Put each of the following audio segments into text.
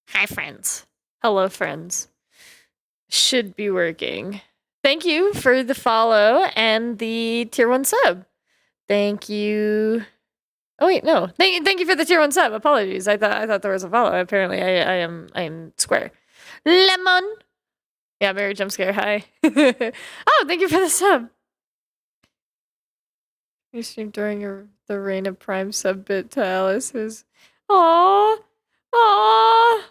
Hi, friends. Hello, friends. Should be working. Thank you for the follow and the tier 1 sub. Thank you. Oh wait, no. Thank you for the tier 1 sub. Apologies. I thought there was a follow. Apparently I am square. Lemon. Yeah, Mary jump scare. Hi. Oh, thank you for the sub. You streamed during the reign of Prime sub bit to Alice's. Aww. Aww.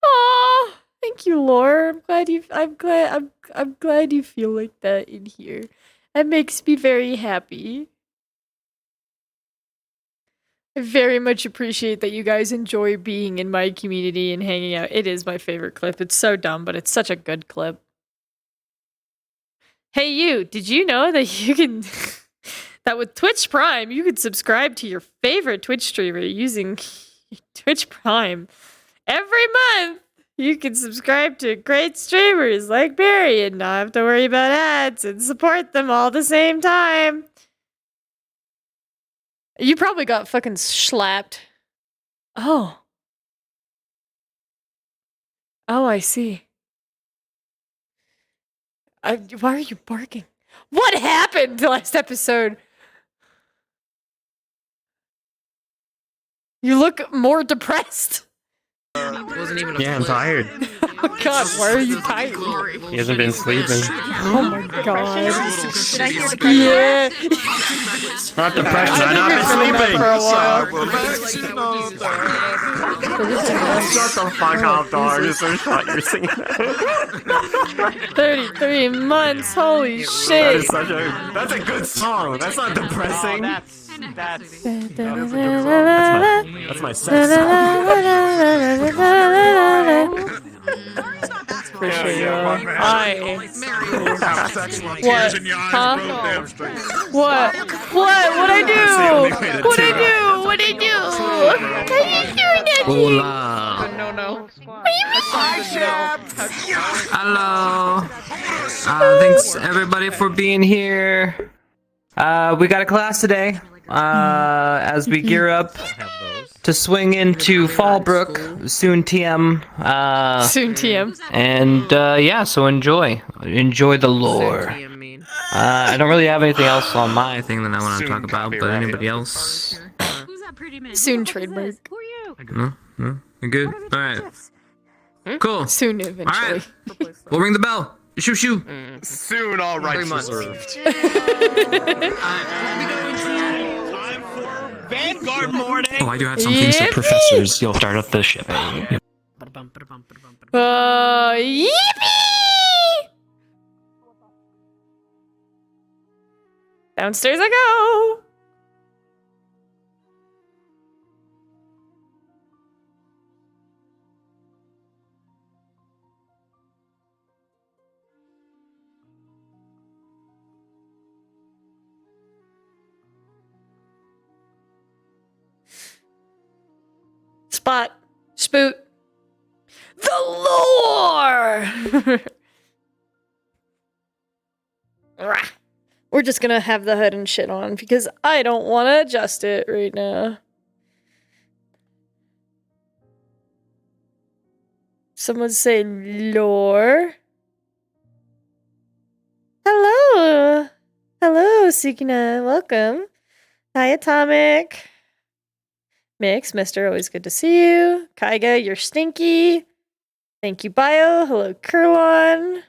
Aww. Thank you, Laura. I'm glad you feel like that in here. That makes me very happy. I very much appreciate that you guys enjoy being in my community and hanging out. It is my favorite clip. It's so dumb, but it's such a good clip. Hey you, did you know that you can that with Twitch Prime, you could subscribe to your favorite Twitch streamer using Twitch Prime every month? You can subscribe to great streamers like Barry and not have to worry about ads and support them all at the same time. You probably got fucking slapped. Oh. Oh, I see. Why are you barking? What happened last episode? You look more depressed. Yeah, I'm tired. Oh god, why are you tired? He hasn't been sleeping. Oh my god. Yeah. Not depression, I've not been sleeping. For a while. Shut the fuck up, dog. You're so shut. You're singing 33 months, holy shit. That's a good song. That's not depressing. That's my sex song. Appreciate you. What? Huh? What? What'd I do? What'd I do? What'd I do? How you doing, Daddy? Hola. No. Hello. Thanks everybody for being here. We got a class today. As we gear up to swing into Fallbrook, soon TM. Soon TM. And yeah, so enjoy the lore. I don't really have anything else on my thing that I want to talk about, but anybody else? Soon trademark. No, you're good. All right, cool. Soon, eventually. All right, we'll ring the bell. Shoo. Soon, all rights reserved. Vanguard morning. Oh, I do have something. So professors, you'll start off the shipping. Yippee! Downstairs I go. Spot. Spoot. The lore! We're just gonna have the HUD and shit on because I don't want to adjust it right now. Someone say lore. Hello. Hello, Sukina. Welcome. Hi, Atomic. Mix, Mister, always good to see you. Kaiga, you're stinky. Thank you, Bio. Hello, Kurlon.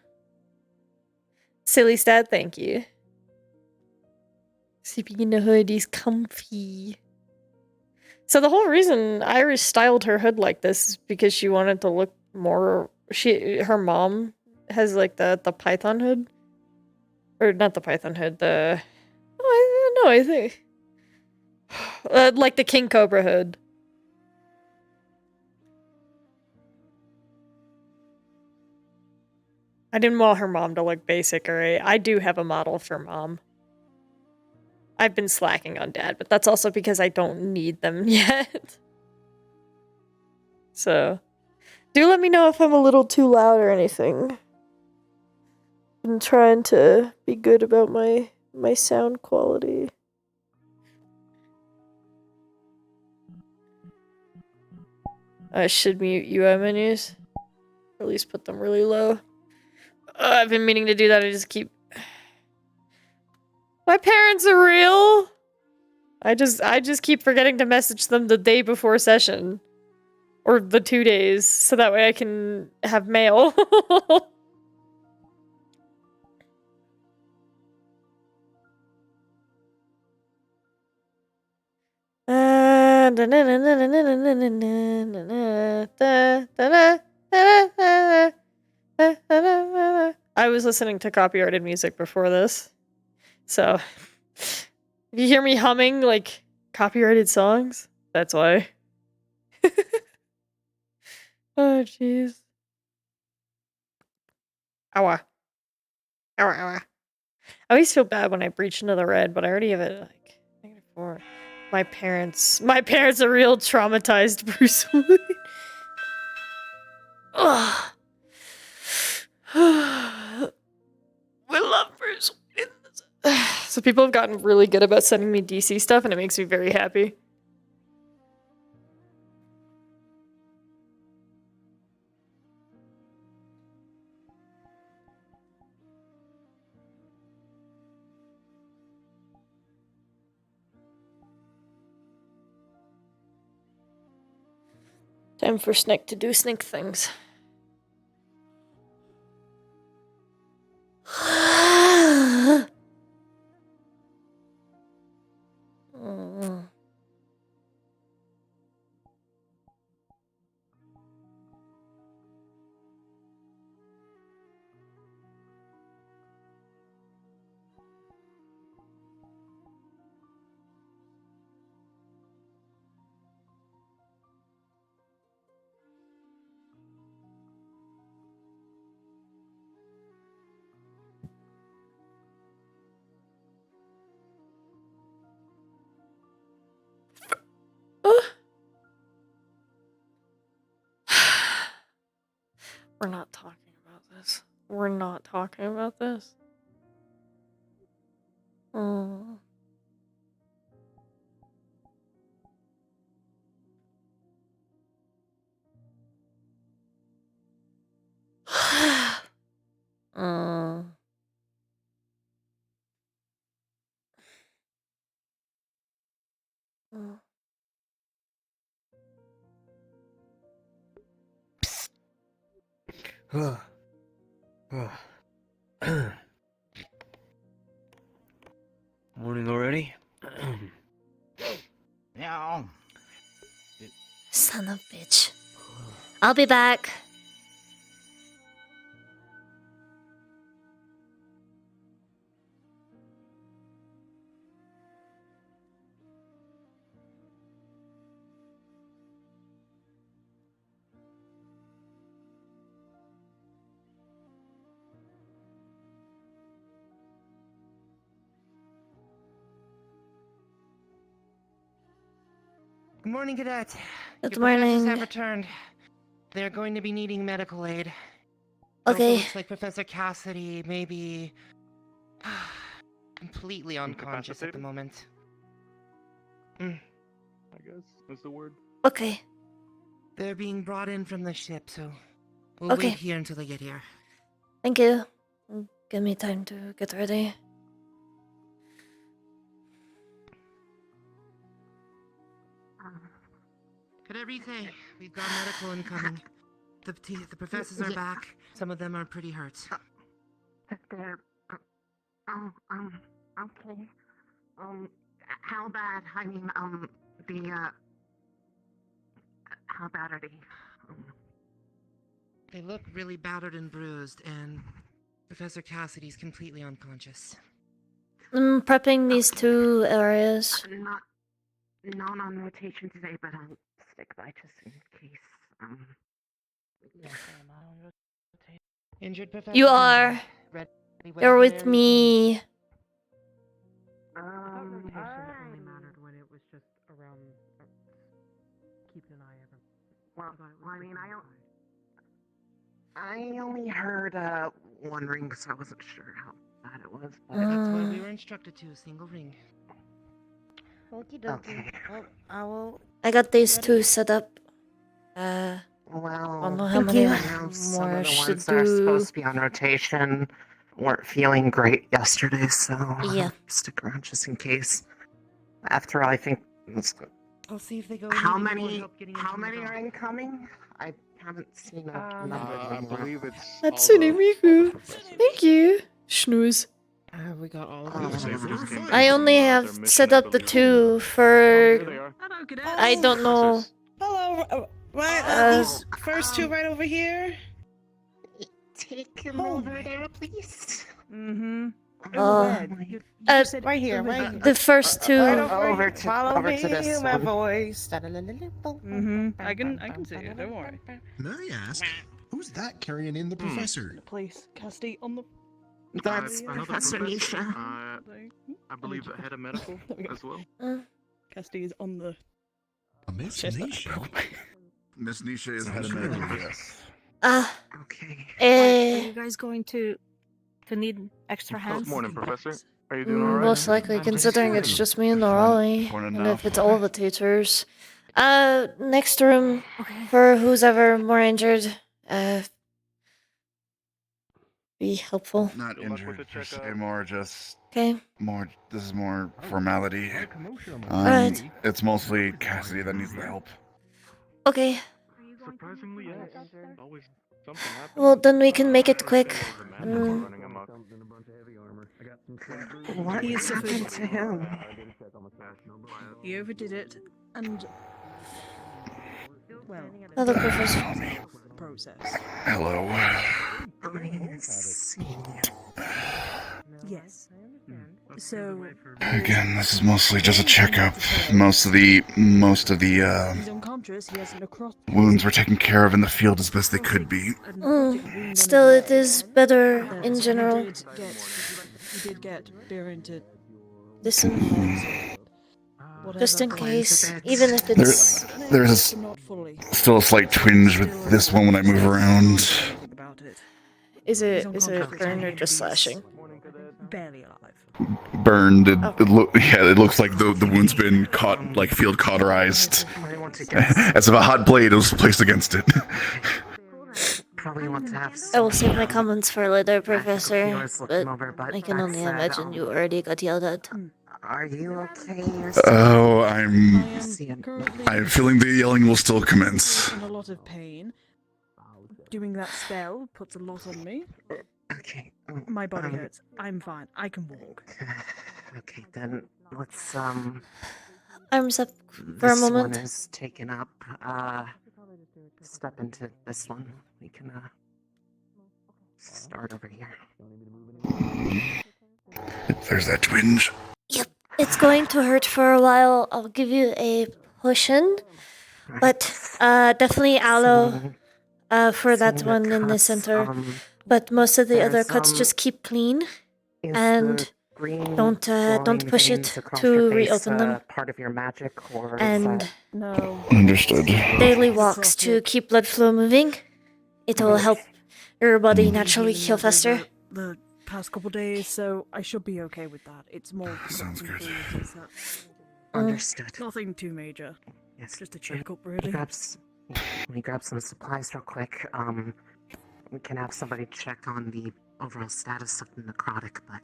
Silly Stat, thank you. Sleeping in the hood is comfy. So the whole reason Iris styled her hood like this is because she wanted to look more... Her mom has like the python hood. Or not the python hood, the... Oh, I don't know, I think... like the King Cobra hood. I didn't want her mom to look basic, alright? I do have a model for mom. I've been slacking on dad, but that's also because I don't need them yet. So, do let me know if I'm a little too loud or anything. I'm trying to be good about my sound quality. I should mute UI menus. Or at least put them really low. I've been meaning to do that. I just keep... My parents are real! I just keep forgetting to message them the day before session. Or the 2 days, so that way I can have mail. I was listening to copyrighted music before this. So, if you hear me humming, like, copyrighted songs, that's why. Oh, jeez. Ow. Ow, ow. I always feel bad when I breach into the red, but I already have it, like, -4. My parents are real traumatized Bruce Wayne. Ugh. We love Bruce Wayne. So people have gotten really good about sending me DC stuff, and it makes me very happy. Time for Snick to do Snick things. We're not talking about this. We're not talking about this. Mm. Mm. Mm. Morning already? Yeah. Son of a bitch. I'll be back. Good morning, Cadet. Good Your professors morning. have returned. They're going to be needing medical aid. It Okay. also looks like Professor Cassidy may be completely unconscious at the moment. I guess that's the word. Okay. They're being brought in from the ship, so we'll Okay. wait here until they get here. Thank you. Give me time to get ready. Cadet Rite, we've got medical incoming. The professors are back. Some of them are pretty hurt. They're, okay. How bad? I mean, how bad are they? They look really battered and bruised, and Professor Cassidy's completely unconscious. I'm prepping these 2 areas. Not on rotation today, but I'll stick by just in case. Yes, I'm on rotation. Injured Professor. You are. You're with me. Rotation Alright. only mattered when it was just around keeping an eye every. Well, I mean, I only heard one ring, so I wasn't sure how bad it was. But That's what we were instructed to, a single ring. Okie dokie. Well, I will. I got these 2 set up. Well, don't know how many I know some more of the should ones that are do. supposed to be on rotation weren't feeling great yesterday, so Yeah. stick around just in case. After all, I think I'll see if they go. how need any more many help getting how into the many dock. are incoming? I haven't seen a number of I them yet. believe it's Hatsune Miku. Thank you. Snooze. We got all of Oh, them. They just came I from, only their have mission, set I up the believe. 2 Oh, for. there they are. Hello, good I don't know. Hello, right? These first two right over here. Take him over there, please. Mm-hmm. Uh, You uh, said right here, right? the first 2. Over to Follow over me, to this my one. voice. Mm-hmm. I can see it. Don't worry. May I ask, who's that carrying in the professor? The place, Casty on the. That's Another Professor Nisha. I believe the head of medical as well. Casty is on the. Miss chest that I Nisha? broke. Miss Nisha is head of medical, yes. Okay. Are you guys going to need extra Oh, hands? morning, Professor. Are you doing alright? Most likely, considering it's just me and Raleigh, Important and if enough. it's all the teachers. Next room for who's ever more injured. Be helpful. Not Good luck with injured the per se, checkup. more just Okay. this is more formality. Alright. It's mostly Cassidy that needs the help. Okay. Surprisingly, yes. Always something happens. Well, then we can make it quick. Running amok. What He's happened to him? He overdid it, and well, Hello, Professor. process. Hello. I see. Yes. So Again, this is mostly just a checkup. Most of the he's unconscious. He has necrotic wounds were taken care of in the field as best they could be. Still, it is better in general. He did get buried Listen, just in case, even if There, it's. there's not fully. still a slight twinge with this one when I move around. Think about it. Is it burn or just slashing? Barely alive. Burned. It looks like the wound's been caught, like field cauterized. Probably want to get As if a hot blade was placed against it. probably want to have I will save my comments for later, Professor, healers look him but over, but I can that only said, imagine you already got yelled at. Are you okay? Oh, I I'm am currently I'm feeling the yelling will still commence. in a lot of pain. Doing that spell puts a lot on me. Okay. My body hurts. I'm fine. I can walk. Okay, then let's Arms up for a this one moment. is taken up. Step into this one. We can start over here. There's that twinge. Yep, it's going to hurt for a while. I'll give you a potion, but definitely aloe for that Seeing the one in the cuts, center. But most of the other there's, cuts just keep clean. is And the green don't glowing push veins it across to your face, reopen them. Part of your magic, or is And that... No. Understood. daily walks to keep blood flow moving. It'll help your body naturally heal faster. The past couple days, so I should be okay with that. It's more. Sounds good. Understood. Nothing too major. Yes. Just a checkup, really. Let me grab some supplies real quick. We can have somebody check on the overall status of the necrotic, but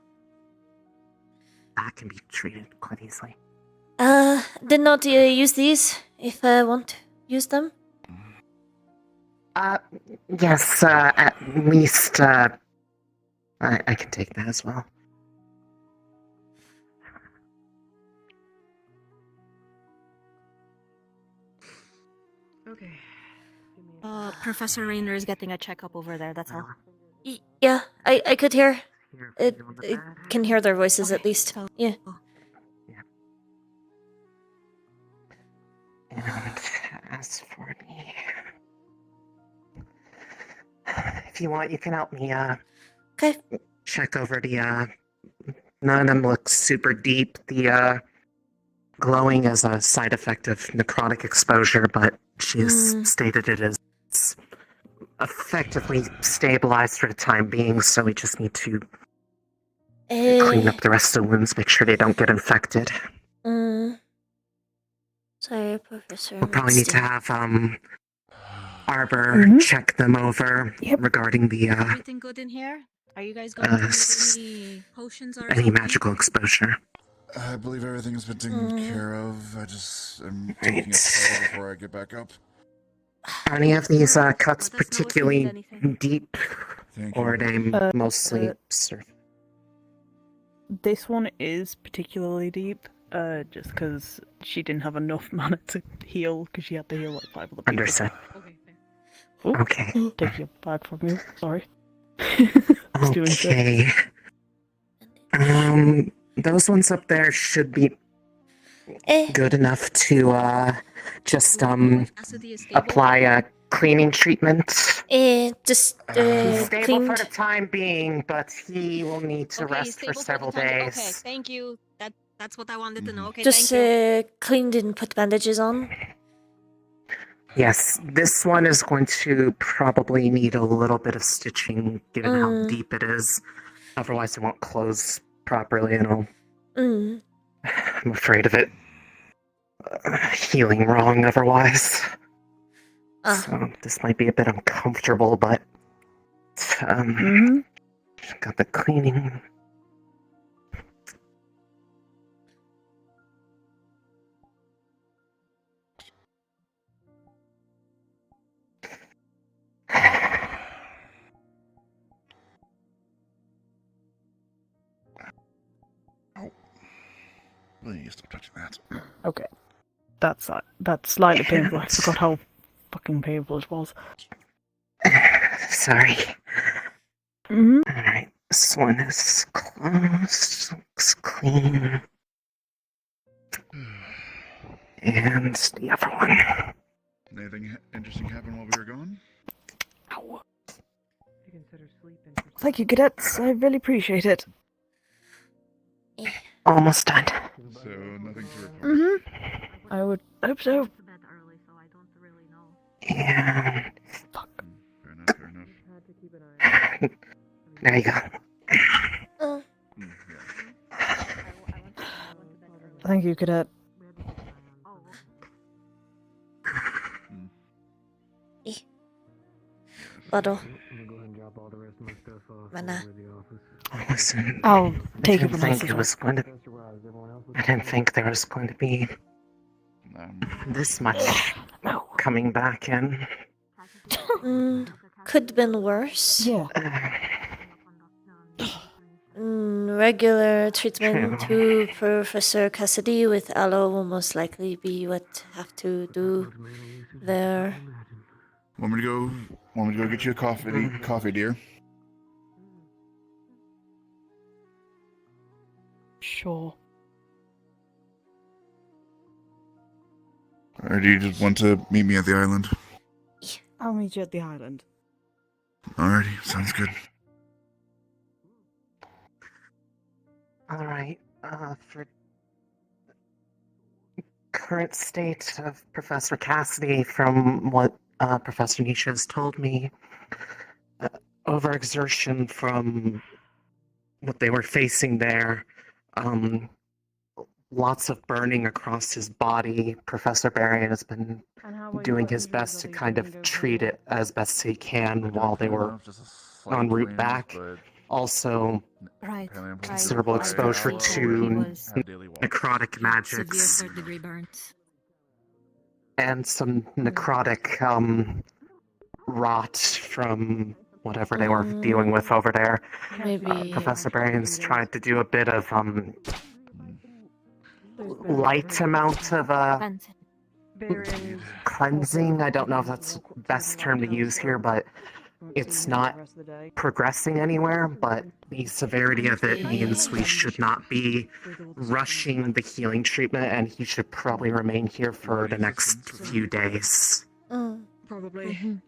that can be treated quite easily. Did not use these if I want to use them. Yes, at least, I can take that as well. Okay. Professor Rainer is getting a checkup over there, that's all. Yeah, I could hear. Here, It, you want it that? can hear their voices at Okay, least. so- Yeah. And as for me, if you want, you can help me Okay. check over the none of them look super deep. The glowing is a side effect of necrotic exposure, but she's stated it is effectively stabilized for the time being, so we just need to clean up the rest of the wounds, make sure they don't get infected. Sorry, Professor. We'll probably need to have Arbor check them over regarding the Everything good in here? Are you guys going to need any potions or any something? magical exposure. I believe everything's been taken care of. I just am taking Right. a shower before I get back up. Are any of these cuts Let us know if you need particularly anything. deep, Thank or are you. they mostly surface? This one is particularly deep, just because she didn't have enough mana to heal, because she had to heal like 5 other people. Understood. Okay, fair. Oh, Okay. take your bag from you. Sorry. It's doing shit. Okay. Those ones up there should be good enough to just Acid is stable? apply a cleaning treatment. Just He's stable cleaned. for the time being, but he will need to Okay, rest for stable several the time. Okay, days. thank you. That's what I wanted to know. Okay, Just thank you. cleaned and put bandages on. Yes, this one is going to probably need a little bit of stitching, given how deep it is. Otherwise, it won't close properly, and I'm afraid of it healing wrong otherwise. So this might be a bit uncomfortable, but got the cleaning. Please stop touching that. Okay. That's slightly painful. I forgot how fucking painful it was. Sorry. Alright, this one is closed. Looks clean. And the other one. Anything interesting happened while we were gone? Ow. Thank you, cadets. I really appreciate it. Almost done. So, nothing to report. I would hope so. And Fuck. Fair enough. there you go. Thank you, cadet. Bottle. Mana. Listen, I'll take it I when didn't I think see it was going to. I didn't think there was going to be this much coming back in. Could have been worse. Yeah. Regular treatment to Professor Cassidy with aloe will most likely be what have to do there. Want me to go get you a coffee, dear? Sure. Or do you just want to meet me at the island? I'll meet you at the island. Alrighty, sounds good. Alright, for current state of Professor Cassidy, from what Professor Nisha has told me, overexertion from what they were facing there, lots of burning across his body. Professor Barry has been doing his best to kind of treat it as best he can while they were en route back. Also, considerable exposure to necrotic magics Severe third-degree burns. and some necrotic rot from whatever they were dealing with over there. Maybe. Professor Barron's tried to do a bit of light amount of cleansing. I don't know if that's the best term to use here, but it's not progressing anywhere, but the severity of it means we should not be rushing the healing treatment, and he should probably remain here for the next few days. Probably.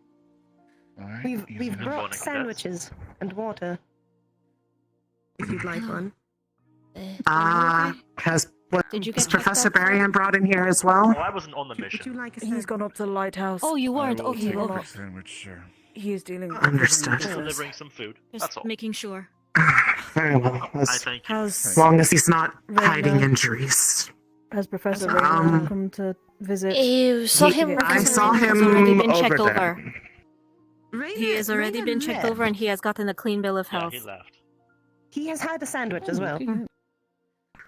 We've brought sandwiches and water. If you'd like one. Has Did you was get Professor checked out? Barrian brought in here as well? Oh, I wasn't on the mission. He's gone up to the lighthouse. Oh, you weren't. I will Okay, take okay. a sandwich, sure. He is dealing with Understood. Just delivering some food. That's Just all. making sure. Very well. I thank you. As long as he's not hiding injuries. Has Professor Um, Raynor come to visit? You saw him. I Professor saw Raynor has him already been over checked there. over. He has already been checked over, and he has gotten a clean bill of health. he left. He has had a sandwich as well.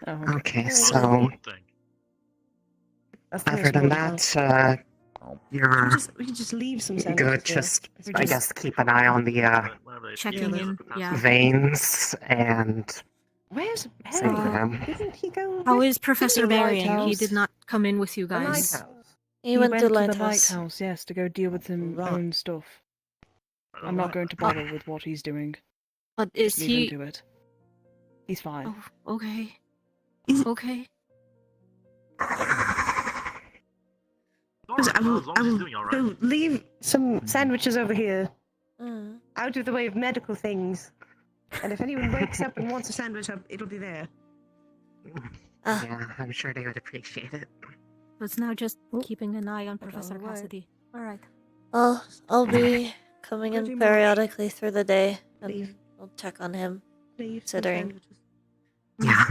Oh, Okay, Well, so that's one thing. That's the other most than important that, you're we can just leave some sandwiches good. here. Just, It's I guess, keep an eye on the Checking in, yeah. veins and Where's see Harry? them. Didn't he go? How with- is Professor The Marion? He lighthouse. did not come in with you the guys. lighthouse? He went to the lighthouse. lighthouse, yes, to go deal with his Right. own stuff. I'm not going to bother with what he's doing. But is Leave he? him to it. He's fine. Oh, okay. Okay. I will, As long as he's doing alright. go leave some sandwiches over here, Mm. out of the way of medical things. And if anyone wakes up and wants a sandwich, it'll be there. Ah. Yeah, I'm sure they would appreciate it. So it's now just keeping an eye on Professor Cassidy. All right. I'll be coming Pretty in much. periodically through the day, and Leave. I'll check on him. Leave some Considering. sandwiches. Yeah.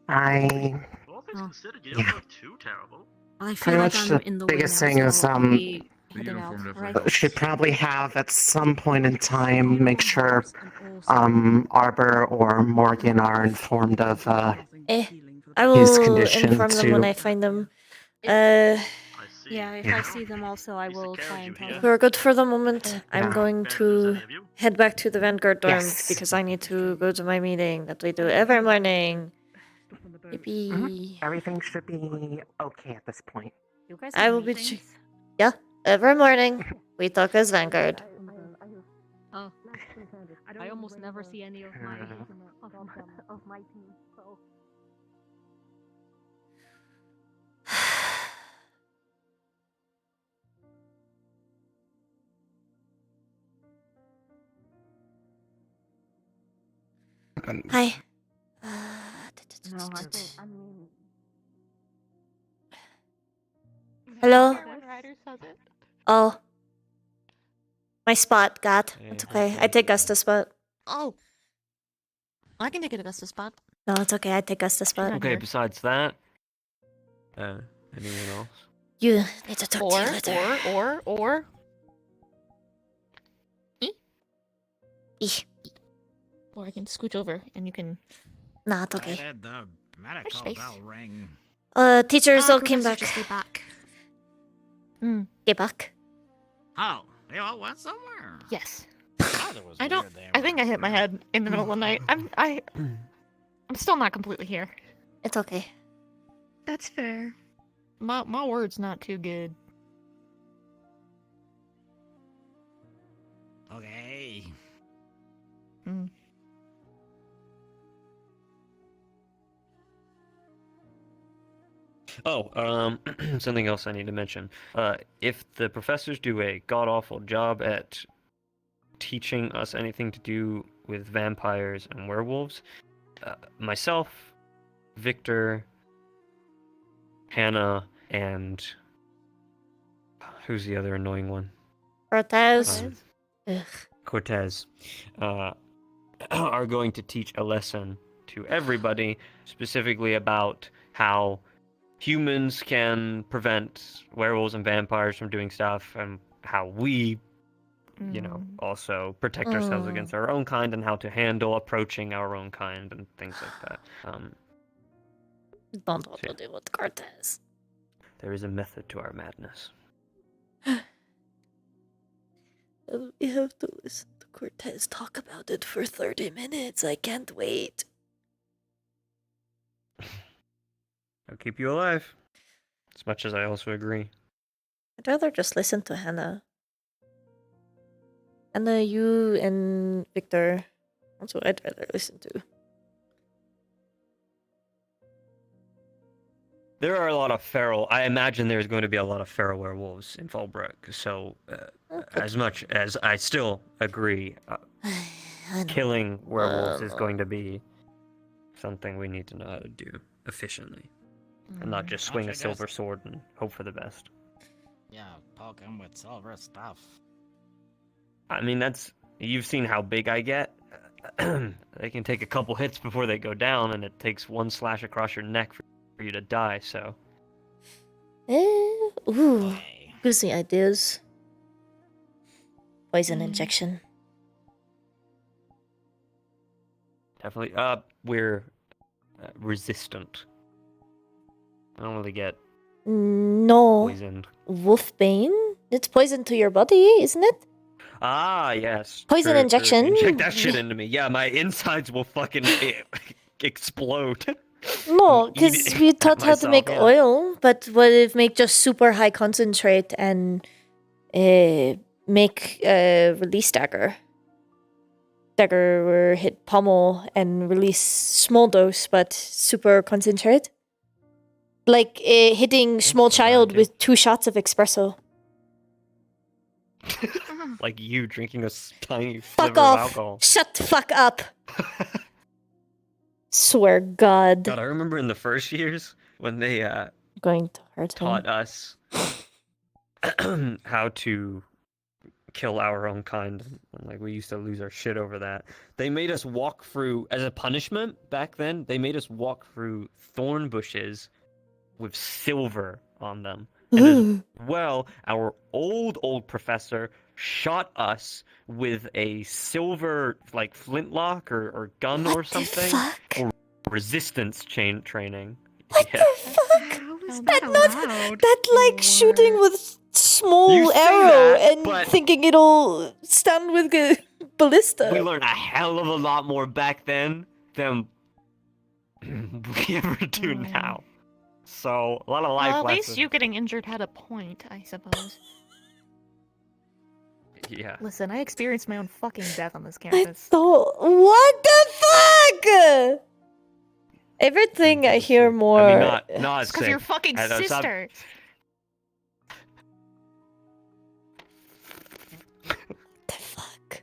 I All things Oh. considered, you Yeah. don't look too terrible. Well, I Pretty feel like much I'm the in the biggest way thing now, is, so I'll be heading out. uniform All right. definitely should probably have at some point in time make sure Arbor or Morgan are informed of I his will condition inform them when too. I find them. I see. Yeah, if Yeah. I see them also, I Piece of will try carriage and you tell hear? them. We're good for the moment. I'm Yeah. going Vanguard, is to any of you? head back to the Vanguard dorm Yes. because I need to go to my meeting that we do every morning. Yippee. Everything should be okay at this point. You guys I have will be meetings? Every morning we talk as Vanguard. Oh. I almost never see any of my Uh. of my team. So. Hi. No, Hello. Oh. My spot got. It's okay. I take Gusta's spot. Oh. I can take it Augusta's spot. No, it's okay. I take Gusta's spot. Okay, besides that, anyone else? You need to talk to you later. Or. Eeh. Or I can scooch over and you can. Nah, it's okay. The medical space. bell ring. Teachers all came Professor, back. just get back. Get back. Oh, they all went somewhere. Yes. I I don't. I think I hit my head in the middle of the night. I'm still not completely here. It's okay. That's fair. My word's not too good. Okay. Oh, something else I need to mention. If the professors do a god-awful job at teaching us anything to do with vampires and werewolves, myself, Victor, Hannah, and who's the other annoying one? Cortez. Ugh. Cortez, are going to teach a lesson to everybody, specifically about how humans can prevent werewolves and vampires from doing stuff, and how we, also protect ourselves against our own kind, and how to handle approaching our own kind, and things like that. Don't want to deal with Cortez. There is a method to our madness. We have to listen to Cortez talk about it for 30 minutes. I can't wait. I'll keep you alive. As much as I also agree. I'd rather just listen to Hannah. Hannah, you and Victor. Also, I'd rather listen to. There are a lot of feral. I imagine there's going to be a lot of feral werewolves in Fallbrook. So, as much as I still agree, killing werewolves is going to be something we need to know how to do efficiently, and not just swing a silver sword and hope for the best. Yeah, poke him with silver stuff. I mean, you've seen how big I get. They can take a couple hits before they go down, and it takes one slash across your neck for for you to die. So. Ooh, gives me ideas. Poison injection. Definitely. We're resistant. I don't really get No. poisoned. Wolfbane? It's poison to your body, isn't it? Ah, yes. Poison true, injection? True. Inject that shit into me. Yeah, my insides will fucking explode. No, Eat because it we at taught how to make myself, yeah. oil, but what if make just super high concentrate and make a release dagger? Dagger where hit pommel and release small dose, but super concentrate. Like hitting small child with 2 shots of espresso. Like you drinking a tiny Fuck sliver of off! alcohol. Shut the fuck up! Swear God. God, I remember in the first years when they Going to hurt taught him. us how to kill our own kind. Like we used to lose our shit over that. They made us walk through, as a punishment back then, they made us walk through thorn bushes with silver on them. And as well, our old professor shot us with a silver like flintlock or gun or something for resistance training. What the fuck? That like shooting with small You say arrow that, and but- thinking it'll stun with a ballista. We learned a hell of a lot more back then than we ever do now. So, a lot of life Well, at lessons. least you getting injured had a point, I suppose. Yeah. Listen, I experienced my own fucking death on this I campus. thought, what the fuck? Everything I hear more. I mean, not It's because your sick. fucking I know, it's not- sister. The fuck?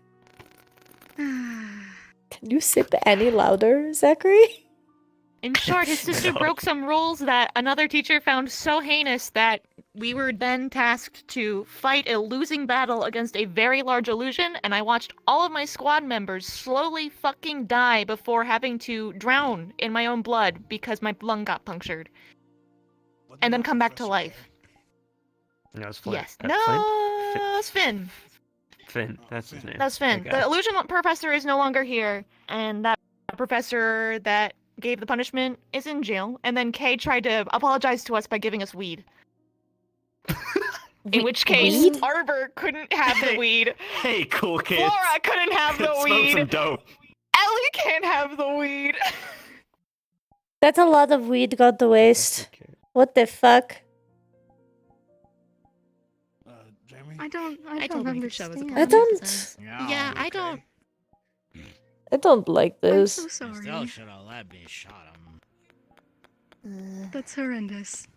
Can you sip any louder, Zachary? In short, his sister No. broke some rules that another teacher found so heinous that we were then tasked to fight a losing battle against a very large illusion, and I watched all of my squad members slowly fucking die before having to drown in my own blood because my lung got punctured. And then come back to life. No, it's Flint. Yes. Flint? No, it's Finn. Finn, that's his name. That's Finn. Okay. The illusion professor is no longer here, and that professor that gave the punishment is in jail. And then Kay tried to apologize to us by giving us weed. In which case, Weed? Arbor couldn't have the weed. Hey, cool kids. Flora couldn't have the Smoke weed. some dope. Ellie can't have the weed. That's a lot of weed got to waste. What the fuck? I don't understand. I don't. Yeah, I don't. I don't like I'm this. so sorry. Still should have let me shot him. That's horrendous.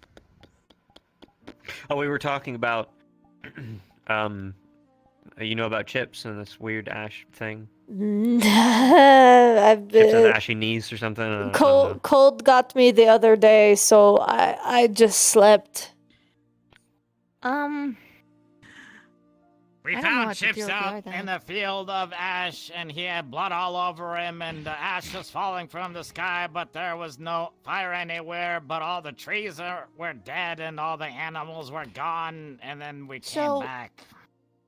Oh, we were talking about, you know about chips and this weird ash thing? I've Chips and been. ashy knees or something? I don't know. Cold got me the other day, so I just slept. We I don't know found what to Chips do with you out either. in the field of ash, and he had blood all over him, and the ash was falling from the sky, but there was no fire anywhere, but all the trees were dead, and all the animals were gone, and then we came back.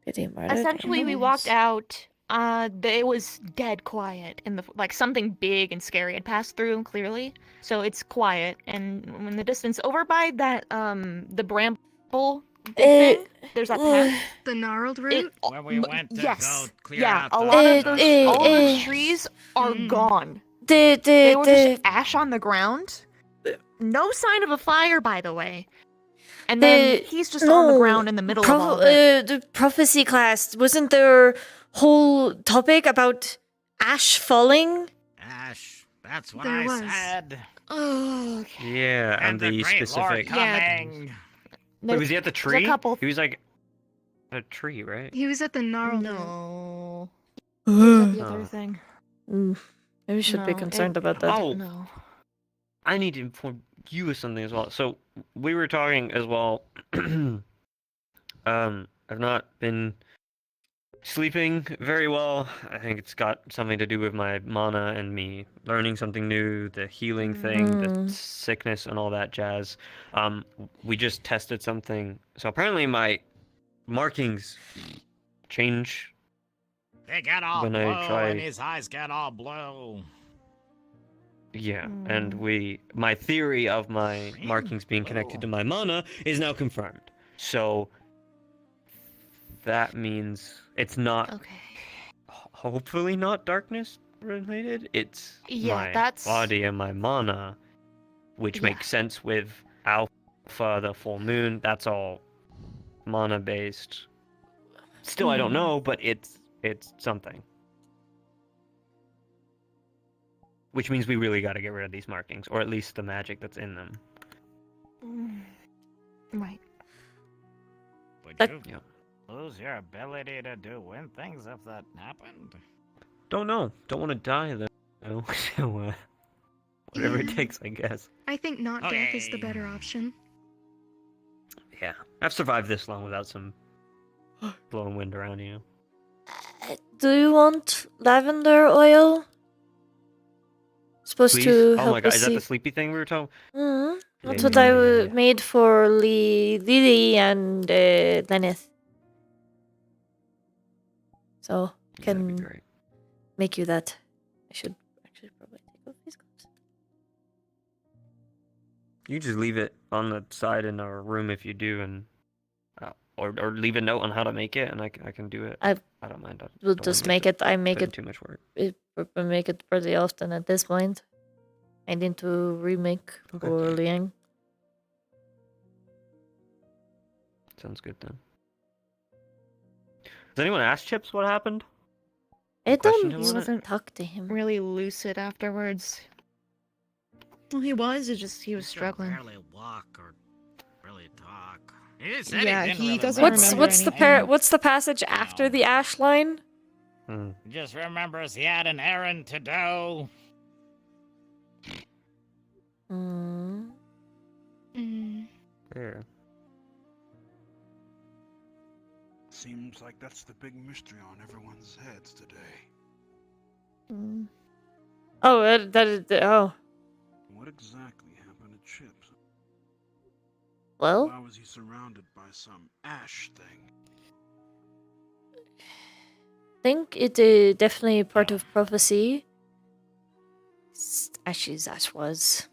Essentially, we walked out. It was dead quiet, and like something big and scary had passed through clearly. So it's quiet, and in the distance, over by that the bramble thing, there's that path. The gnarled root? Where we went to yes, go clear yeah, out a the lot of dust. those, all those trees are gone. They were just ash on the ground. No sign of a fire, by the way. And then he's just on the ground in the middle of all this. The prophecy class, wasn't there whole topic about ash falling? Ash, that's what There I was. said. Oh, Yeah, and the great Lord specific. coming. Wait, was he at the There's a tree? couple- He was like at a tree, right? He was at the gnarled No. Uh. The other thing. Maybe we should be No, concerned it- about that. Oh, No. I need to inform you of something as well. So we were talking as well. I've not been Sleeping very well. I think it's got something to do with my mana and me learning something new, the healing thing, the sickness and all that jazz. We just tested something. So apparently my markings change They get all when blue, I try. and his eyes get all blue. Yeah, and my theory of my markings being connected to my mana is now confirmed. So that means it's not, hopefully not darkness related. It's my body and my mana, which makes sense with Alpha, the full moon. That's all mana based. Still, I don't know, but it's something. Which means we really got to get rid of these markings, or at least the magic that's in them. Right. Would you lose your ability to do wind things if that happened? Don't know. Don't want to die though. So, whatever it takes, I guess. I think not death is the better option. Yeah, I've survived this long without some blowing wind around you. Do you want lavender oil? Supposed Please? to Oh help my god, us is that the see. sleepy thing we were talking? That's what I made for Lily and Lenneth. So can make you that. I should actually probably take off these gloves. You just leave it on the side in our room if you do, and or leave a note on how to make it, and I can do it. I don't mind. We'll just make it. I make it too much work. I make it pretty often at this point. I need to remake for Liang. Sounds good then. Does anyone ask Chips what happened? I Question don't him on it? wasn't talk to him. really lucid afterwards. Well, he was. It's just he was struggling. Barely walk or really talk. He said he didn't really doesn't remember remember What's the passage after the ash line? He just remembers he had an errand to do. Yeah. Seems like that's the big mystery on everyone's heads today. Oh, oh. What exactly happened to Chips? Well, Why was he surrounded by some ash thing? think it definitely part of prophecy. Ashes as was.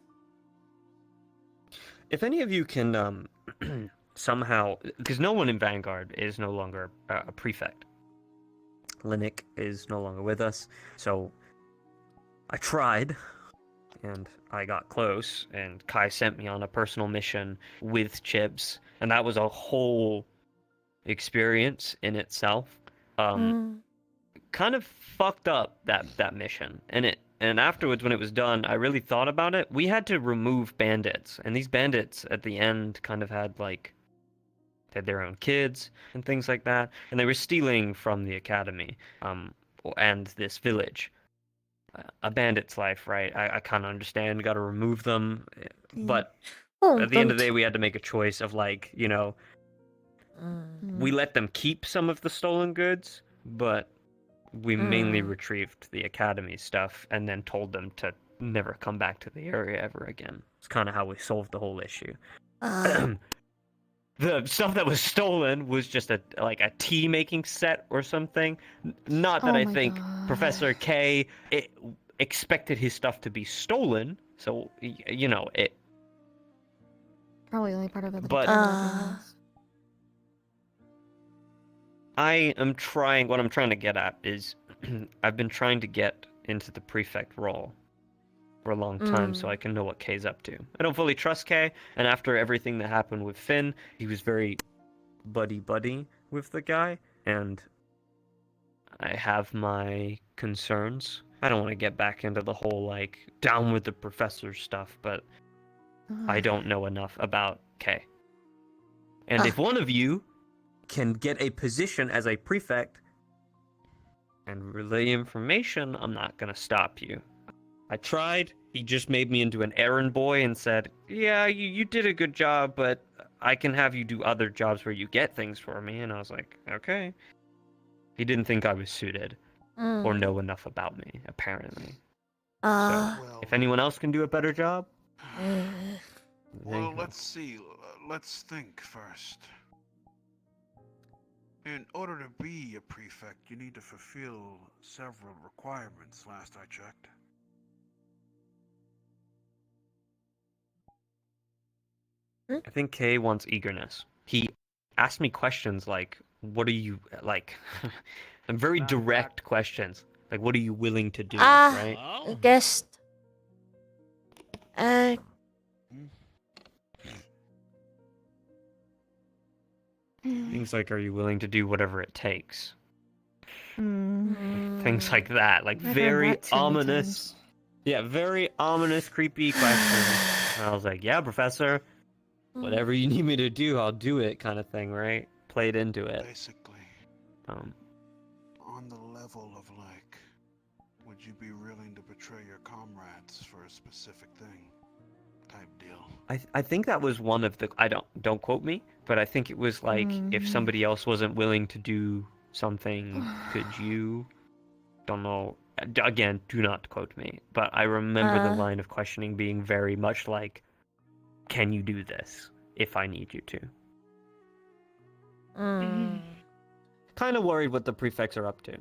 If any of you can somehow, because no one in Vanguard is no longer a prefect. Linnick is no longer with us, so I tried, and I got close, and Kai sent me on a personal mission with Chips, and that was a whole experience in itself. Kind of fucked up that mission, and afterwards when it was done, I really thought about it. We had to remove bandits, and these bandits at the end kind of had they had their own kids and things like that, and they were stealing from the academy and this village. A bandit's life, right? I kind of understand. Got to remove them, but at the end of the day, we had to make a choice of we let them keep some of the stolen goods, but we mainly retrieved the academy stuff and then told them to never come back to the area ever again. It's kind of how we solved the whole issue. The stuff that was stolen was just a tea making set or something. Not that I think Professor K expected his stuff to be stolen, so it. Probably only part of it. But I am trying. What I'm trying to get at is, I've been trying to get into the prefect role for a long time, so I can know what K's up to. I don't fully trust K, and after everything that happened with Finn, he was very buddy with the guy, and I have my concerns. I don't want to get back into the whole down with the professor stuff, but I don't know enough about K. And if one of you can get a position as a prefect and relay information, I'm not gonna stop you. I tried. He just made me into an errand boy and said, yeah, you did a good job, but I can have you do other jobs where you get things for me. And I was like, okay. He didn't think I was suited or know enough about me, apparently. So, if anyone else can do a better job, Well, let's see. Let's think first. In order to be a prefect, you need to fulfill several requirements, last I checked. I think Kay wants eagerness. He asked me questions like, what are you, like, very direct questions. Like, what are you willing to do, right? I guess. Things like, are you willing to do whatever it takes? Mm. Things like that. Like, I've heard very that too many ominous. times. Yeah, very ominous, creepy questions. And I was like, yeah, Professor. Whatever you need me to do, I'll do it, kind of thing, right? Played into it. Basically, on the level of like, would you be willing to betray your comrades for a specific thing? Type deal. I think that was one of the don't quote me, but I think it was like if somebody else wasn't willing to do something, could you? Don't know. Again, do not quote me, but I remember the line of questioning being very much like, can you do this if I need you to? Kind of worried what the prefects are up to.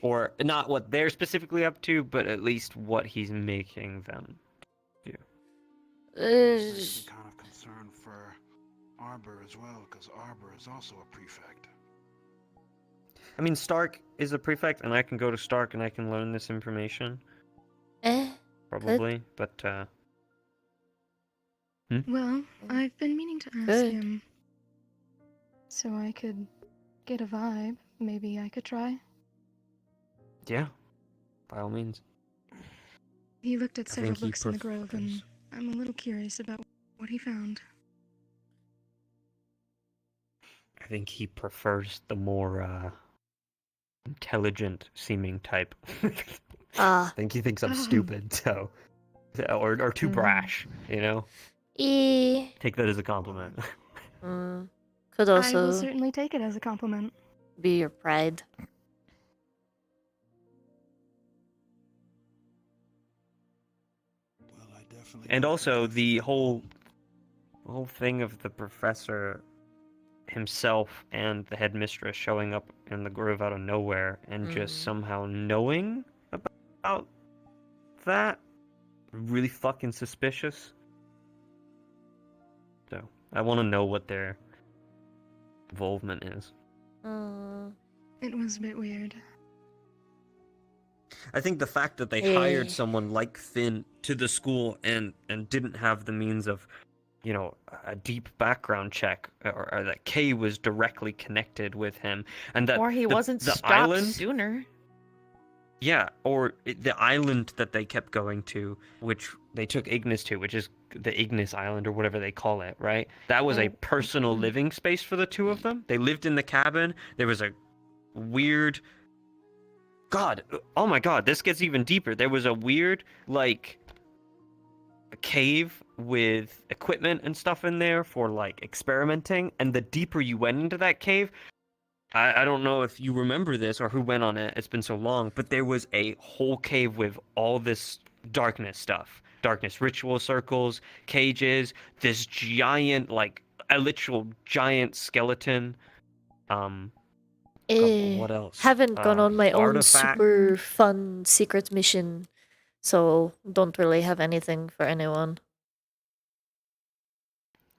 Or not what they're specifically up to, but at least what he's making them do. I'm kind of concerned for Arbor as well, because Arbor is also a prefect. I mean, Stark is a prefect, and I can go to Stark and I can learn this information. Probably, but Well, I've been meaning to ask him. So I could get a vibe. Maybe I could try. Yeah, by all means. He looked at I several think he books in the grove, and I'm a little curious about what he found. I think he prefers the more intelligent seeming type. I think he thinks I'm stupid, so or too brash, you know. Take that as a compliment. Could I will also certainly take it as a compliment. be your pride. And also the whole thing of the professor himself and the headmistress showing up in the grove out of nowhere and just somehow knowing about that, really fucking suspicious. So I want to know what their involvement is. It was a bit weird. I think the fact that they hired someone like Finn to the school and didn't have the means of, you know, a deep background check, or that Kay was directly connected with him, and that Or he wasn't the stopped island, sooner. yeah, or the island that they kept going to, which they took Ignis to, which is the Ignis Island or whatever they call it, right? That was a personal living space for the two of them. They lived in the cabin. There was a weird... God, oh my god, this gets even deeper. There was a weird, like, a cave with equipment and stuff in there for, like, experimenting, and the deeper you went into that cave, I don't know if you remember this or who went on it, it's been so long, but there was a whole cave with all this darkness stuff. Darkness ritual circles, cages, this giant, like, a literal giant skeleton, what else? Haven't gone on my own Artifact. super fun secret mission, so don't really have anything for anyone.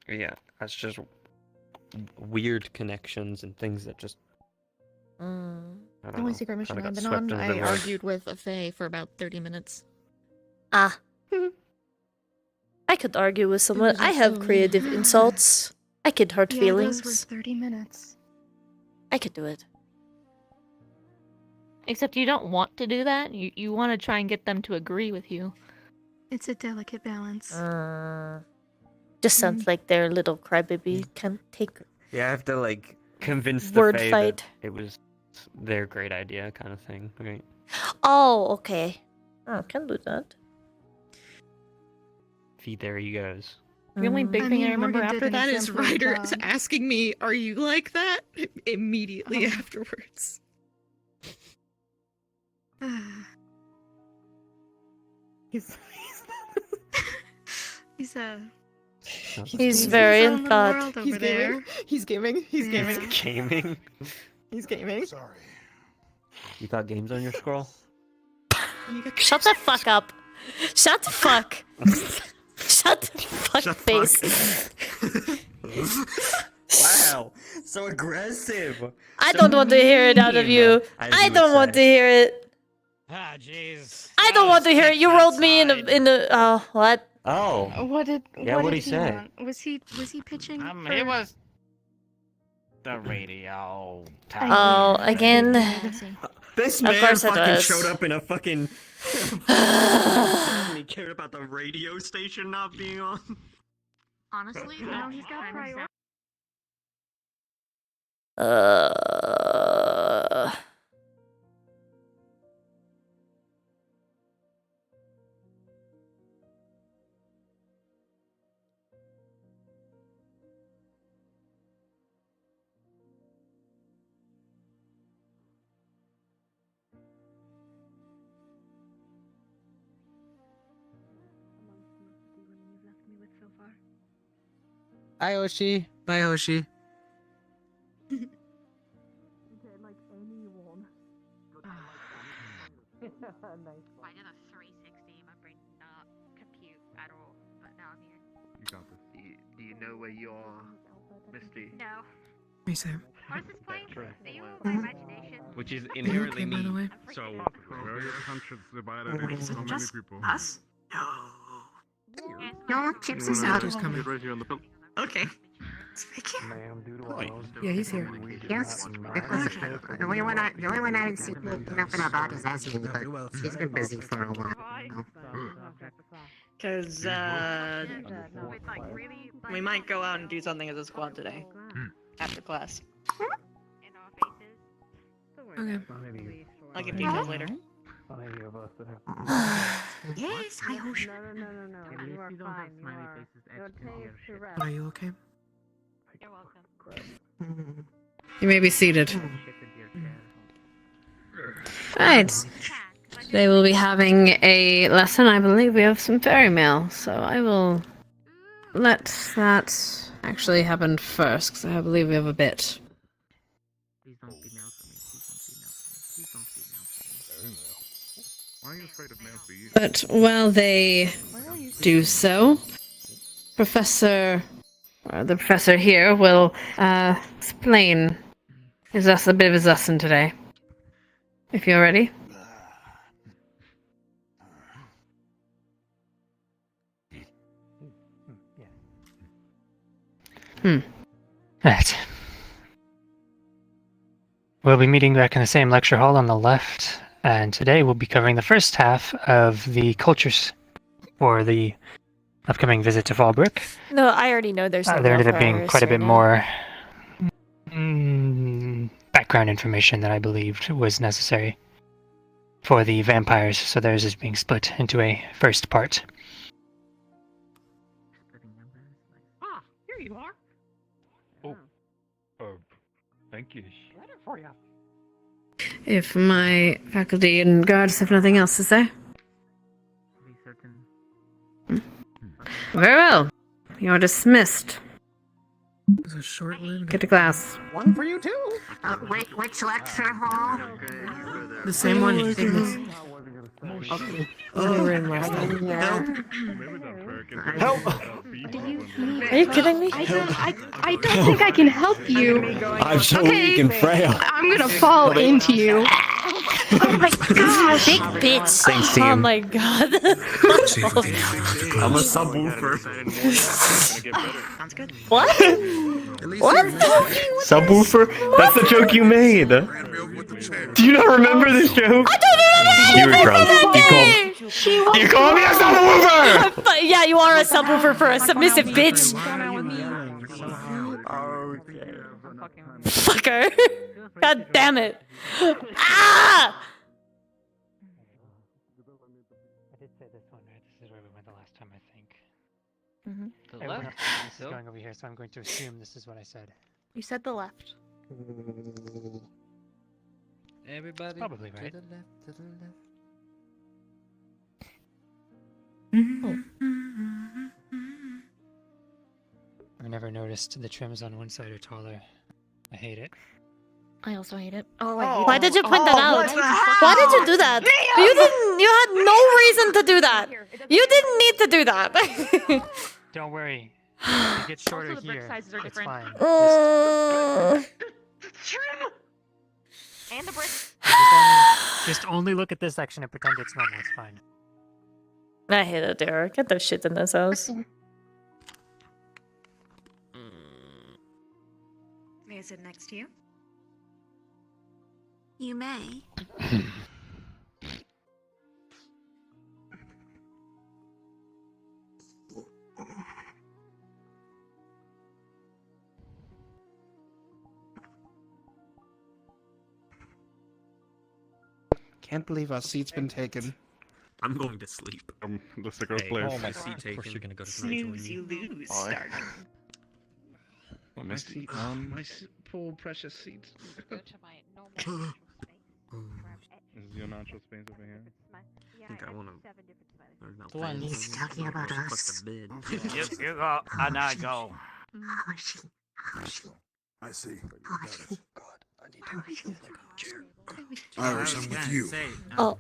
Yeah, that's just weird connections and things that just... I The don't only know, secret mission kinda I've got been swept on, under I the rug. argued with a Fae for about 30 minutes. I could argue with someone. was I have also- creative insults. I could hurt Yeah, feelings. those were 30 minutes. I could do it. Except you don't want to do that. You want to try and get them to agree with you. It's a delicate balance. Just sounds like their little crybaby can't take Yeah, I have to, like, convince the word Fae fight. that it was their great idea kind of thing, right? Oh, okay. Oh, can do that. Feed their egos. The only big thing I remember Morgan did after an that is exemplary Ryder job. asking me, "Are you like that?" immediately afterwards. He's He's very in thought. world over He's there. gaming. He's gaming. He's gaming. Gaming? He's gaming. Sorry. You got games on your scroll? Shut the fuck up. Shut the fuck. Shut the fuck face. Wow, so aggressive. I don't want to hear it out of you. I don't want to hear it. Ah, jeez. I don't want to hear it. You rolled me in the oh, what? Oh. What did Yeah, what what'd did he say? want? Was he pitching? He for- was the radio. Oh, again. This Of man course it fucking was. showed up in a fucking. He cared about the radio station not being on. Honestly, he's got priority. Bye, Oshi. Bye, Oshi. I did a 360, my brain did not compute at all, but now I'm here. You got this. Do you know where you are, Misty? No. Me too. What is this place? Are you my imagination? Which is okay, inherently by the way? me. So, Where are your countries divided into so many Just people? us? Yes, No, Chips is out. Who's coming? Right here on the bill. Okay. Yeah, he's here. Yes, because the only one I haven't seen nothing about is Esme, but she's been busy for a while. Because, we might go out and do something as a squad today. After class. Okay. I'll give details later. Yes, hi, Hosh. Are you okay? You're welcome. You may be seated. Right. Today we'll be having a lesson. I believe we have some fairy mail, so I will let that actually happen first, because I believe we have a bit. Why are you afraid of mail for you? But while they do so, the professor here will explain a bit of his lesson today. If you're ready. Right. We'll be meeting back in the same lecture hall on the left, and today we'll be covering the first half of the cultures for the upcoming visit to Fallbrook. No, I already know there's no There ended up welfare being hours quite a right bit now. more background information that I believed was necessary for the vampires, so theirs is being split into a first part. Ah, here you are. Thank you. Letter for you. If my faculty and guards have nothing else to say. Very well. You're dismissed. It was a short lived. Get to class. One for you too. Which lecture hall? The same one. Ignis. Okay. We were in last time. Help! Are you kidding me? I don't think I can help you. I'm so weak and frail. I'm gonna fall into you. Oh my god, big bitch. Thanks, Oh team. my god. I'm a subwoofer. Sounds good. What? What? Subwoofer? That's the joke you made. Do you not remember this joke? I don't You remember were drunk. You called me a subwoofer! But yeah, you are a subwoofer for a submissive bitch. Fucker. God damn it. Ah! I did say this one, right? This is where we went the last time, I think. Everyone left? else is going over here, so I'm going to assume this is what I said. You said the left. Everybody Probably right. to the left, to the left. I never noticed the trims on one side are taller. I hate it. I also hate it. Why did you point that out? Why did you do that? You didn't. You had no reason to do that. You didn't need to do that. Don't worry. It gets shorter Also, the brick here. sizes are It's different. fine. And the brick. Just only look at this section and pretend it's normal. It's fine. I hate it, Derek. Get the shit in this house. May I sit next to you? You may. Can't believe our seat's been taken. I'm going to sleep. Let's go, Hey, please. oh, my seat taken. Of course you're gonna go to sleep. Snooze, you lose, Stark. Oh, my seat, poor precious seat. Is your natural space over here? I think I want to learn about Do I need- things. He's talking about Just us. click the bid. You go, and I go. How is she? How is she? I see. How is she? How is she? Iris, I'm with you. Oh.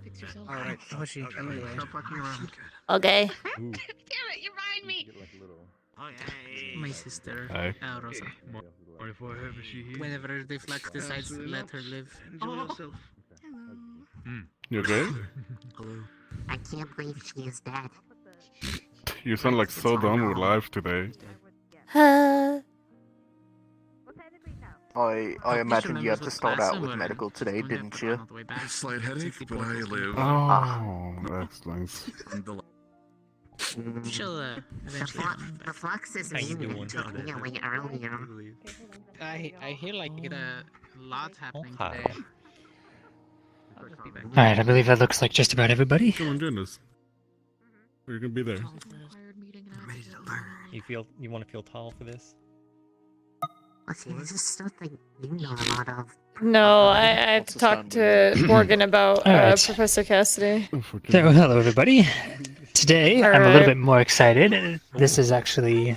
Alright, how is she? Anyway. Stop fucking around. Okay. Damn it, you remind me! My sister, Hi. Rosa. Whenever Whenever they flex decides to let her live. Enjoy yourself. You okay? Hello. I can't believe she is dead. You sound like so done with life today. I imagine you had to start out with medical today, didn't you? Slight headache, but I live. Oh, excellent. She'll eventually come back. The flux is How you mean. doing? Took me away earlier. I hear like a lot happening hi. today. I'll just be back. Alright, I believe that looks like just about everybody. Come on, goodness. You're gonna be there. Ready to learn. You want to feel tall for this? Let's see, this is stuff that you know a lot of. No, I have to talk to Morgan about Alright. Professor Cassidy. So, hello everybody. Today, I'm a little Alright. bit more excited. This is actually You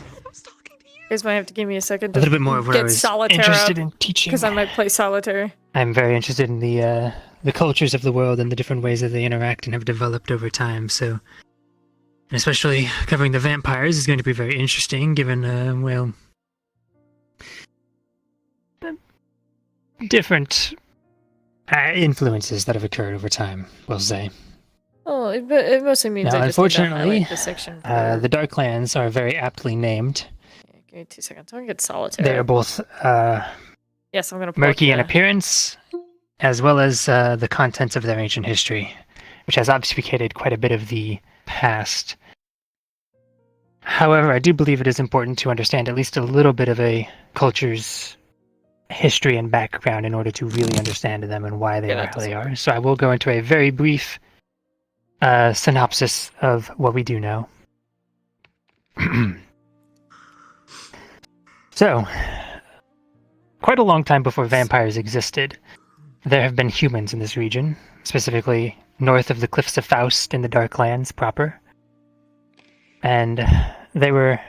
guys might have to give me a second a to little bit more of what I get was solitaire interested up, in teaching. because I might play solitaire. I'm very interested in the cultures of the world and the different ways that they interact and have developed over time. So, and especially covering the vampires is going to be very interesting, given well, different influences that have occurred over time. We'll say. Oh, it mostly means Now, I just need to unfortunately, highlight this section. the Darklands are very aptly named. Give me 2 seconds. I'm gonna get solitaire. They are both Yes, I'm gonna pull up murky in the- appearance, as well as the contents of their ancient history, which has obfuscated quite a bit of the past. However, I do believe it is important to understand at least a little bit of a culture's history and background in order to really understand them and why they are how they are. So I will go into a very brief synopsis of what we do know. So, quite a long time before vampires existed, there have been humans in this region, specifically north of the Cliffs of Faust in the Darklands proper. And they were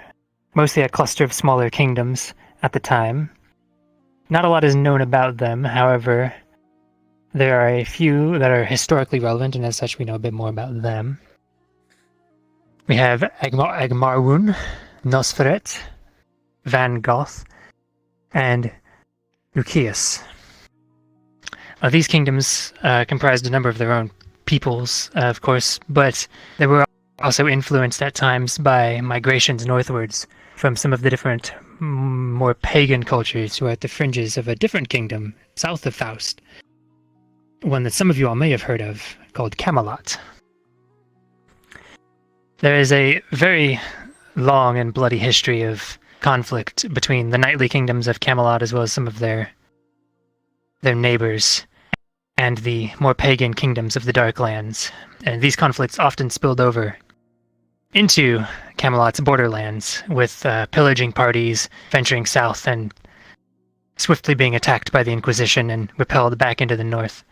mostly a cluster of smaller kingdoms at the time. Not a lot is known about them, however, there are a few that are historically relevant, and as such we know a bit more about them. We have Agmarwun, Nosferet, Van Goth, and Lucius. These kingdoms comprised a number of their own peoples, of course, but they were also influenced at times by migrations northwards from some of the different, more pagan cultures who are at the fringes of a different kingdom south of Faust. One that some of you all may have heard of, called Camelot. There is a very long and bloody history of conflict between the knightly kingdoms of Camelot as well as some of their neighbors and the more pagan kingdoms of the Darklands, and these conflicts often spilled over into Camelot's borderlands, with pillaging parties venturing south and swiftly being attacked by the Inquisition and repelled back into the north.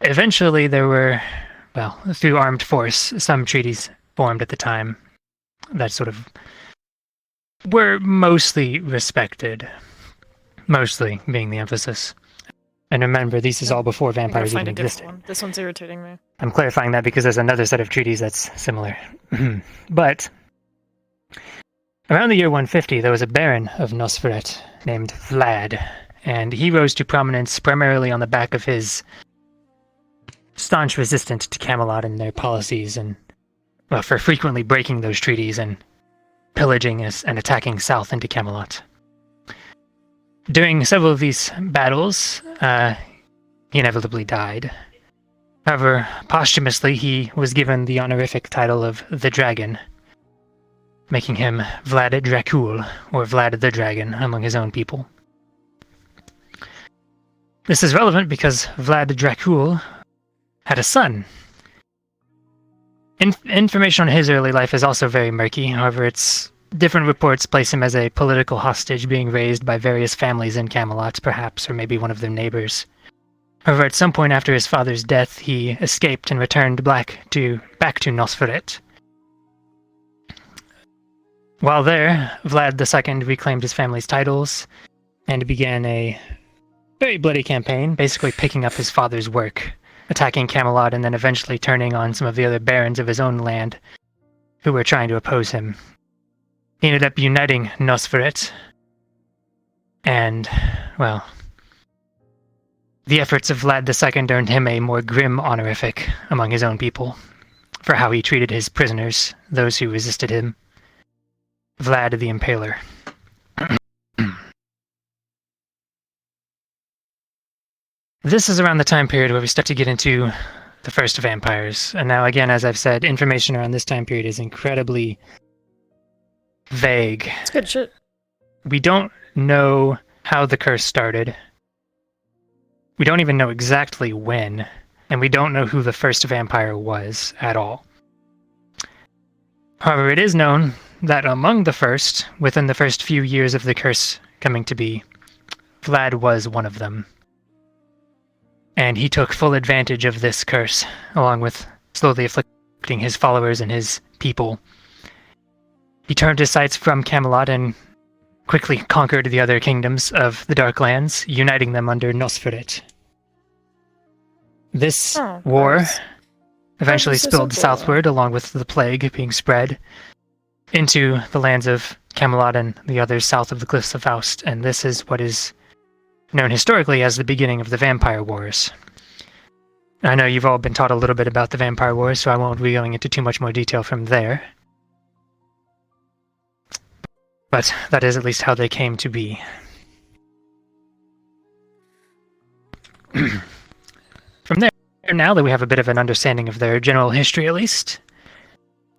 Eventually, there were, well, through armed force, some treaties formed at the time that sort of were mostly respected. Mostly being the emphasis. And remember, this is all before vampires even existed. This one's irritating me. I'm clarifying that because there's another set of treaties that's similar. But around the year 150, there was a baron of Nosferat named Vlad, and he rose to prominence primarily on the back of his staunch resistance to Camelot and their policies, and well, for frequently breaking those treaties and pillaging and attacking south into Camelot. During several of these battles, he inevitably died. However, posthumously, he was given the honorific title of the Dragon, making him Vlad Dracul, or Vlad the Dragon, among his own people. This is relevant because Vlad Dracul had a son. Information on his early life is also very murky. However, different reports place him as a political hostage being raised by various families in Camelot, perhaps, or maybe one of their neighbors. However, at some point after his father's death, he escaped and returned back to Nosferat. While there, Vlad II reclaimed his family's titles and began a very bloody campaign, basically picking up his father's work, attacking Camelot and then eventually turning on some of the other barons of his own land who were trying to oppose him. He ended up uniting Nosferat, and, well, the efforts of Vlad II earned him a more grim honorific among his own people for how he treated his prisoners, those who resisted him. Vlad the Impaler. This is around the time period where we start to get into the first vampires. And now, again, as I've said, information around this time period is incredibly vague. It's good shit. We don't know how the curse started. We don't even know exactly when. And we don't know who the first vampire was at all. However, it is known that among the first, within the first few years of the curse coming to be, Vlad was one of them. And he took full advantage of this curse, along with slowly afflicting his followers and his people. He turned his sights from Camelot and quickly conquered the other kingdoms of the Darklands, uniting them under Nosferat. This war eventually spilled southward, along with the plague being spread into the lands of Camelot and the others south of the Cliffs of Faust, and this is what is known historically as the beginning of the Vampire Wars. I know you've all been taught a little bit about the Vampire Wars, so I won't be going into too much more detail from there. But that is at least how they came to be. From there, now that we have a bit of an understanding of their general history at least,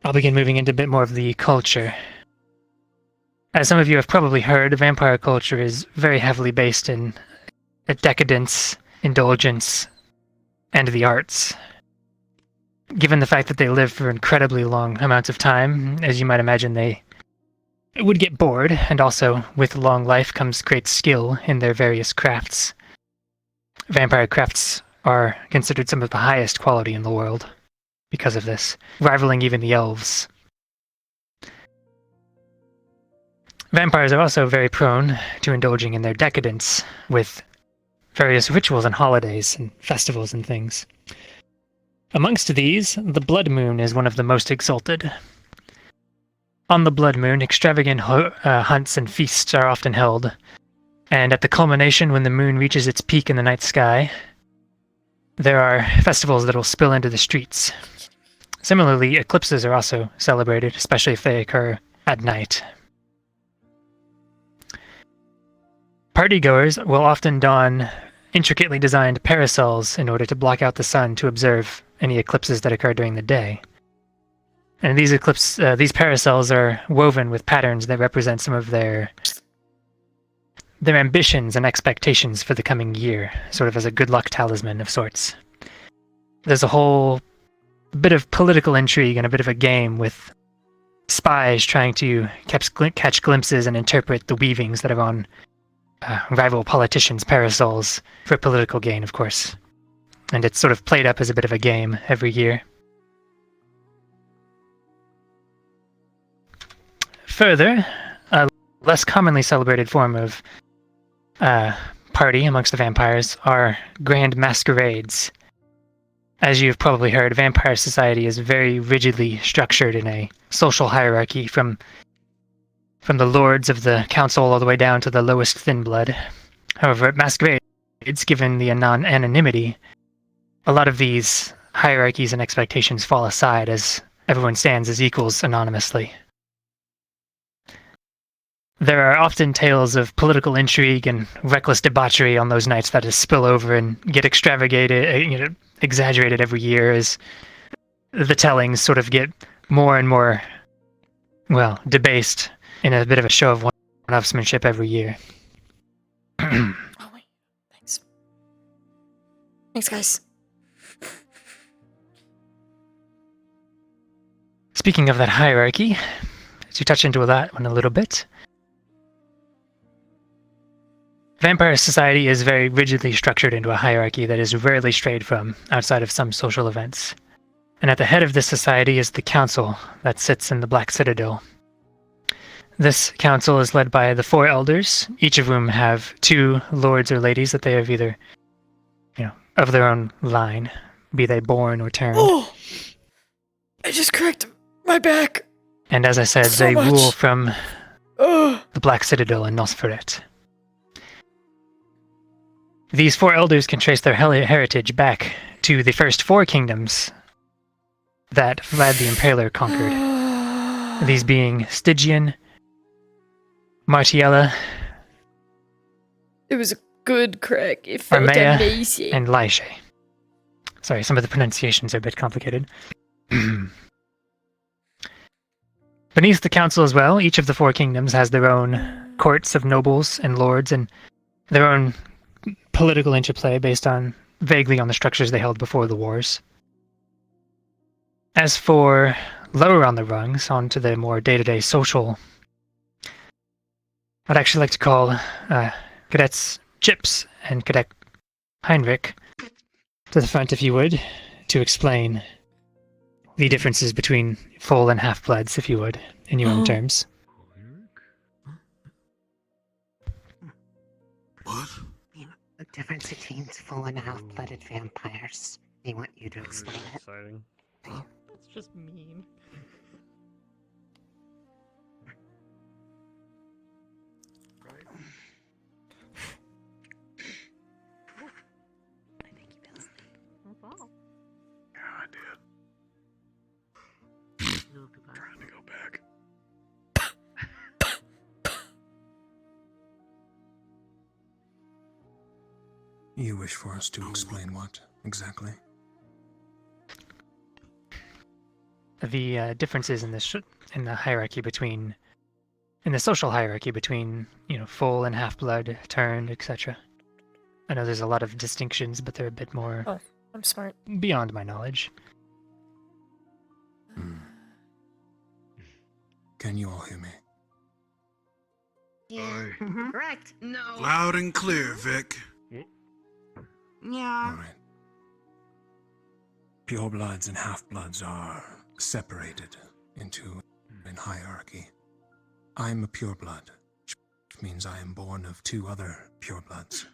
I'll begin moving into a bit more of the culture. As some of you have probably heard, vampire culture is very heavily based in decadence, indulgence, and the arts. Given the fact that they live for incredibly long amounts of time, as you might imagine, they would get bored, and also with long life comes great skill in their various crafts. Vampire crafts are considered some of the highest quality in the world because of this, rivaling even the elves. Vampires are also very prone to indulging in their decadence with various rituals and holidays and festivals and things. Amongst these, the blood moon is one of the most exalted. On the blood moon, extravagant hunts and feasts are often held, and at the culmination, when the moon reaches its peak in the night sky, there are festivals that will spill into the streets. Similarly, eclipses are also celebrated, especially if they occur at night. Partygoers will often don intricately designed parasols in order to block out the sun to observe any eclipses that occur during the day. And these parasols are woven with patterns that represent some of their ambitions and expectations for the coming year, sort of as a good luck talisman of sorts. There's a whole bit of political intrigue and a bit of a game with spies trying to catch glimpses and interpret the weavings that are on rival politicians' parasols for political gain, of course. And it's sort of played up as a bit of a game every year. Further, a less commonly celebrated form of party amongst the vampires are grand masquerades. As you've probably heard, vampire society is very rigidly structured in a social hierarchy from the lords of the council all the way down to the lowest thin blood. However, at masquerades, given the anonymity, a lot of these hierarchies and expectations fall aside as everyone stands as equals anonymously. There are often tales of political intrigue and reckless debauchery on those nights that just spill over and get exaggerated every year as the tellings sort of get more and more, well, debased in a bit of a show of one-upsmanship every year. Oh, wait. Thanks. Thanks, guys. Speaking of that hierarchy, to touch into that one a little bit, vampire society is very rigidly structured into a hierarchy that is rarely strayed from outside of some social events. And at the head of this society is the council that sits in the Black Citadel. This council is led by the 4 elders, each of whom have 2 lords or ladies that they have either, of their own line, be they born or turned. Oh! I just cracked my back. And as I said, So they much. rule from Oh. the Black Citadel in Nosferatu. These 4 elders can trace their heritage back to the first 4 kingdoms that Vlad the Impaler conquered. These being Stygian, Martiella, It was a good crack. It felt Armea, amazing. and Laishe. Sorry, some of the pronunciations are a bit complicated. Beneath the council as well, each of the 4 kingdoms has their own courts of nobles and lords and their own political interplay based vaguely on the structures they held before the wars. As for lower on the rungs, onto the more day-to-day social, I'd actually like to call Cadets Chips and Cadet Heinrich to the front, if you would, to explain the differences between full and half-bloods, if you would, in your own terms. What? The difference between full and half-blooded vampires. They want you to explain it. Exciting. That's just mean. Yeah, I did. Trying to go back. You wish for us to explain what, exactly? The differences in the hierarchy between, in the social hierarchy between, full and half-blood, turned, etc. I know there's a lot of distinctions, but they're a bit more Oh, I'm smart. beyond my knowledge. Can you all hear me? Yeah. Correct. No. Loud and clear, Vic. Yeah. Alright. Purebloods and half-bloods are separated into an hierarchy. I am a pureblood, which means I am born of 2 other purebloods.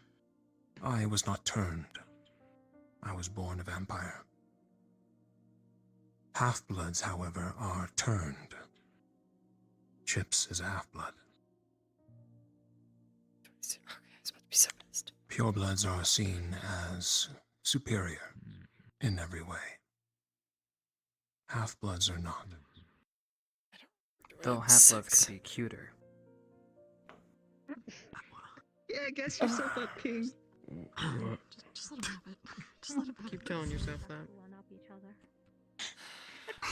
I was not turned. I was born a vampire. Half-bloods, however, are turned. Chips is a half-blood. Okay, I was about to be so pissed. Purebloods are seen as superior in every way. Half-bloods are not. Though half-bloods could be cuter. Yeah, guess yourself up, King. Just let him have it. Just let him have it. Keep telling yourself that.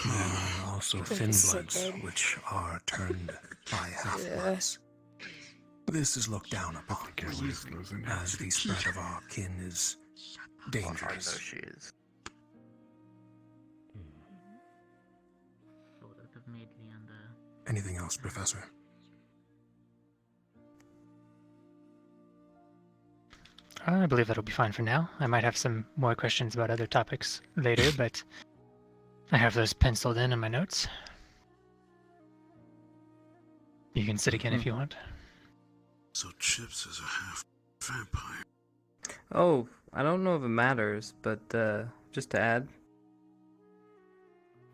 There are also Think it's so thin-bloods, good. which are turned by half-bloods. This is looked down upon, as the spread of our kin is dangerous. She is. Anything else, Professor? I believe that'll be fine for now. I might have some more questions about other topics later, but I have those penciled in my notes. You can sit again if you want. So Chips is a half vampire. Oh, I don't know if it matters, but just to add,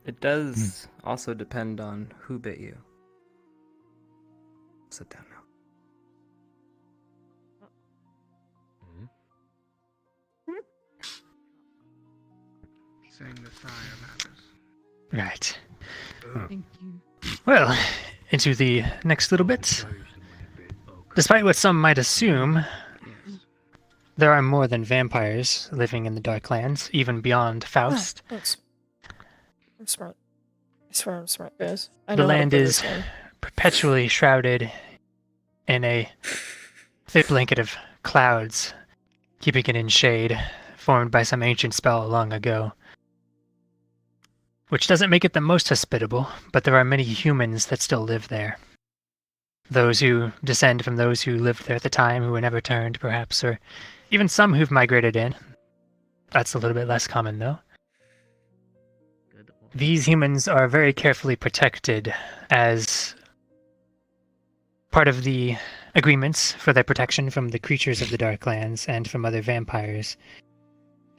it does also depend on who bit you. Sit down now. Saying the sire matters. Right. Thank you. Well, into the next little bit. Despite what some might assume, there are more than vampires living in the Darklands, even beyond Faust. I'm smart. I swear I'm smart, guys. I The know how to land play is this game. perpetually shrouded in a thick blanket of clouds, keeping it in shade, formed by some ancient spell long ago. Which doesn't make it the most hospitable, but there are many humans that still live there. Those who descend from those who lived there at the time, who were never turned, perhaps, or even some who've migrated in. That's a little bit less common, though. These humans are very carefully protected as part of the agreements for their protection from the creatures of the Darklands and from other vampires.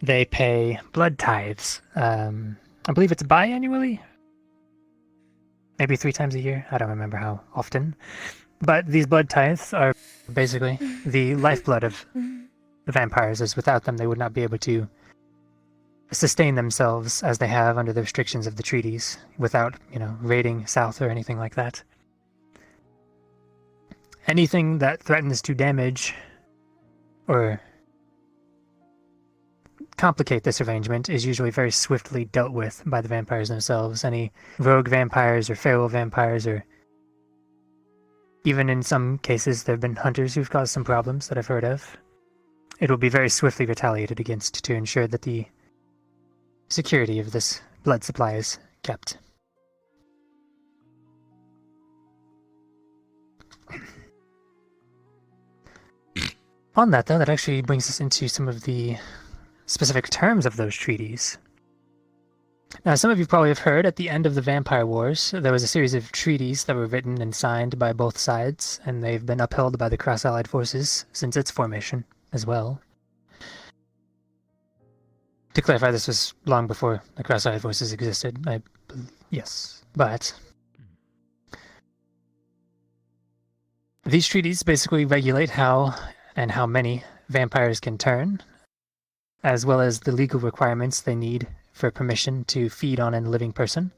They pay blood tithes. I believe it's biannually? Maybe 3 times a year? I don't remember how often. But these blood tithes are basically the lifeblood of the vampires, as without them they would not be able to sustain themselves as they have under the restrictions of the treaties, without, raiding south or anything like that. Anything that threatens to damage or complicate this arrangement is usually very swiftly dealt with by the vampires themselves. Any rogue vampires or feral vampires, or even in some cases there have been hunters who've caused some problems that I've heard of. It will be very swiftly retaliated against to ensure that the security of this blood supply is kept. On that, though, that actually brings us into some of the specific terms of those treaties. Now, some of you probably have heard at the end of the Vampire Wars, there was a series of treaties that were written and signed by both sides, and they've been upheld by the Cross-Allied Forces since its formation as well. To clarify, this was long before the Cross-Allied Forces existed. Yes, but these treaties basically regulate how and how many vampires can turn, as well as the legal requirements they need for permission to feed on a living person.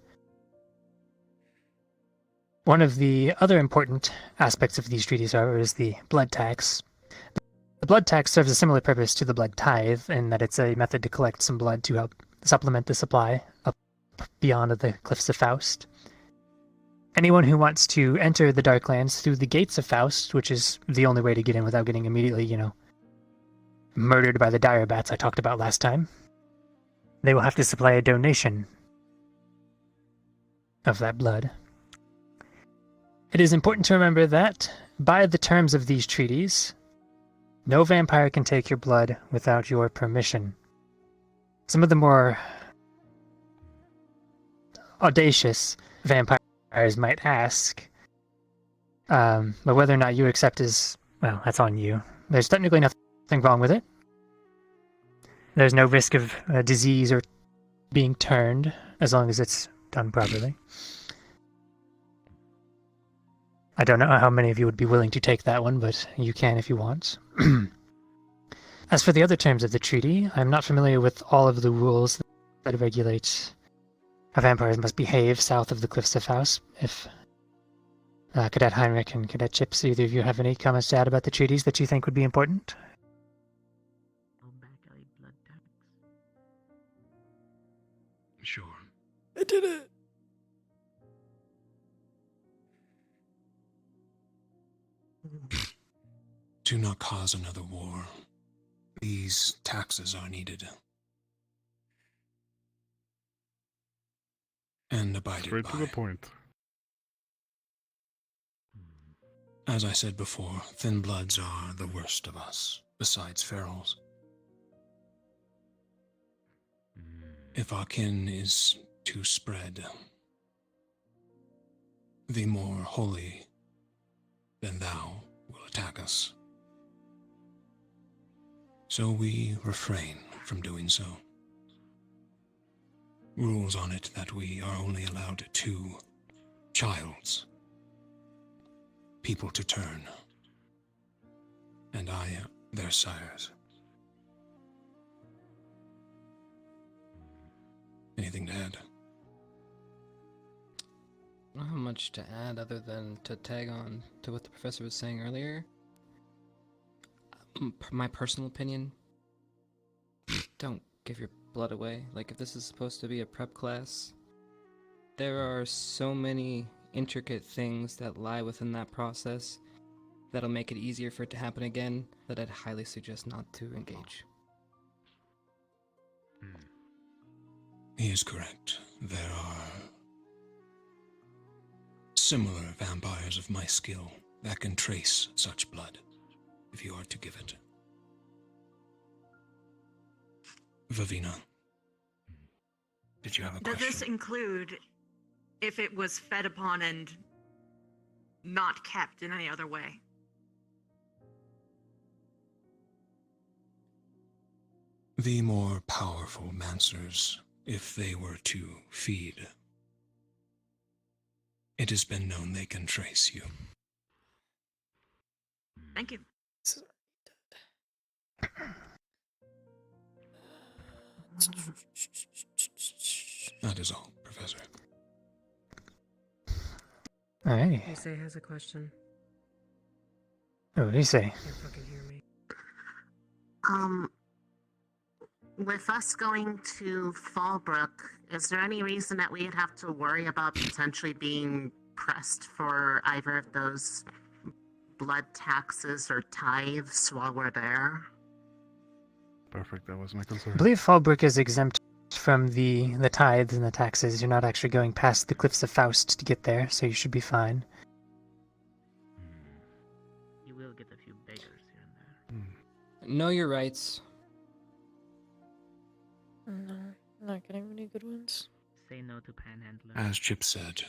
One of the other important aspects of these treaties, however, is the blood tax. The blood tax serves a similar purpose to the blood tithe in that it's a method to collect some blood to help supplement the supply up beyond the Cliffs of Faust. Anyone who wants to enter the Darklands through the gates of Faust, which is the only way to get in without getting immediately, murdered by the dire bats I talked about last time, they will have to supply a donation of that blood. It is important to remember that, by the terms of these treaties, no vampire can take your blood without your permission. Some of the more audacious vampires might ask, but whether or not you accept is, well, that's on you. There's technically nothing wrong with it. There's no risk of disease or being turned, as long as it's done properly. I don't know how many of you would be willing to take that one, but you can if you want. As for the other terms of the treaty, I'm not familiar with all of the rules that regulate how vampires must behave south of the Cliffs of Faust. If Cadet Heinrich and Cadet Chips, either of you have any comments to add about the treaties that you think would be important? Sure. I did it! Do not cause another war. These taxes are needed. And abided Straight by. to the point. As I said before, thin bloods are the worst of us, besides ferals. If our kin is to spread, the more holy than thou will attack us. So we refrain from doing so. Rules on it that we are only allowed 2 childs, people to turn, and I their sires. Anything to add? I don't have much to add other than to tag on to what the professor was saying earlier. My personal opinion, don't give your blood away. Like, if this is supposed to be a prep class, there are so many intricate things that lie within that process that'll make it easier for it to happen again that I'd highly suggest not to engage. He is correct. There are similar vampires of my skill that can trace such blood, if you are to give it. Vavina, did you have a Does question? this include if it was fed upon and not kept in any other way? The more powerful Mancers, if they were to feed, it has been known they can trace you. Thank you. That is all, Professor. Alrighty. Say has a question. Oh, what do you say? Can't fucking hear me. With us going to Fallbrook, is there any reason that we'd have to worry about potentially being pressed for either of those blood taxes or tithes while we're there? Perfect, that was my I concern. believe Fallbrook is exempt from the tithes and the taxes. You're not actually going past the Cliffs of Faust to get there, so you should be fine. You will get a few beggars here and there. Know your rights. No, not getting any good ones. Say no to panhandling. As Chip said,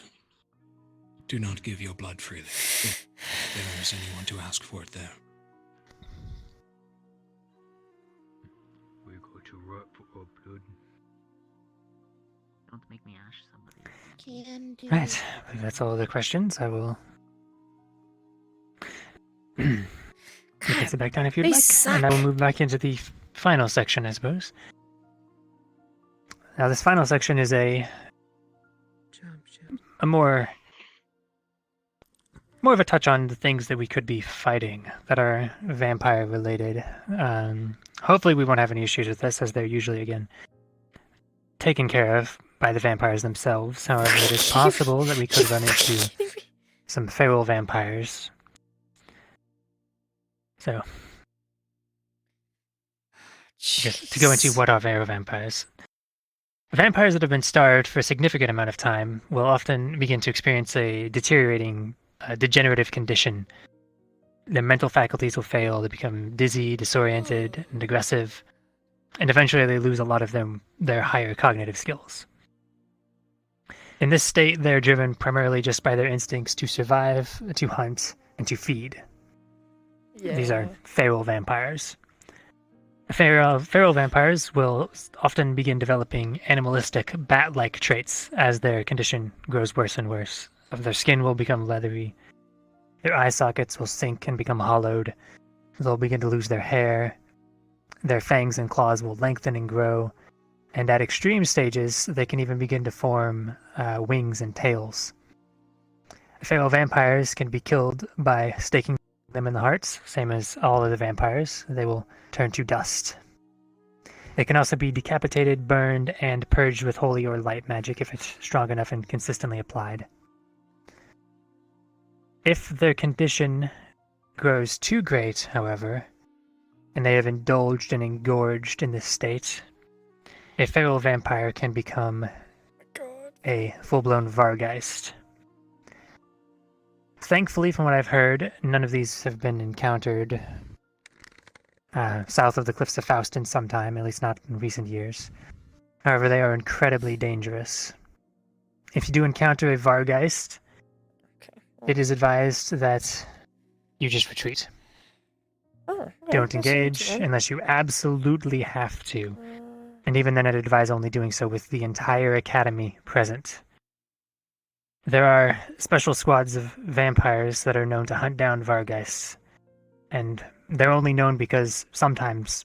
do not give your blood freely if there is anyone to ask for it there. We go to work for our blood. Don't make me ash somebody. Can do. Right, if that's all the questions. I will you can sit back down if you'd they like, suck. and I will move back into the final section, I suppose. Now, this final section is a more of a touch on the things that we could be fighting that are vampire related. Hopefully we won't have any issues with this, as they're usually, again, taken care of by the vampires themselves. However, it is possible that we could run into some feral vampires. So, I guess to go into what are feral vampires. Vampires that have been starved for a significant amount of time will often begin to experience a deteriorating, degenerative condition. Their mental faculties will fail, they become dizzy, disoriented, and aggressive, and eventually they lose a lot of their higher cognitive skills. In this state, they're driven primarily just by their instincts to survive, to hunt, and to feed. These are feral vampires. Feral vampires will often begin developing animalistic, bat-like traits as their condition grows worse and worse. Their skin will become leathery, their eye sockets will sink and become hollowed, they'll begin to lose their hair, their fangs and claws will lengthen and grow, and at extreme stages, they can even begin to form wings and tails. Feral vampires can be killed by staking them in the hearts, same as all of the vampires. They will turn to dust. They can also be decapitated, burned, and purged with holy or light magic if it's strong enough and consistently applied. If their condition grows too great, however, and they have indulged and engorged in this state, a feral vampire can become a full-blown Vargeist. Thankfully, from what I've heard, none of these have been encountered south of the Cliffs of Faust in some time, at least not in recent years. However, they are incredibly dangerous. If you do encounter a Vargeist, it is advised that you just retreat. Don't engage unless you absolutely have to. And even then, I'd advise only doing so with the entire academy present. There are special squads of vampires that are known to hunt down Vargeists, and they're only known because sometimes,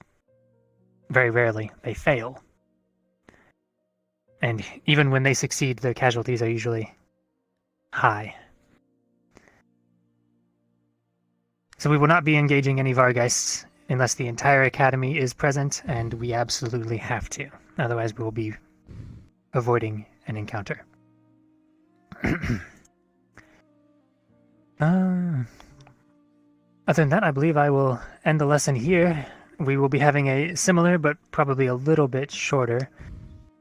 very rarely, they fail. And even when they succeed, their casualties are usually high. So we will not be engaging any Vargeists unless the entire academy is present, and we absolutely have to. Otherwise, we will be avoiding an encounter. Other than that, I believe I will end the lesson here. We will be having a similar, but probably a little bit shorter,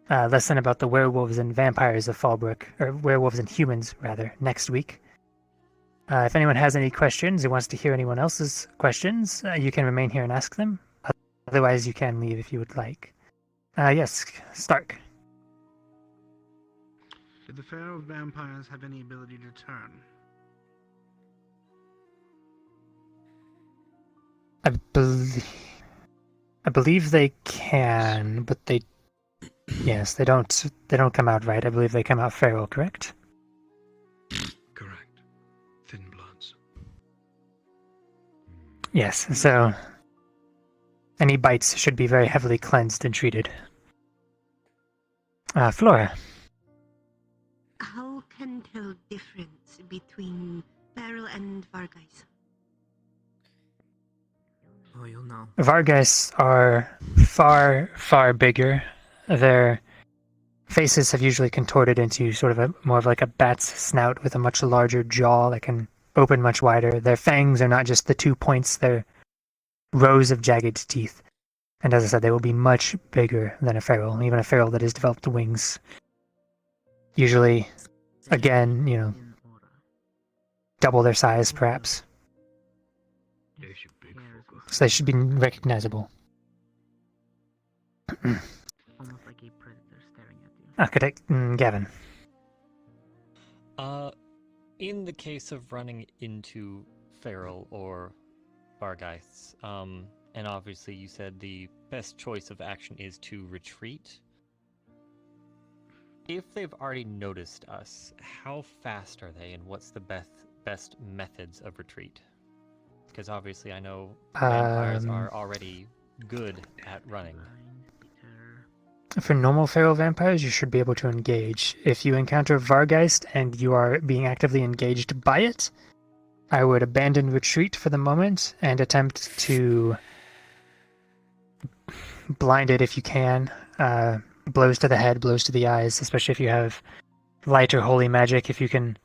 lesson about the werewolves and vampires of Fallbrook, or werewolves and humans, rather, next week. If anyone has any questions or wants to hear anyone else's questions, you can remain here and ask them. Otherwise, you can leave if you would like. Yes, Stark. Did the feral vampires have any ability to turn? I believe they can, but yes, they don't come out right. I believe they come out feral, correct? Correct. Thin bloods. Yes, so any bites should be very heavily cleansed and treated. Flora. How can tell difference between feral and Vargeist? Oh, you'll know. Vargeists are far, far bigger. Their faces have usually contorted into sort of more of like a bat's snout with a much larger jaw that can open much wider. Their fangs are not just the 2 points, they're rows of jagged teeth. And as I said, they will be much bigger than a feral, even a feral that has developed wings. Usually, again, double their size, perhaps. So they should be recognizable. Almost like a predator staring at you. Architect Gavin. In the case of running into feral or Vargeists, and obviously you said the best choice of action is to retreat. If they've already noticed us, how fast are they, and what's the best methods of retreat? Because obviously I know vampires are already good at running. For normal feral vampires, you should be able to engage. If you encounter Vargeist and you are being actively engaged by it, I would abandon retreat for the moment and attempt to blind it if you can. Blows to the head, blows to the eyes, especially if you have light or holy magic. If you can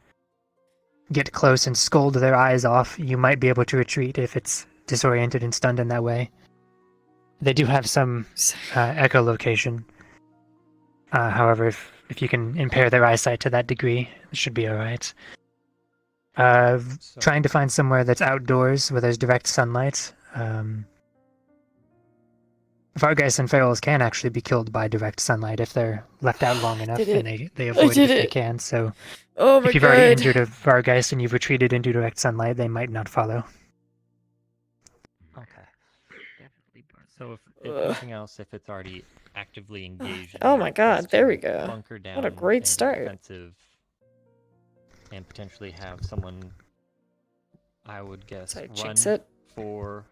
get close and scold their eyes off, you might be able to retreat if it's disoriented and stunned in that way. They do have some echolocation. However, if you can impair their eyesight to that degree, it should be alright. Trying to find somewhere that's outdoors where there's direct sunlight. Vargeists and ferals can actually be killed by direct sunlight if they're left out long enough, and they avoid it if they can. So, if you've already injured a Vargeist and you've retreated into direct sunlight, they might not follow. Okay. So if nothing else, if it's already actively engaged. Oh my god, there we go. Bunker down What a great and start. Defensive, and potentially have someone, I would guess, run for,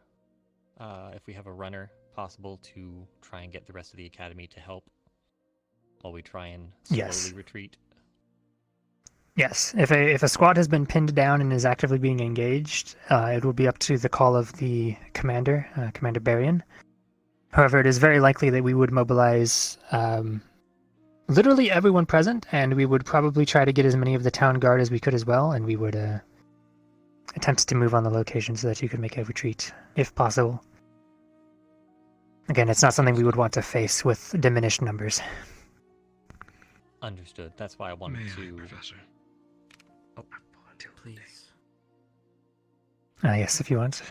if we have a runner, possible to try and get the rest of the academy to help while we try and slowly retreat. Yes, if a squad has been pinned down and is actively being engaged, it will be up to the call of the commander, Commander Barian. However, it is very likely that we would mobilize literally everyone present, and we would probably try to get as many of the town guard as we could as well, and we would attempt to move on the location so that you could make a retreat, if possible. Again, it's not something we would want to face with diminished numbers. Understood. That's why I wanted to. Professor. Oh, please. Yes, if you want.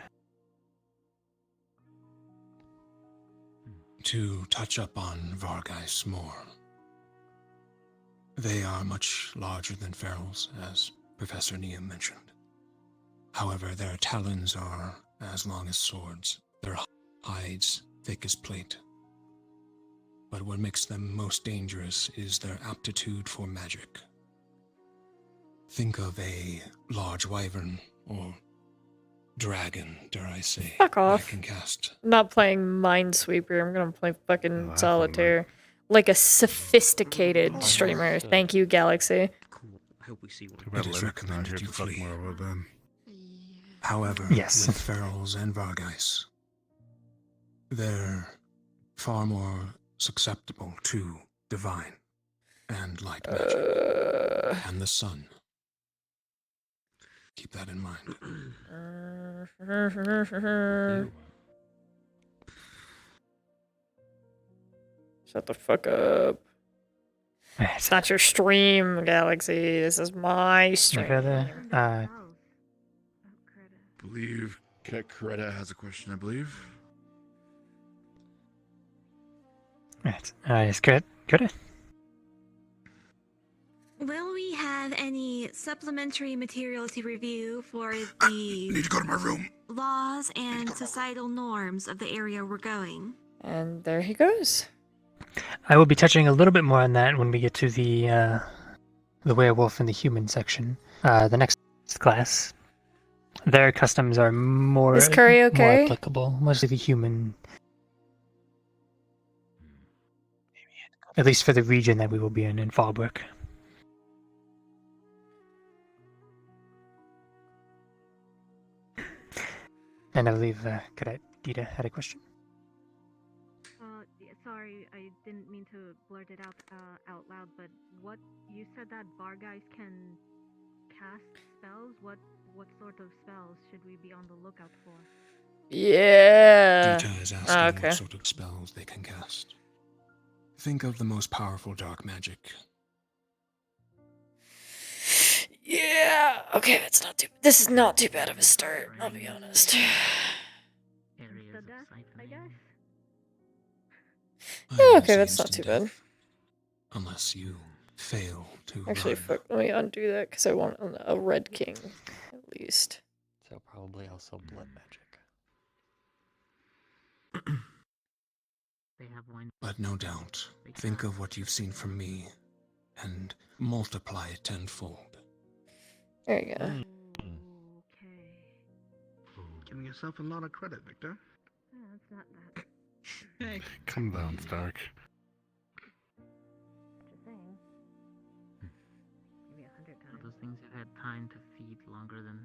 To touch up on Vargeis more. They are much larger than ferals, as Professor Neum mentioned. However, their talons are as long as swords, their hides thick as plate. But what makes them most dangerous is their aptitude for magic. Think of a large wyvern, or dragon, dare I say, Fuck off. that can cast. I'm not playing Minesweeper. I'm gonna play fucking Solitaire. Like a sophisticated streamer. Thank you, Galaxy. I hope we see one. It is recommended you flee. More of them. However, Yes. with ferals and Vargeis, they're far more susceptible to divine and light magic and the sun. Keep that in mind. Shut the fuck up. It's not your stream, Galaxy. This is my stream. I believe Cat Coretta has a question, I believe. Right. Yes, good. Good. Will we have any supplementary material to review for the Need to go to my room. laws and societal norms of the area we're going? And there he goes. I will be touching a little bit more on that when we get to the werewolf and the human section. The next class, their customs are more, Is Curry okay? more applicable. Mostly the human, at least for the region that we will be in Fallbrook. And I believe Cadet Dita had a question. Sorry, I didn't mean to blurt it out loud, but what you said that Vargeis can cast spells? What sort of spells should we be on the lookout for? Yeah. Dita is asking what sort of spells they can cast. Think of the most powerful dark magic. Yeah. Okay, it's not too. This is not too bad of a start. I'll be honest. I guess. Yeah, okay, that's not too bad. Unless you fail to Actually, run. fuck, let me undo that because I want a red king, at least. So probably also blood magic. They have one. But no doubt, think of what you've seen from me, and multiply it tenfold. There you go. Giving yourself a lot of credit, Victor. It's not that. Hey. Calm down, Stark. Just saying. Maybe 100 times. Those things have had time to feed longer than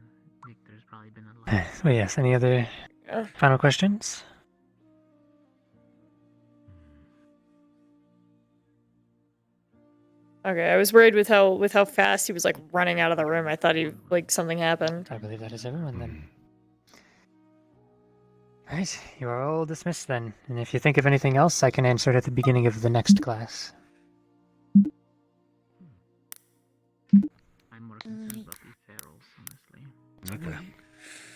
Victor's probably been alive. So yes, any other final questions? Okay, I was worried with how fast he was like running out of the room. I thought something happened. I believe that is everyone then. Right, you are all dismissed then. And if you think of anything else, I can answer it at the beginning of the next class. I'm more concerned about these ferals, honestly. Okay.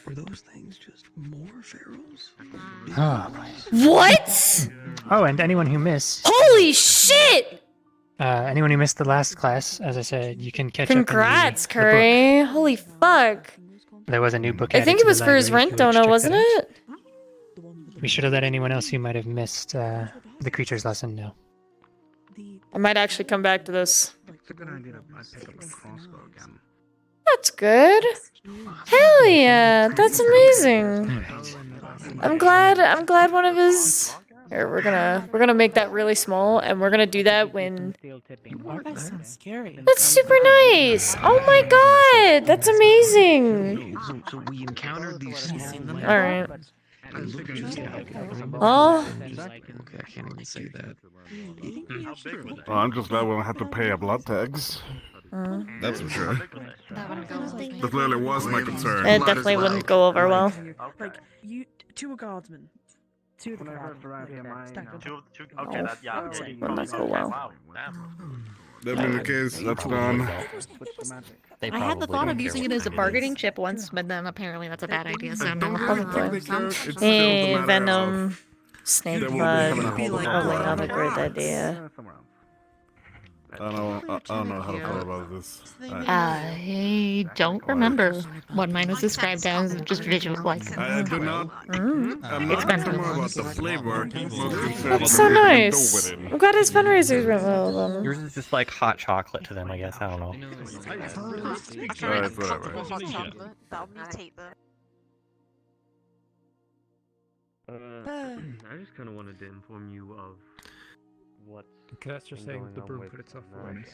Were those things just more ferals? Oh, boy. What? Oh, and anyone who missed. Holy shit! Anyone who missed the last class, as I said, you can catch Congrats, up in the book. Curry. Holy fuck. There was a new book I added think to it was the for his library rent if you would dono, check wasn't that out. it? We should have let anyone else who might have missed the creatures lesson know. I might actually come back to this. It's a good idea to pick up a crossbow again. That's good. Hell yeah, that's amazing. I'm glad one of his. Here, we're gonna make that really small, and we're gonna do that when. That sounds scary. That's super nice. Oh my god, that's amazing. So we encountered these small. All right. Oh. Okay, I can't even say that. Well, I'm just glad we don't have to pay a blood tax. That's for sure. That clearly was my concern. It definitely wouldn't go over well. Like you, two are guardsmen. Two of the crowd. Okay, that, yeah. Would not go well. That being the case, that's done. I had the thought of using it as a bargaining chip once, but then apparently that's a bad idea. So no. Hey, Venom, Snake They will be Blood. coming out. Probably not a great idea. I don't know how to feel about this. I don't remember what mine was described as, just visualized. I do not. I'm It's not been sure more about the flavor. Mostly concerned That's about so what you can nice. do with it. I'm glad his fundraisers went well then. Yours is just like hot chocolate to them, I guess. I don't know. Alright, whatever. That'll mutate them. I just kind of wanted to inform you of what's Okay, that's just saying the broom put itself away.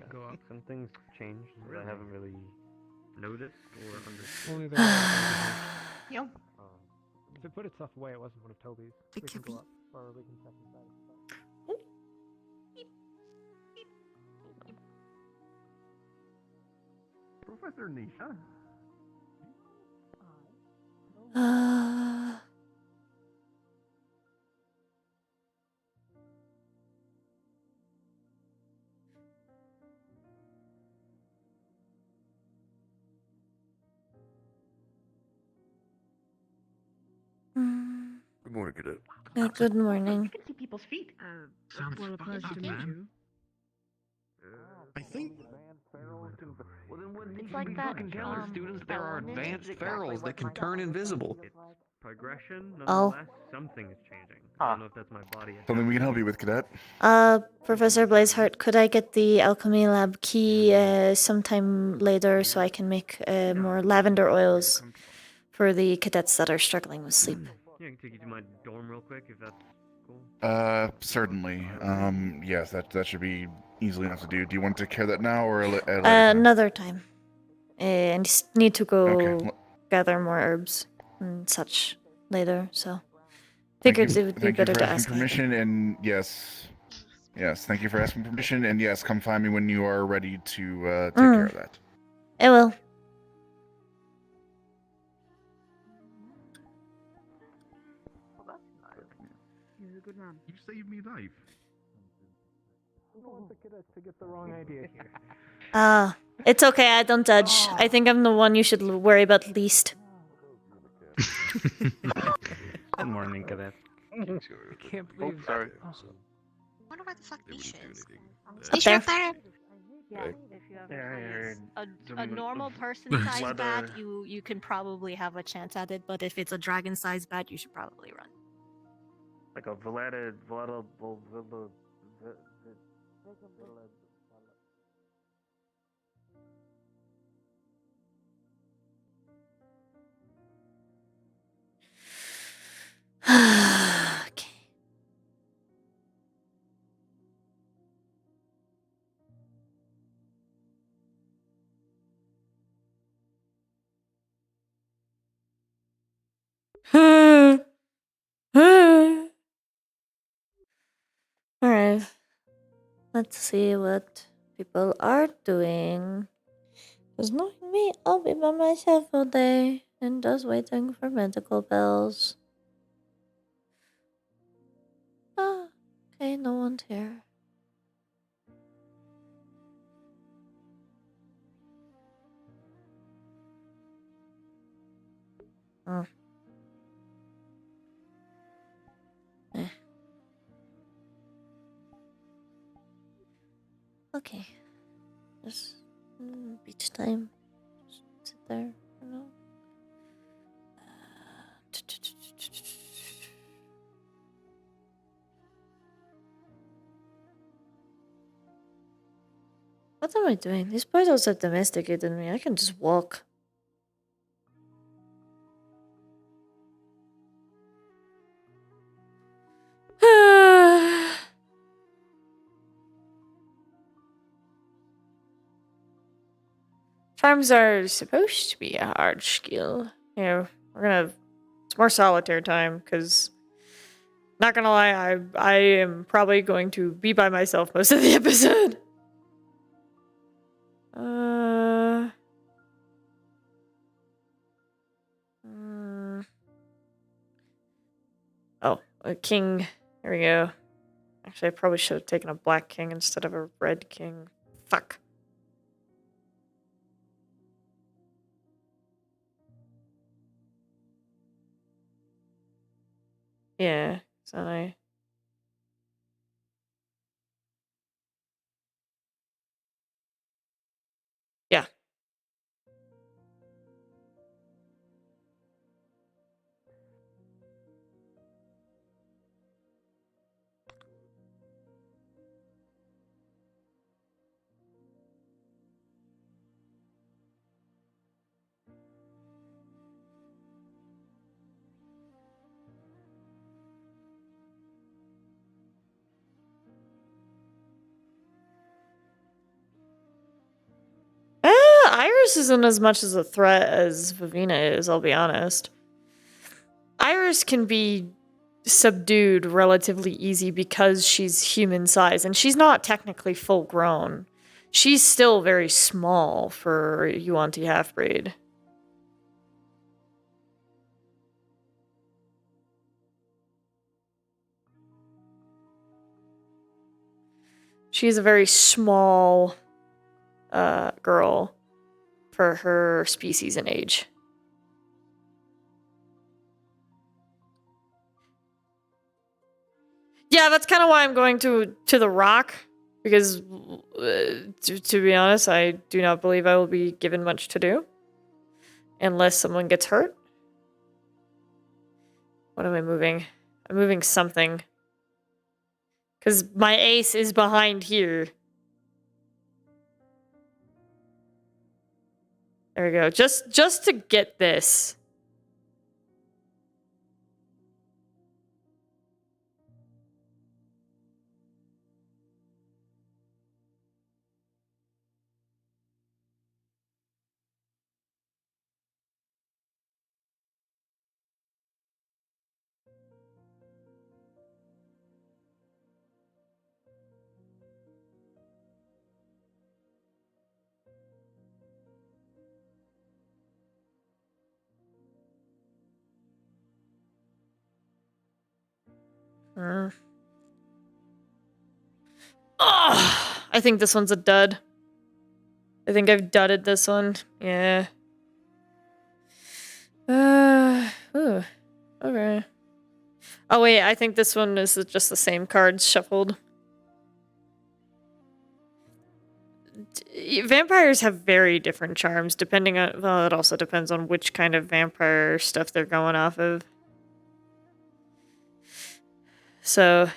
Go up. Some things changed that I haven't really noticed or understood. Only the Yep. If it put itself away, it wasn't one of Toby's. We can go up, or we can step inside. Professor Nisha? Good morning, Cadet. Yeah, good morning. You can see people's feet. Sounds well, a pleasure to meet you. I think. Well, then wouldn't It's like that. tell our students there are advanced ferals that can turn invisible. It's progression, Oh. nonetheless, something is changing. I don't know if that's my body. Something we can help you with, Cadet. Professor Blazeheart, could I get the alchemy lab key sometime later so I can make more lavender oils for the cadets that are struggling with sleep? Yeah, I can take you to my dorm real quick if that's cool. Certainly. Yes, that should be easily enough to do. Do you want to take care of that now or at a later time? Another time. I just need to go Okay. gather more herbs and such later, so figured it would be better to ask. Permission, and yes, thank you for asking permission, and yes, come find me when you are ready to take care of that. I will. He's a good man. You saved me life. We don't want the cadets to get the wrong idea here. It's okay, I don't judge. I think I'm the one you should worry about least. Good morning, Cadet. I can't believe. Sorry. Wonder where the fuck Nisha is. Up Nisha up there. there? Yeah, if you have heard a normal person-sized bat, you can probably have a chance at it. But if it's a dragon-sized bat, you should probably run. Like a Okay. Alright. Let's see what people are doing. Because knowing me, I'll be by myself all day and just waiting for medical bills. Ah, okay, no one's here. Oh. Okay. Just beach time. Just sit there for now. What am I doing? These portals have domesticated me. I can just walk. Farms are supposed to be a hard skill. You know, it's more solitaire time, because, not gonna lie, I am probably going to be by myself most of the episode. Oh, a king. There we go. Actually, I probably should have taken a black king instead of a red king. Fuck. Yeah, so I... Yeah. Iris isn't as much as a threat as Vivina is, I'll be honest. Iris can be subdued relatively easy because she's human size, and she's not technically full grown. She's still very small for Yuan-Ti half-breed. She's a very small girl for her species and age. Yeah, that's kind of why I'm going to the rock, because to be honest, I do not believe I will be given much to do unless someone gets hurt. What am I moving? I'm moving something. Because my ace is behind here. There we go. Just to get this. I think this one's a dud. I think I've dudded this one. Yeah. Ooh. Okay. Oh wait, I think this one is just the same cards shuffled. Vampires have very different charms depending on, well, it also depends on which kind of vampire stuff they're going off of. So,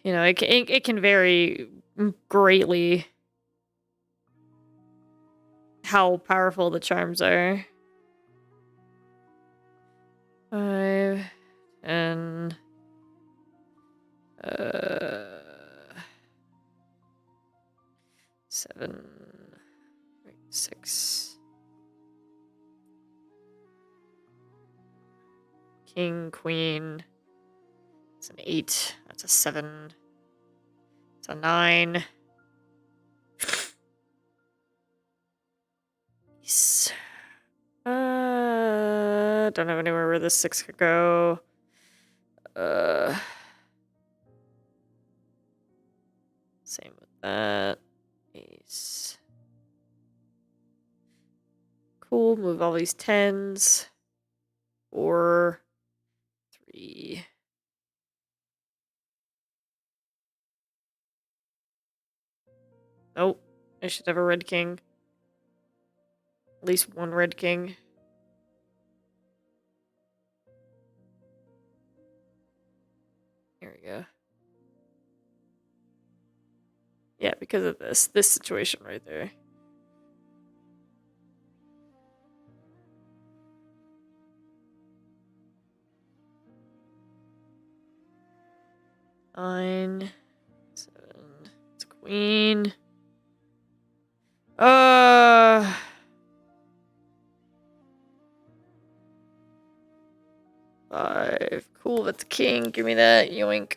you know, it can vary greatly how powerful the charms are. 5, 10, 7, 6. King, queen. It's an 8. That's a 7. It's a 9. Yes. Don't have anywhere where this 6 could go. Same with that. Ace. Cool. Move all these 10s. 4, 3. Nope. I should have a red king. At least one red king. Here we go. Yeah, because of this situation right there. Nine, 7. It's a queen. 5. Cool, that's a king. Give me that. Yoink.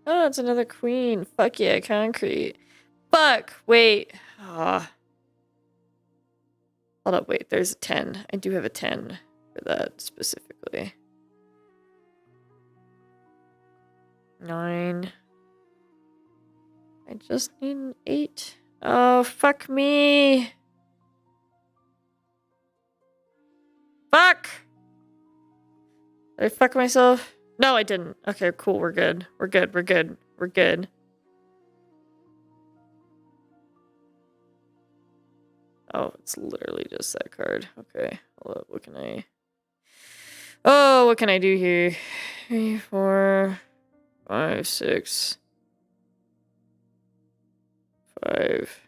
Oh, it's another queen. Fuck yeah, concrete. Fuck! Wait. Hold up, wait. There's a 10. I do have a 10 for that specifically. 9. I just need an 8. Oh, fuck me. Fuck! Did I fuck myself? No, I didn't. Okay, cool. We're good. We're good. We're good. We're good. Oh, it's literally just that card. Okay. Hold up. What can I... Oh, what can I do here? 3, 4, 5, 6, 5.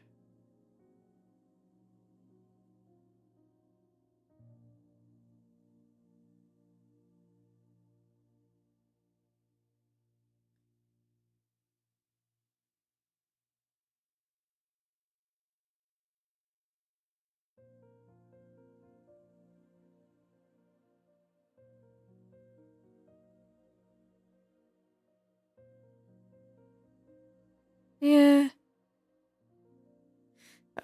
Yeah.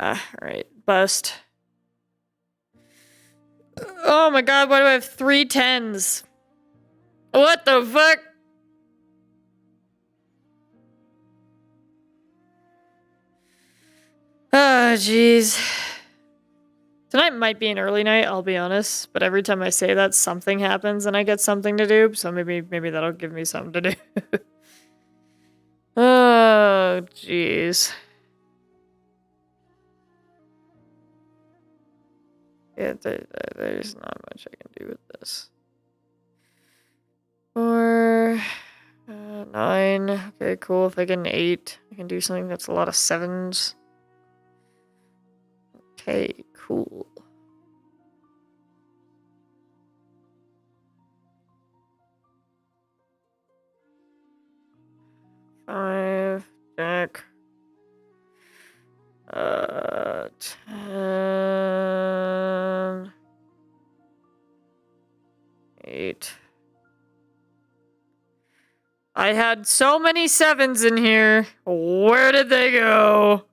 Alright. Bust. Oh my god, why do I have 3 10s? What the fuck? Oh, jeez. Tonight might be an early night, I'll be honest. But every time I say that, something happens and I get something to do. So maybe that'll give me something to do. Oh, jeez. Yeah, there's not much I can do with this. 4, 9. Okay, cool. If I get an 8, I can do something that's a lot of 7s. Okay, cool. Five, Jack. 10. 8. I had so many 7s in here. Where did they go?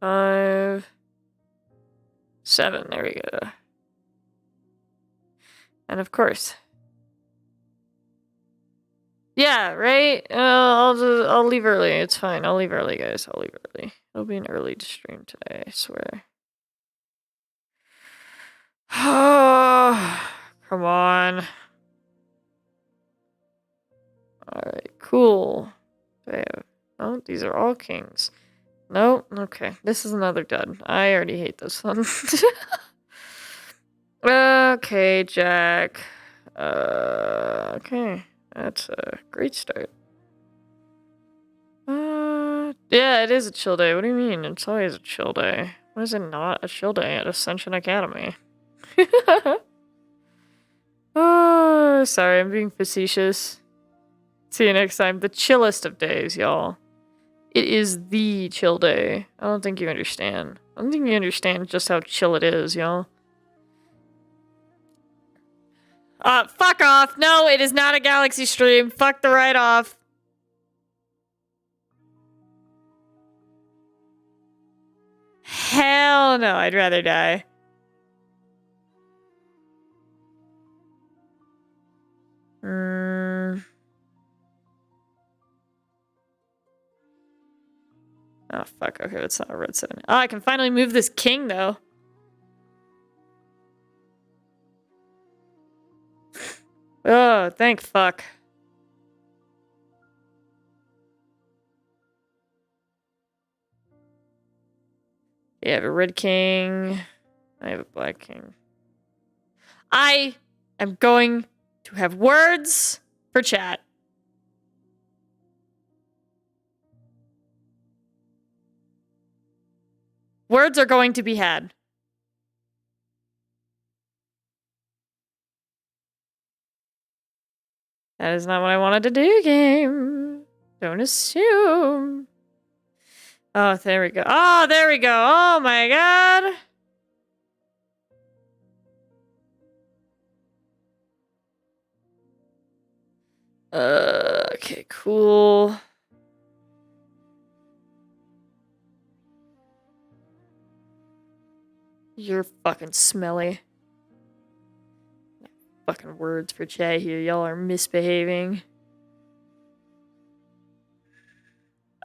5, 7. There we go. And of course. Yeah, right? I'll leave early. It's fine. I'll leave early, guys. I'll leave early. It'll be an early stream today, I swear. Come on. Alright, cool. Oh, these are all kings. No, okay. This is another dud. I already hate this one. Okay, Jack. Okay. That's a great start. Yeah, it is a chill day. What do you mean? It's always a chill day. Why is it not a chill day at Ascension Academy? Oh, sorry, I'm being facetious. See you next time. The chillest of days, y'all. It is the chill day. I don't think you understand. I don't think you understand just how chill it is, y'all. Fuck off. No, it is not a Galaxy stream. Fuck the write-off. Hell no, I'd rather die. Oh, fuck. Okay, it's not a red 7. Oh, I can finally move this king, though. Oh, thank fuck. You have a red king. I have a black king. I am going to have words for chat. Words are going to be had. That is not what I wanted to do, game. Don't assume. Oh, there we go. Oh, there we go. Oh my god. Okay, cool. You're fucking smelly. fucking words for chat here. Y'all are misbehaving.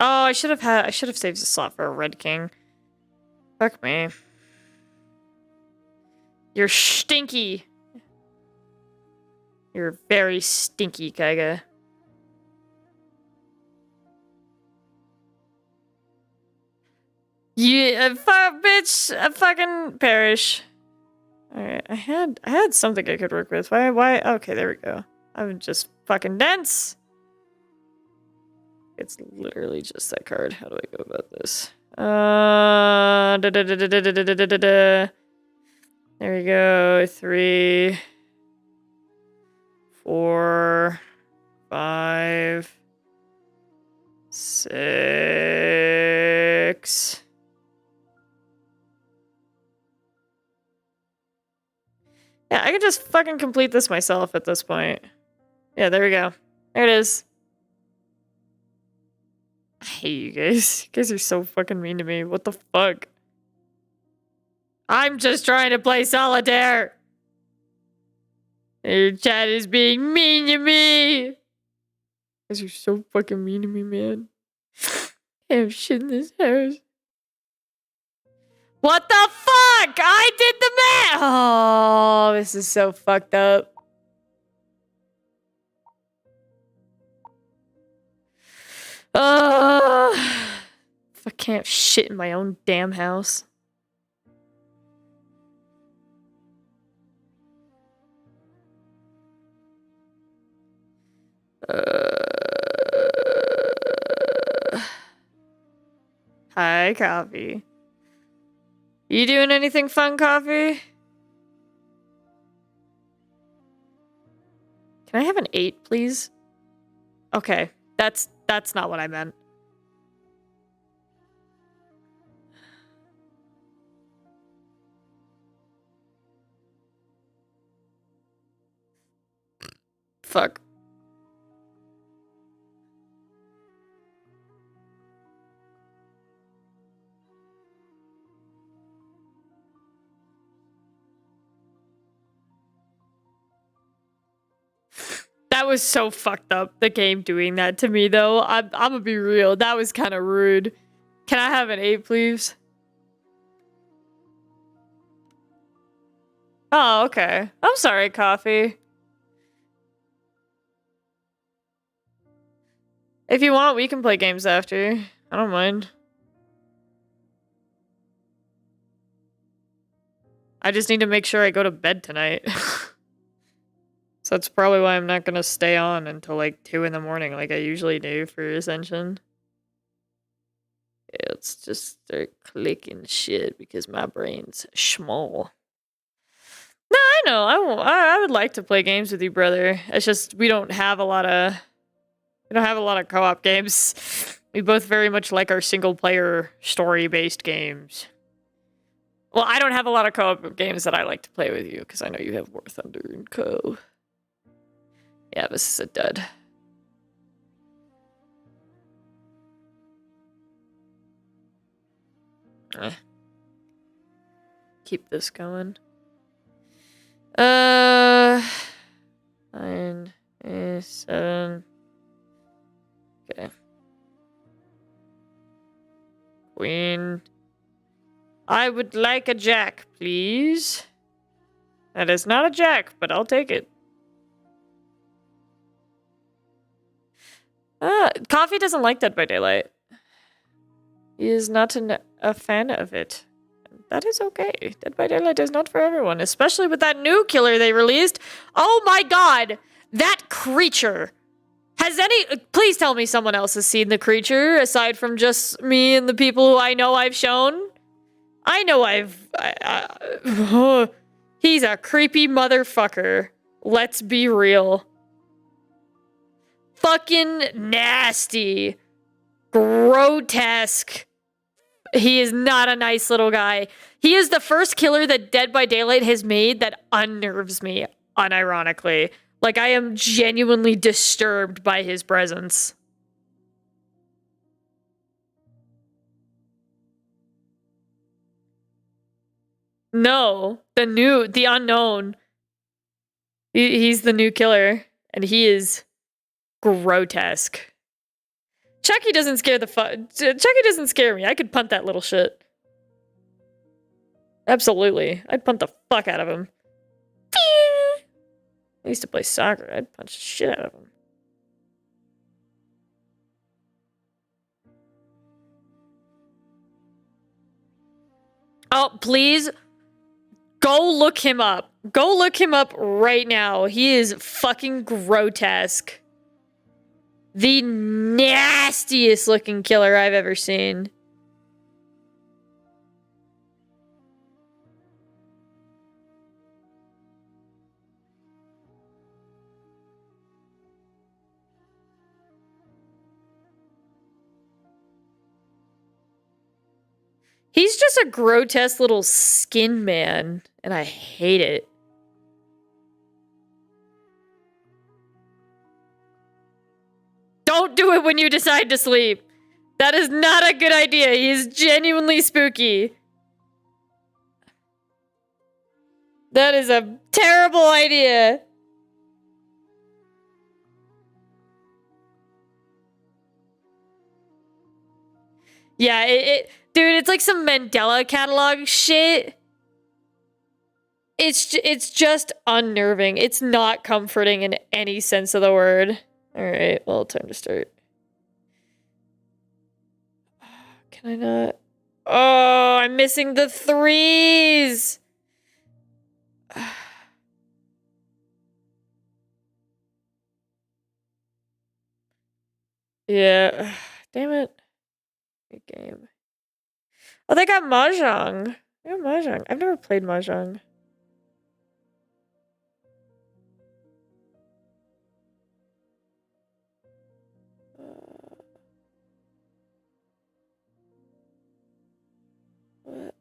Oh, I should have saved a slot for a Red King. Fuck me. You're stinky. You're very stinky, Kaiga. Yeah, bitch, fucking perish. Alright, I had something I could work with. Why? Okay, there we go. I'm just fucking dense. It's literally just that card. How do I go about this? There we go. 3, 4, 5, 6. Yeah, I can just fucking complete this myself at this point. Yeah, there we go. There it is. I hate you guys. You guys are so fucking mean to me. What the fuck? I'm just trying to play solitaire. Your chat is being mean to me. You guys are so fucking mean to me, man. I have shit in this house. What the fuck? I did the math. Oh, this is so fucked up. If I can't shit in my own damn house. Hi, Coffee. You doing anything fun, Coffee? Can I have an 8, please? Okay, that's not what I meant. Fuck. That was so fucked up, the game doing that to me, though. I'm gonna be real. That was kind of rude. Can I have an 8, please? Oh, okay. I'm sorry, Coffee. If you want, we can play games after. I don't mind. I just need to make sure I go to bed tonight. So that's probably why I'm not gonna stay on until like 2 in the morning like I usually do for Ascension. Yeah, let's just start clicking shit because my brain's small. No, I know. I would like to play games with you, brother. It's just we don't have a lot of co-op games. We both very much like our single-player story-based games. Well, I don't have a lot of co-op games that I like to play with you because I know you have War Thunder and Co. Yeah, this is a dud. Keep this going. 9, 7. Okay. Queen. I would like a jack, please. That is not a jack, but I'll take it. Coffee doesn't like Dead by Daylight. He is not a fan of it. That is okay. Dead by Daylight is not for everyone, especially with that new killer they released. Oh my god! That creature! Please tell me someone else has seen the creature, aside from just me and the people who I know I've shown. I know he's a creepy motherfucker. Let's be real. Fucking nasty. Grotesque. He is not a nice little guy. He is the first killer that Dead by Daylight has made that unnerves me, unironically. Like, I am genuinely disturbed by his presence. No, the unknown. He's the new killer, and he is grotesque. Chucky doesn't scare the Chucky doesn't scare me. I could punt that little shit. Absolutely. I'd punt the fuck out of him. I used to play soccer. I'd punch the shit out of him. Oh, please. Go look him up. Go look him up right now. He is fucking grotesque. The nastiest looking killer I've ever seen. He's just a grotesque little skin man, and I hate it. Don't do it when you decide to sleep. That is not a good idea. He is genuinely spooky. That is a terrible idea. Yeah, dude, it's like some Mandela catalog shit. It's just unnerving. It's not comforting in any sense of the word. All right, well, time to start. Can I not? Oh, I'm missing the 3s. Yeah, damn it. Good game. Oh, they got Mahjong. They got Mahjong. I've never played Mahjong.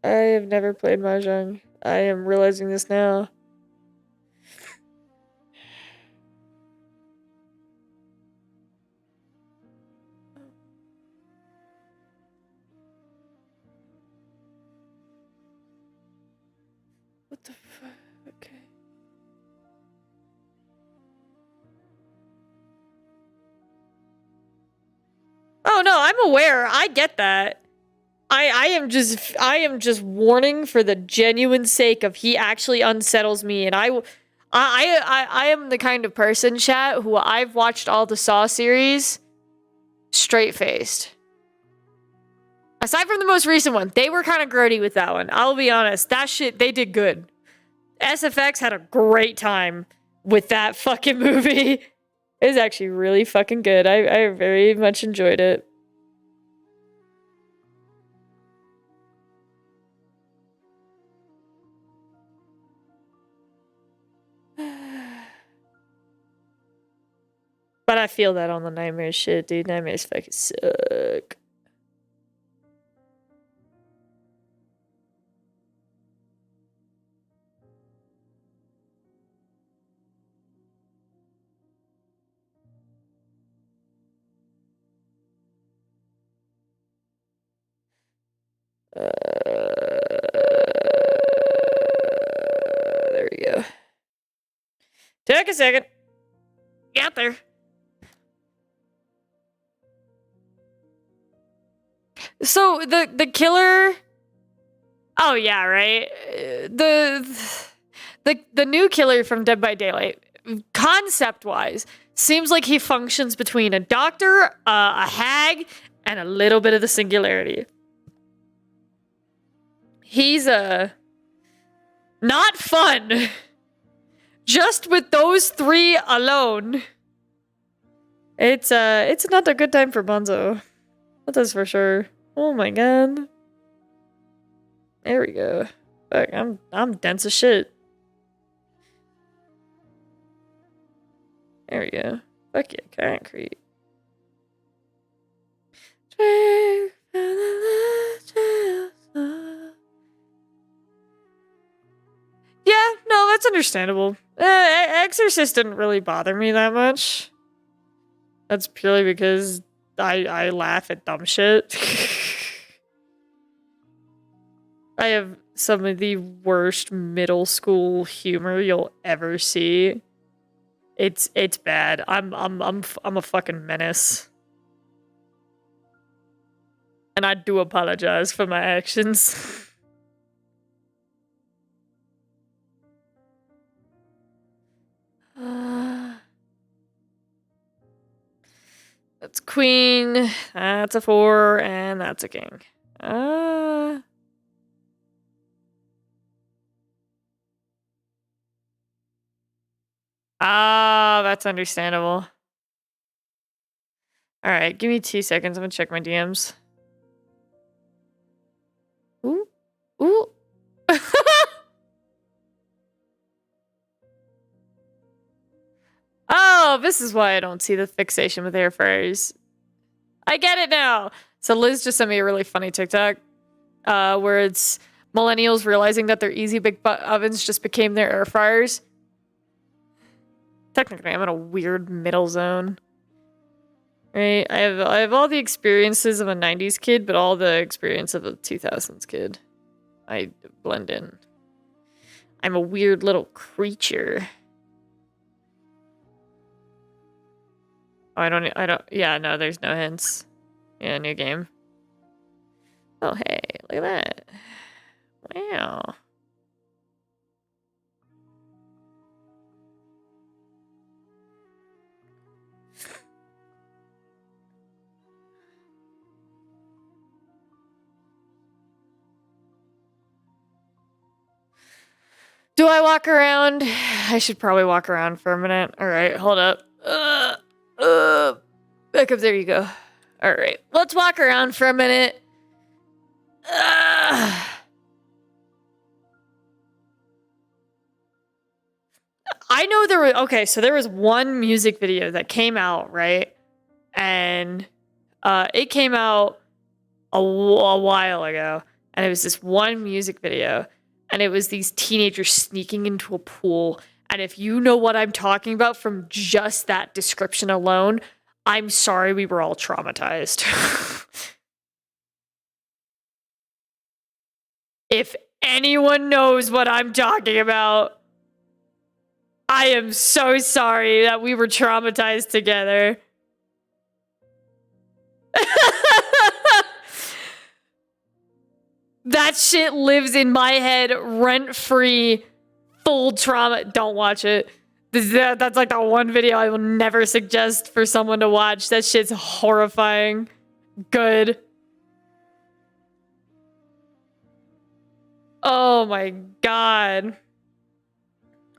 I have never played Mahjong. I am realizing this now. What the fuck? Okay. Oh no, I'm aware. I get that. I am just warning for the genuine sake of he actually unsettles me, and I am the kind of person, chat, who I've watched all the Saw series straight-faced. Aside from the most recent one, they were kind of grody with that one. I'll be honest, that shit, they did good. SFX had a great time with that fucking movie. It was actually really fucking good. I very much enjoyed it. But I feel that on the Nightmare shit, dude. Nightmares fucking suck. There we go. Take a second. Get there. So the killer. Oh yeah, right. The new killer from Dead by Daylight, concept wise, seems like he functions between a doctor, a hag, and a little bit of the singularity. He's not fun. Just with those 3 alone, it's not a good time for Bonzo. That is for sure. Oh my god. There we go. Fuck, I'm dense as shit. There we go. Fuck yeah, concrete. Yeah, no, that's understandable. Exorcist didn't really bother me that much. That's purely because I laugh at dumb shit. I have some of the worst middle school humor you'll ever see. It's bad. I'm a fucking menace. And I do apologize for my actions. That's queen, that's a 4, and that's a king. That's understandable. Alright, give me 2 seconds. I'm gonna check my DMs. Ooh. Ooh. Oh, this is why I don't see the fixation with air fryers. I get it now. So Liz just sent me a really funny TikTok where it's millennials realizing that their easy big butt ovens just became their air fryers. Technically, I'm in a weird middle zone. Right? I have all the experiences of a 90s kid, but all the experience of a 2000s kid. I blend in. I'm a weird little creature. Oh, I don't, yeah, no, there's no hints. Yeah, new game. Oh, hey, look at that. Wow. Do I walk around? I should probably walk around for a minute. All right, hold up. Back up, there you go. All right, let's walk around for a minute. I know there was, okay, so there was one music video that came out, right? And it came out a while ago. And it was this one music video. And it was these teenagers sneaking into a pool. And if you know what I'm talking about from just that description alone, I'm sorry we were all traumatized. If anyone knows what I'm talking about, I am so sorry that we were traumatized together. That shit lives in my head rent-free, full trauma. Don't watch it. That's like the one video I will never suggest for someone to watch. That shit's horrifying. Good. Oh my god.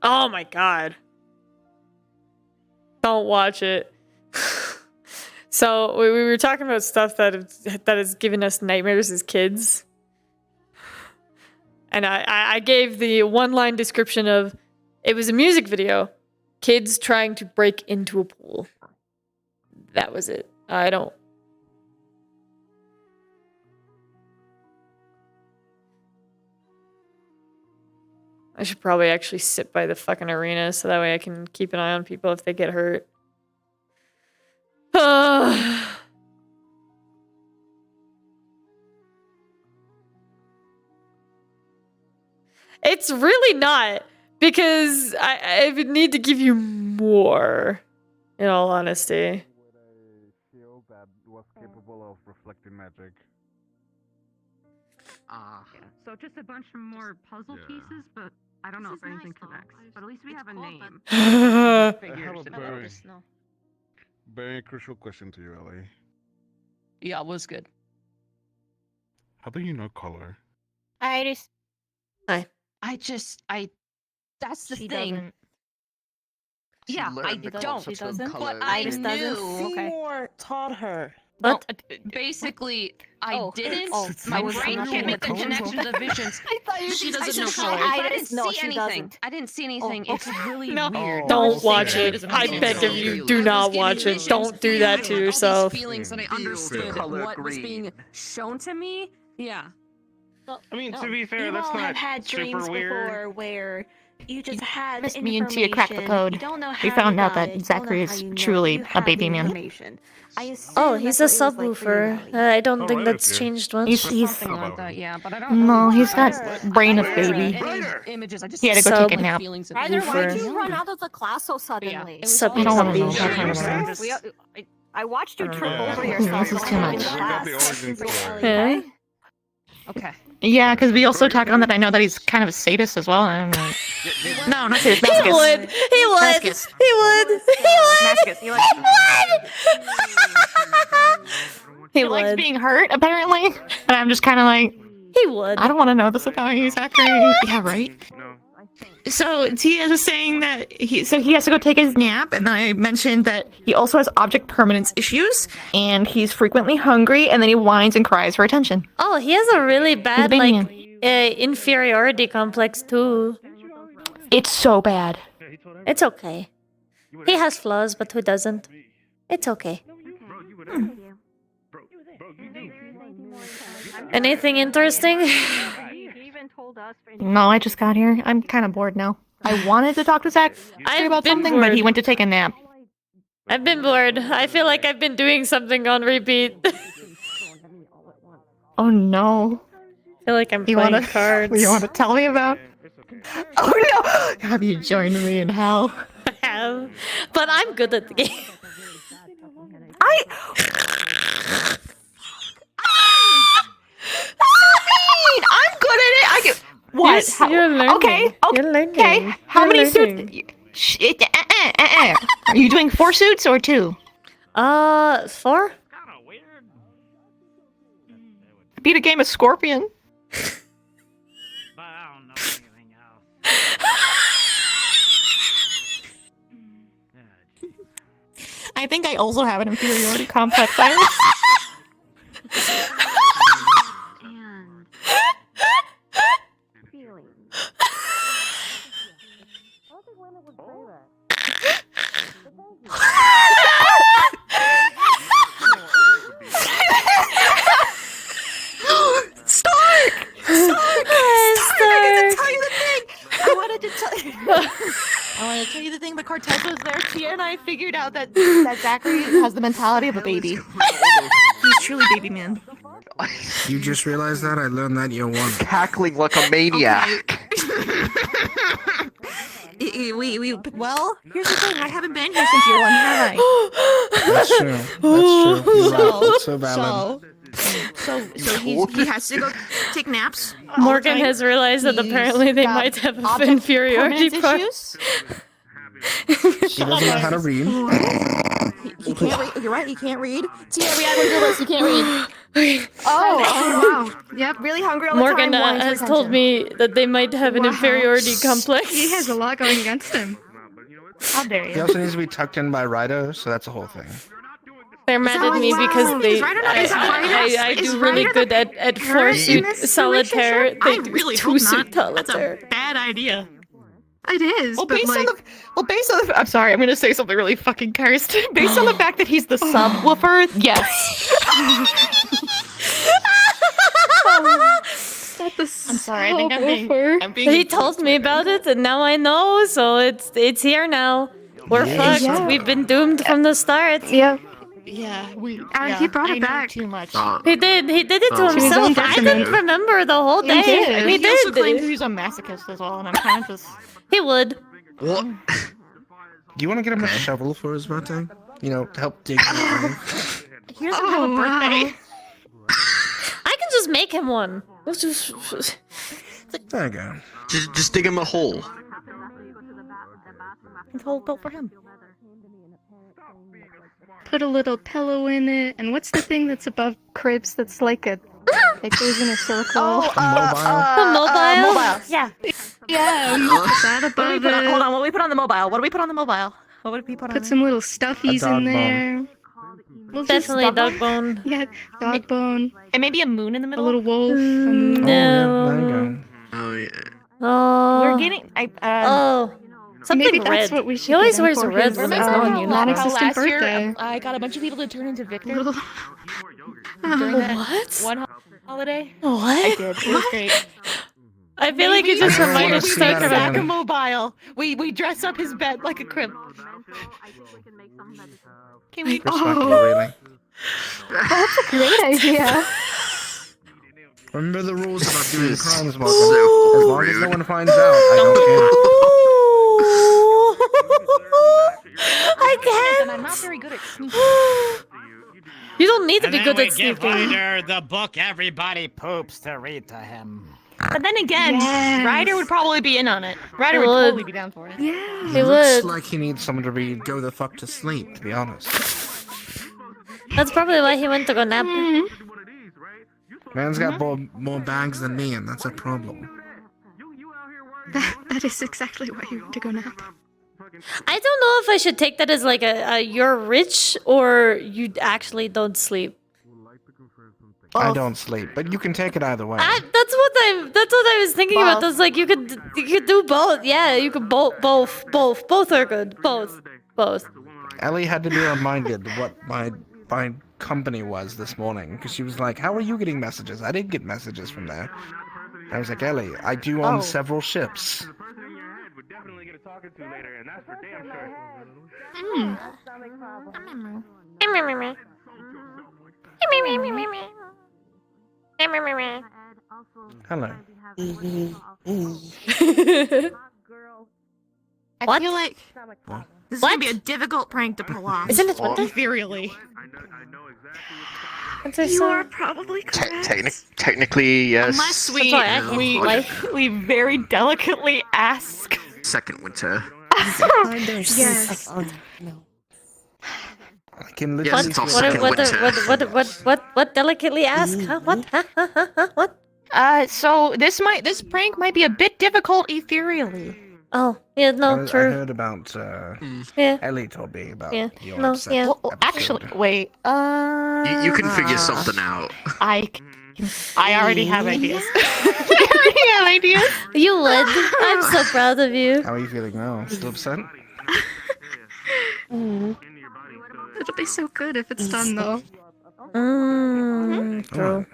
Oh my god. Don't watch it. So we were talking about stuff that has given us nightmares as kids. And I gave the one-line description of, it was a music video. Kids trying to break into a pool. That was it. I should probably actually sit by the fucking arena so that way I can keep an eye on people if they get hurt. It's really not, because I would need to give you more, in all honesty. Shield that was capable of reflecting magic. So just a bunch of more puzzle pieces, but I don't know if anything connects. But at least we have a name. I have a very crucial question to you, Ellie. Yeah, it was good. How do you know color? Iris. Hi. That's the She thing. doesn't. Yeah, I don't. She doesn't. But I Iris knew. doesn't. Okay. Seymour taught her. Well, basically, I didn't. I My was brain not can't make the paying connection to attention. the visions. I thought you She said doesn't know she color. tried. I didn't No, see she anything. doesn't. I didn't see anything. Oh, It's okay. really No. weird. Don't watch it. I beg of you, do not watch it. Don't do that to yourself. Feelings that I understood what was being shown to me. Yeah. I mean, to be fair, you that's all not have had super dreams weird. before where You just had missed me until you cracked the code. You don't know how We found you out got that it. Zachary You don't know is how you know truly you a have baby the man. information. I assume Oh, he's a that's what it was like for you, subwoofer. Valley. I don't think right, that's okay. changed much. He's Something like that, yeah, but I don't no, know. he's got brain of Ryder, baby. Images. I just He had to go take a nap. feelings of Ryder, why'd Woofer. you run out of the class so suddenly? Subby I don't want to know puppy. about that. I watched you trip Yeah. over yourself. This is too much. Huh? Okay. Yeah, because we also talk on that. I know that he's kind of a sadist as well. And I'm like, no, not sadist. He Masochist. would. He would. Masochist. He would. He would. Masochist. He would. likes being hurt, apparently. And I'm just kind of like, He would. I don't want to know this about you, Zachary. Yeah, right. So Tia is saying that he has to go take his nap, and then I mentioned that he also has object permanence issues, and he's frequently hungry, and then he whines and cries for attention. Oh, he has a really bad baby like inferiority complex too. It's so bad. It's okay. He has flaws, but who doesn't? It's okay. Anything interesting? No, I just got here. I'm kind of bored now. I wanted to talk to Zach about something, but he went to take a nap. I've been bored. I feel like I've been doing something on repeat. Oh no. I feel like I'm playing cards. You want to tell me about? Oh no! Have you joined me in hell? I have. But I'm good at the game. I'm good at it. I can. What? You're learning. Okay. You're learning. Okay. How You're many learning. suits? Are you doing 4 suits or 2? 4? I beat a game of Scorpion. I think I also have an inferiority complex. I wanted to tell you the thing, but Cortez was there. Tia and I figured out that Zachary has the mentality of a baby. He's truly baby man. You just realized that? I learned that year 1. Cackling like a maniac. Well, here's the thing. I haven't been here since year 1, have I? That's true. That's true. You're right. So valid. So he has to go take naps. Morgan has realized that apparently they might have inferiority issues. He doesn't know how to read. He can't read. You're right. He can't read. Tia, we had to do this. He can't read. Oh wow. Yep. Really hungry all the Morgan time. has told me that they might have an inferiority complex. He has a lot going against him. How dare He you? also needs to be tucked in by Ryder, so that's a whole thing. They're mad at me because they. I do really good at 4-suit solitaire. They do 2-suit solitaire. Bad idea. It is. Well, but based like, on the I'm sorry, I'm gonna say something really fucking cursed. Based on the fact that he's the subwoofer, yes. I'm sorry. I think I'm being. He told me about it, and now I know. So it's here now. We're fucked. Yeah. We've been doomed from the start. yeah. Yeah, He brought it back. too much. He did it to To his own himself. I didn't detriment. remember the whole day. He He also claims did. he's a masochist as well, and I'm kind of just. He would. What? Do you want to get him a shovel for his birthday? You know, to help dig. He doesn't have a birthday. I can just make him one. Let's just. There you go. Just dig him a hole. It's all built for him. Put a little pillow in it. And what's the thing that's above cribs that's like a... It goes in a circle? The mobile? Yeah. Yeah. Put that above it. Hold on, what do we put on the mobile? What do we put on the mobile? What would we put on Put some little stuffies dog in there. We'll just- Definitely dog bone. Yeah, dog bone. And maybe a moon in the A middle? little wolf. a moon. No. There you go. Oh yeah. Oh. We're getting... Something Maybe red. that's what we should He always get him wears for a red his, one. non-existent last year birthday. I got a bunch of people to turn into Victor during What? that one holiday? What? I did. It was great. I feel like you just reminded we Stoker make about Zach a mobile. We dress up his bed like a crib. Can we? Really. That's a great idea. Remember the rules about doing crimes, Morgan. So As long as no one finds out, I don't I can't. And I'm not very good at sneaking. You don't need to And be then good we at give sneaking. Ryder the book everybody poops to read to him. But then again, Yes. Ryder would probably be in on it. Ryder would Would. totally be down for it. Yeah. He He looks would. like he needs someone to read Go the Fuck to Sleep, to be honest. That's probably why he went to go nap. Man's got more bags than me, and that's a problem. That is exactly why you want to go nap. I don't know if I should take that as like a you're rich or you actually don't sleep. I don't sleep, but you can take it either way. That's what I was thinking about. That's like you could do both. Yeah, you could both are good. Both. Ellie had to be reminded what my company was this morning, because she was like, how are you getting messages? I didn't get messages from there. I was like, Ellie, I do own several ships. Hello. I feel like this is gonna be a difficult prank to pull off. Isn't it winter? Ethereally. You are probably correct. Technically, yes. Unless we we very delicately ask. Second winter. Yes. I can literally Yes, it's all second winter. What delicately ask? Huh? What? So this prank might be a bit difficult ethereally. Oh, yeah, no, I true. heard about, Yeah. Ellie told me about Yeah. your No, upset yeah. Well, episode. actually, wait. You can figure something out. I already have ideas. I already have ideas. You would. I'm so proud of you. How are you feeling now? Still upset? It'll be so good if it's done, though. True.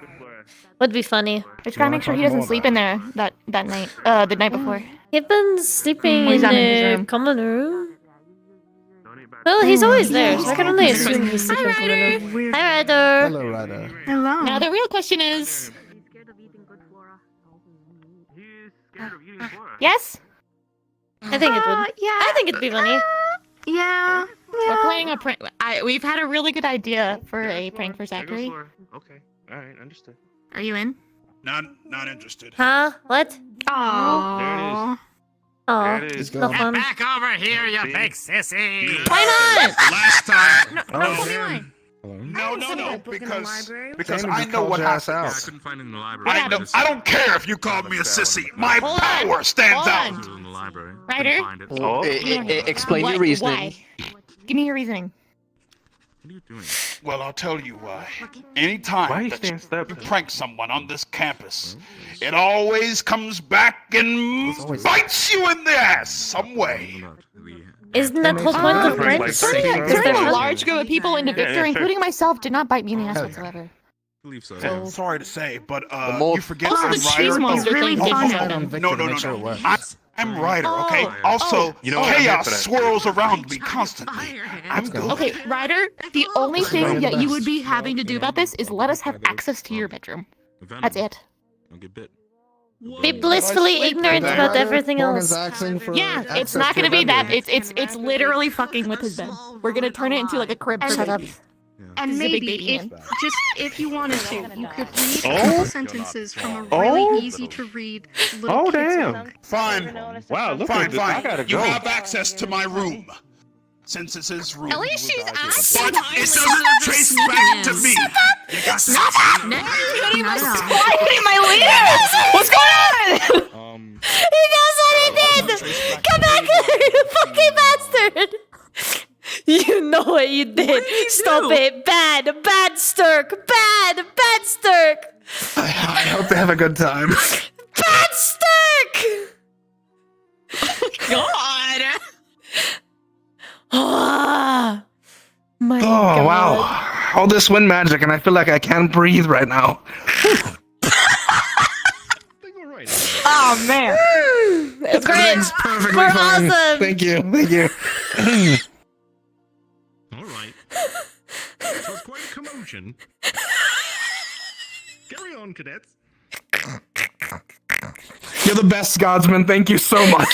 Would be funny. I just gotta make sure he doesn't sleep in there that night. The night before. He's been sleeping He's in not in his the room. common room. Well, he's always there, so I can only assume he's sleeping in the common room. Hi, Ryder. Hello, Ryder. Hello. Now the real question is. Yes. I think it would. Yeah. I think it'd be funny. Yeah. We're playing a prank. We've had a really good idea for a prank for Zachary. Okay. Alright, understood. Are you in? Not interested. Huh? What? Aww. Oh, There it is. no Get fun. back over here, you big sissy! Why not? Last time. No, Because Damn, I you know called what your ass happened. out. couldn't find it in the library. I don't care if you called me a sissy. My Hold on. power stands Hold out. on. In the library. Ryder? Find it. Oh, explain your reasoning. Why? Give me your reasoning. What are you doing? Well, I'll tell you why. Why Anytime are you that staying you steps? prank someone on this campus, it always comes back and bites you in the ass some way. Isn't that the whole point of pranks? Turning a large group of people into Victor, including myself, did not bite me in the ass whatsoever. I believe so. I'm sorry to say, but more- you forget Also, I'm the cheese Ryder. monster really thing didn't fun. happen. No. I'm Ryder, okay? Also, You know what? I'm here chaos for that. swirls around me constantly. I'm good. Okay, Ryder, the only thing that you would be having to do about this is let us have access to your bedroom. That's it. Don't get bit. Be blissfully ignorant about everything else. Yeah, it's not gonna be that. It's literally fucking with his bed. We're gonna turn it into like a crib. Shut up. And He's a big maybe, baby if you wanted to, you could read a Oh. couple sentences from a really easy to read little kid's book. Fine. Wow, look Fine, at this. I gotta You go. have access to my room. Since it's his room. At least she's asking. But it doesn't trace back to me. You got Stop! no. Hitting my leaders! What's going on? He knows what he did! Come back here, you fucking bastard! You know what you did. Stop it. Bad Sturk. Bad Sturk. I hope they have a good time. Bad Sturk! God! Ah, my Oh, God. wow. All this wind magic, and I feel like I can't breathe right now. Oh man. It's great. Everything's perfectly We're fine. awesome. Thank you. Thank you. All right. It was quite a commotion. Carry on, cadets. You're the best, Godsman. Thank you so much.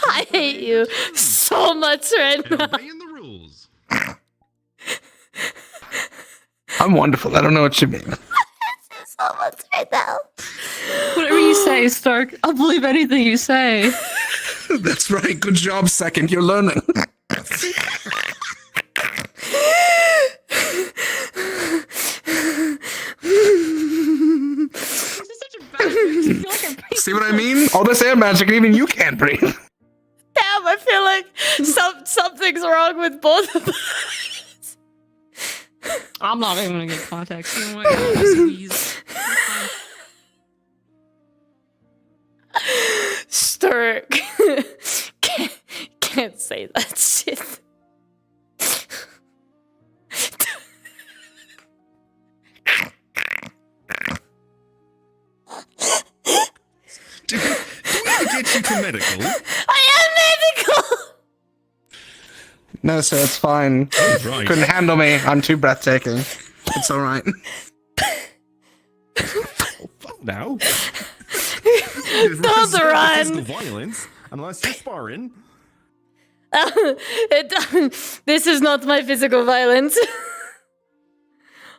I hate you so much right now. Obeying the rules. I'm wonderful. I don't know what you mean. So much right now. Whatever you say, Stark. I'll believe anything you say. That's right. Good job, Second. You're learning. See what I mean? All this air magic, and even you can't breathe. Damn, I feel like something's wrong with both of us. I'm not even gonna get context. You know what? I'll just squeeze. Stark. Can't say that shit. Do we ever get you to medical? I am medical! No, sir, it's fine. Oh, right. Couldn't handle me. I'm too breathtaking. It's alright. Now. Don't run! Physical violence, unless you're sparring. This is not my physical violence.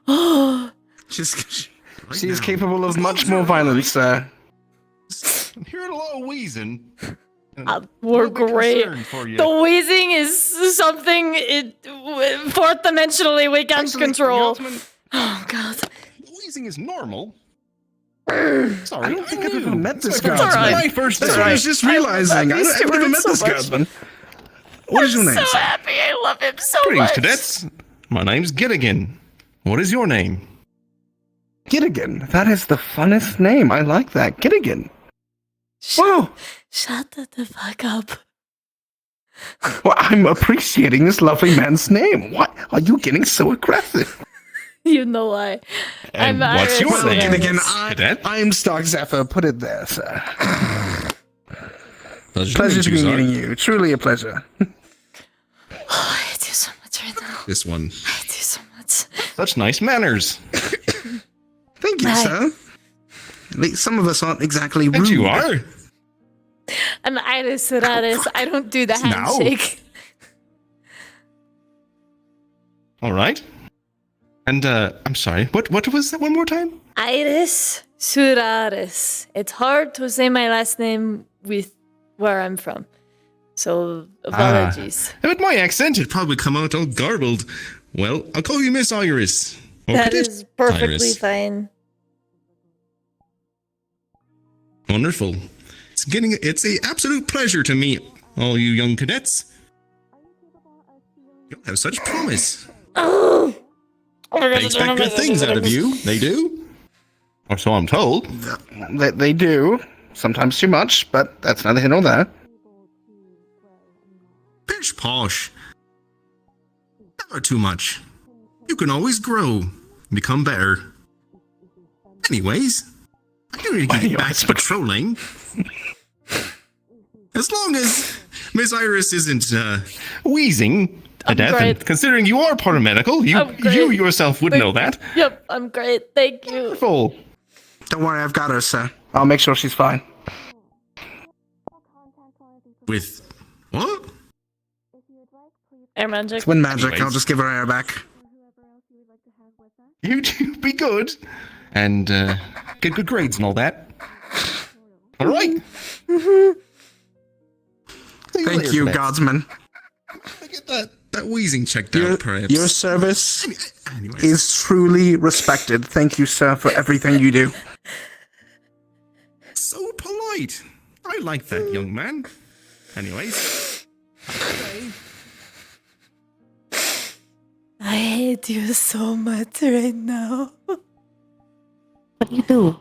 Oh. She's capable of much more violence, sir. I'm hearing a lot of wheezing. We're great. For you. The wheezing is something fourth dimensionally we can't control. Oh god. The wheezing is normal. Sorry, I don't think I've ever met this guy. That's right. My first That's what I was just realizing. I've never met this guy. What is your name? I'm so happy. I love him so Greetings, much. cadets. My name's Gilligan. What is your name? Gilligan. That is the funnest name. I like that. Gilligan. Whoa. Shut the fuck up. Well, I'm appreciating this lovely man's name. Why are you getting so aggressive? You know why. And I'm what's Iris. your name? Gilligan, Cadet? I'm Stark Zephyr. Put it there, sir. Pleasure to be meeting you. Truly a pleasure. Oh, I hate you so much right now. This one. I hate you so much. Such nice manners. Thank you, sir. At least some of us aren't exactly rude. And you are. I'm Iris Sularis. I don't do the handshake. All right. And I'm sorry. What was that one more time? Iris Sularis. It's hard to say my last name with where I'm from. So apologies. With my accent, it'd probably come out all garbled. Well, I'll call you Miss Iris. That is perfectly Iris. fine. Wonderful. It's an absolute pleasure to meet all you young cadets. You have such promise. Oh! They expect good things out of you. They do. Or so I'm told. They do. Sometimes too much, but that's neither here nor there. Pish posh. Never too much. You can always grow and become better. Anyways, I do need to get back to patrolling. As long as Miss Iris isn't wheezing to death, great. and considering you are paramedical, you yourself would know that. Yep, I'm great. Thank you. Wonderful. Don't worry, I've got her, sir. I'll make sure she's fine. With what? Air magic. It's wind magic. Anyways. I'll just give her air back. You two be good. And get good grades and all that. All right. Thank you, Godsman. Get that wheezing checked out, perhaps. Your service is truly respected. Thank you, sir, for everything you do. So polite. I like that, young man. Anyways. I hate you so much right now. What do you do?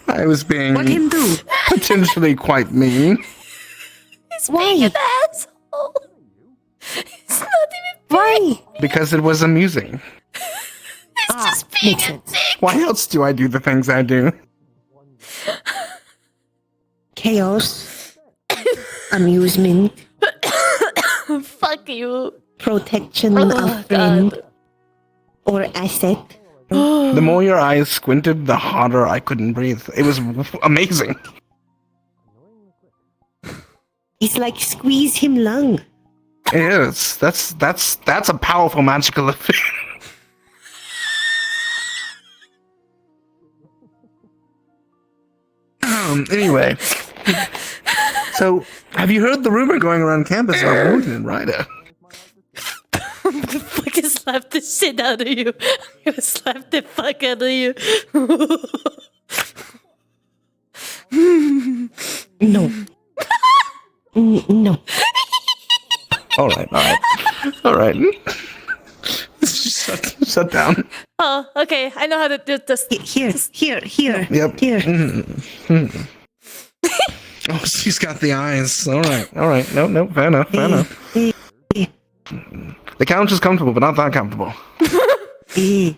I was being What him do? potentially quite mean. He's being an asshole. He's not even Why? me. Because it was amusing. It's just being a dick. Why else do I do the things I do? Chaos. Amusement. Fuck you. Protection of friend. Or asset. The more your eyes squinted, the harder I couldn't breathe. It was amazing. It's like squeeze him lung. It is. That's a powerful magical effect. Anyway. So, have you heard the rumor going around campus about Wooten and Ryder? I'm gonna fucking slap the shit out of you. I'm gonna slap the fuck out of you. No. No. Alright. Shut down. Oh, okay. I know how to do this. Here. Yep. Here. Oh, she's got the eyes. Alright. No, fair enough. The couch is comfortable, but not that comfortable. I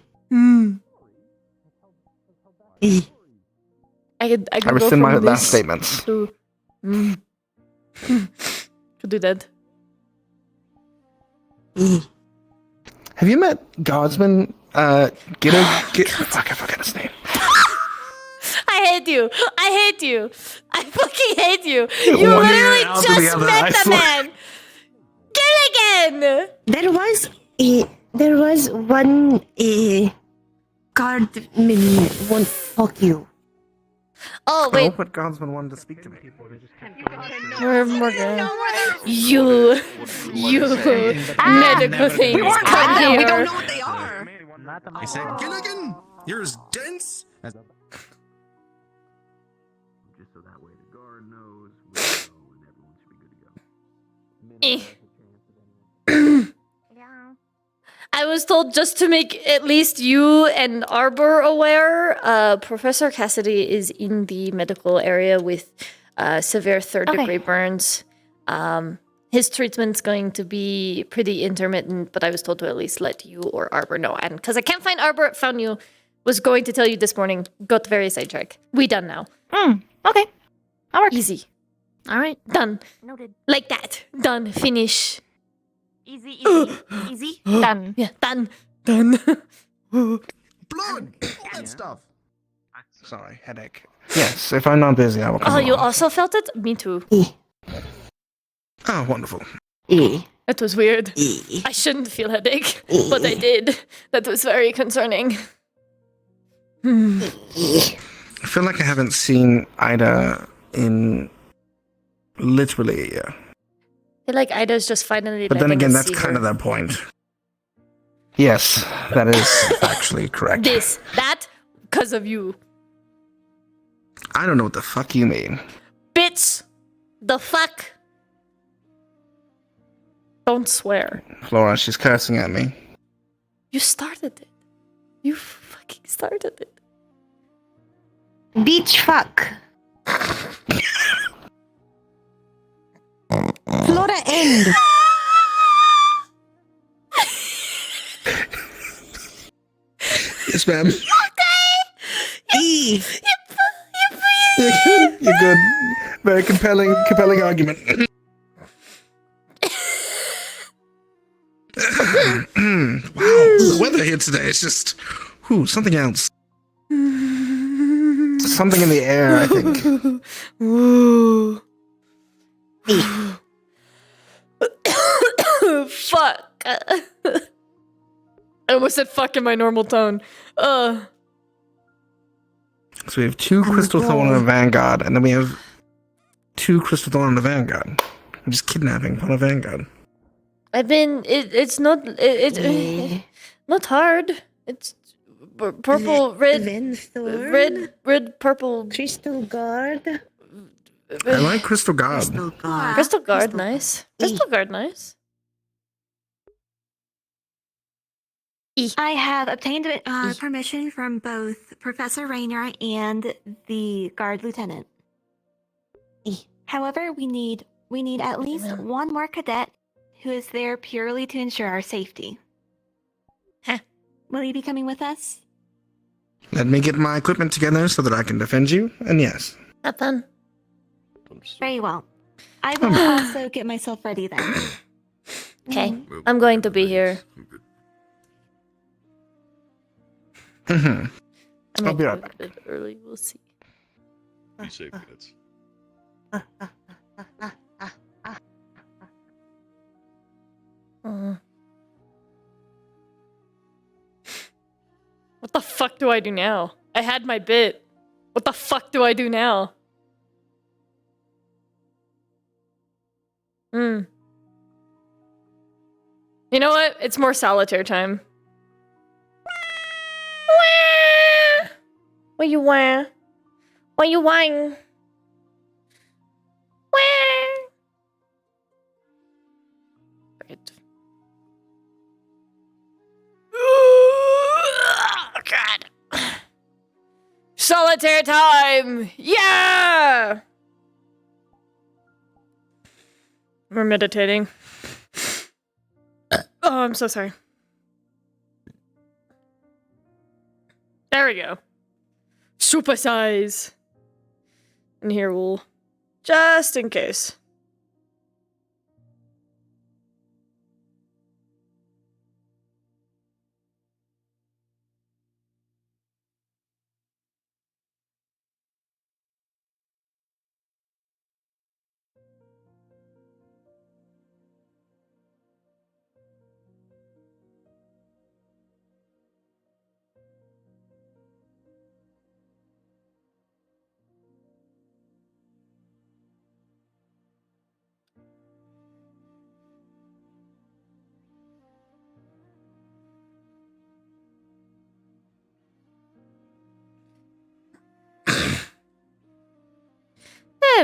rescind go from my this last statements. To, could do that. Have you met Guardsman? Fuck, I forgot his name. I hate you. I fucking hate you. You One ear literally out to just the other, met I the swear. man. Get again. There was one guardman. One. Fuck you. Oh wait. But Guardsman wanted to speak to me. We're Morgan. You medical things. Come here. We don't know what they are. I said, Gilligan, you're as dense as. Just so that way the guard knows, we know, and everyone should be good to go. I was told just to make at least you and Arbor aware, Professor Cassidy is in the medical area with severe third-degree burns. His treatment's going to be pretty intermittent, but I was told to at least let you or Arbor know. And because I can't find Arbor, found you, was going to tell you this morning, got very sidetracked. We done now. Okay. That works. Easy. All right. Done. Noted. Like that. Done. Finish. Easy. Easy. Done. Yeah, done. Done. Blood! All that stuff. Sorry, headache. Yes, if I'm not busy, I will come Oh, you along. also felt it? Me too. Oh, wonderful. That was weird. I shouldn't feel headache, but I did. That was very concerning. I feel like I haven't seen Ida in literally a year. I feel like Ida's just finally. But then letting again, us that's see kind her. of the point. Yes, that is actually correct. That, because of you. I don't know what the fuck you mean. Bitch! The fuck? Don't swear. Flora, she's cursing at me. You started it. You fucking started it. Beach fuck. Flora end. Yes, ma'am. Okay. You're good. Very compelling argument. Wow, the weather here today is just, something else. Something in the air, I think. Fuck. I almost said fuck in my normal tone. So we have 2 Crystal Thorn and a Vanguard, and then we have 2 Crystal Thorn and a Vanguard. I'm just kidnapping on a Vanguard. I mean, it's not not hard. It's purple, red, purple. Crystal Guard. I like Crystal Guard. Crystal Guard, nice. Crystal Guard, nice. I have obtained permission from both Professor Rayner and the guard lieutenant. However, we need at least one more cadet who is there purely to ensure our safety. Will you be coming with us? Let me get my equipment together so that I can defend you, and yes. Nothing. Very well. I will also get myself ready then. Okay, I'm going to be here. Mm-hmm. I I'll might be go right a back. bit early. We'll see. Be safe, kids. What the fuck do I do now? I had my bit. What the fuck do I do now? You know what? It's more solitaire time. What you want? What you want? Oh, God. Solitaire time! Yeah! We're meditating. Oh, I'm so sorry. There we go. Super size. And here we'll... Just in case.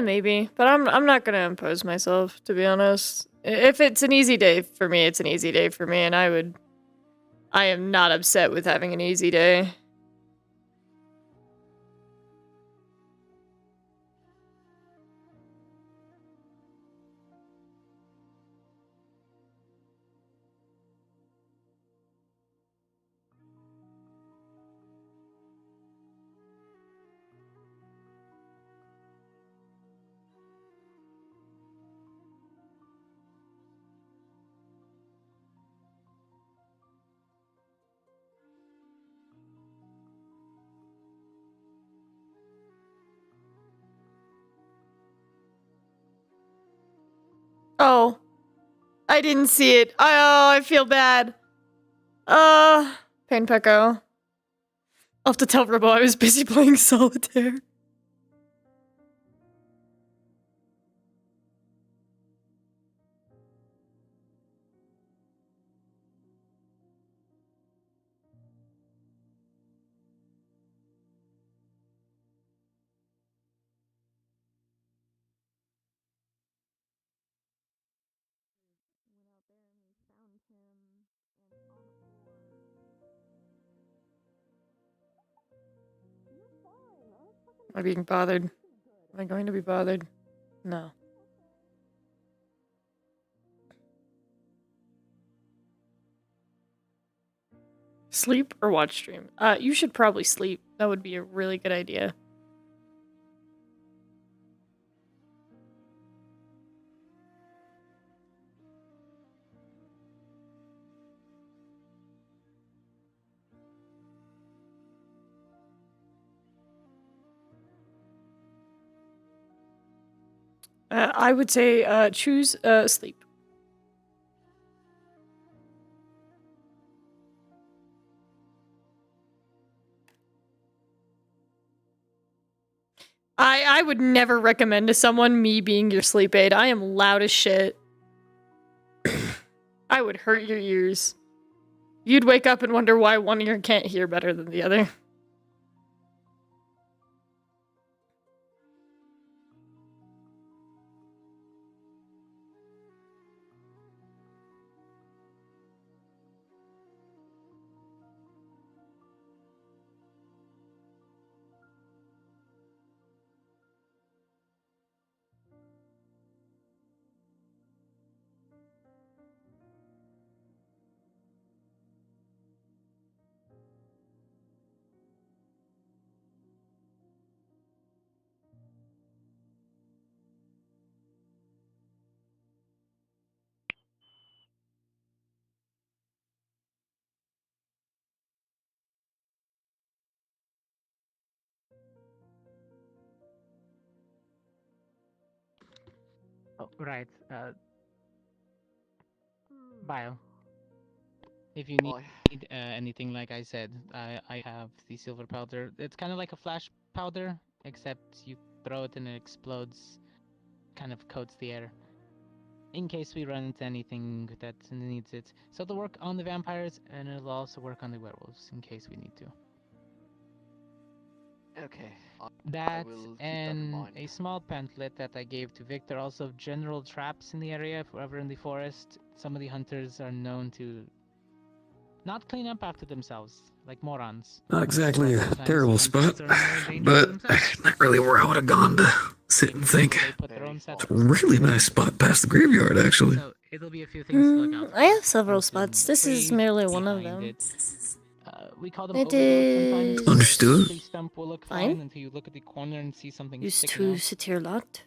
Maybe, but I'm not gonna impose myself, to be honest. If it's an easy day for me, it's an easy day for me, and I am not upset with having an easy day. Oh. I didn't see it. Oh, I feel bad. Pain Pecco. I'll have to tell Robo I was busy playing solitaire. Am I being bothered? Am I going to be bothered? No. Sleep or watch stream? You should probably sleep. That would be a really good idea. I would say choose sleep. I would never recommend to someone me being your sleep aid. I am loud as shit. I would hurt your ears. You'd wake up and wonder why one ear can't hear better than the other. Oh, right. Bio. If you need anything, like I said, I have the silver powder. It's kind of like a flash powder, except you throw it and it explodes, kind of coats the air. In case we run into anything that needs it. So it'll work on the vampires, and it'll also work on the werewolves, in case we need to. Okay. That and a small pamphlet that I gave to Victor, also general traps in the area, if we're ever in the forest. Some of the hunters are known to not clean up after themselves, like morons. Not exactly a Sometimes terrible hunters spot, are more in danger but to themselves. not really where I would have gone to sit and think. It's a really nice spot past the graveyard, actually. So it'll be a few things to look out for. I have several spots. This is merely one of behind them. it. We call them It overlords sometimes. is Understood. The stump will look fine. fine until you look at the corner and see something Used sticking to out. sit here a lot.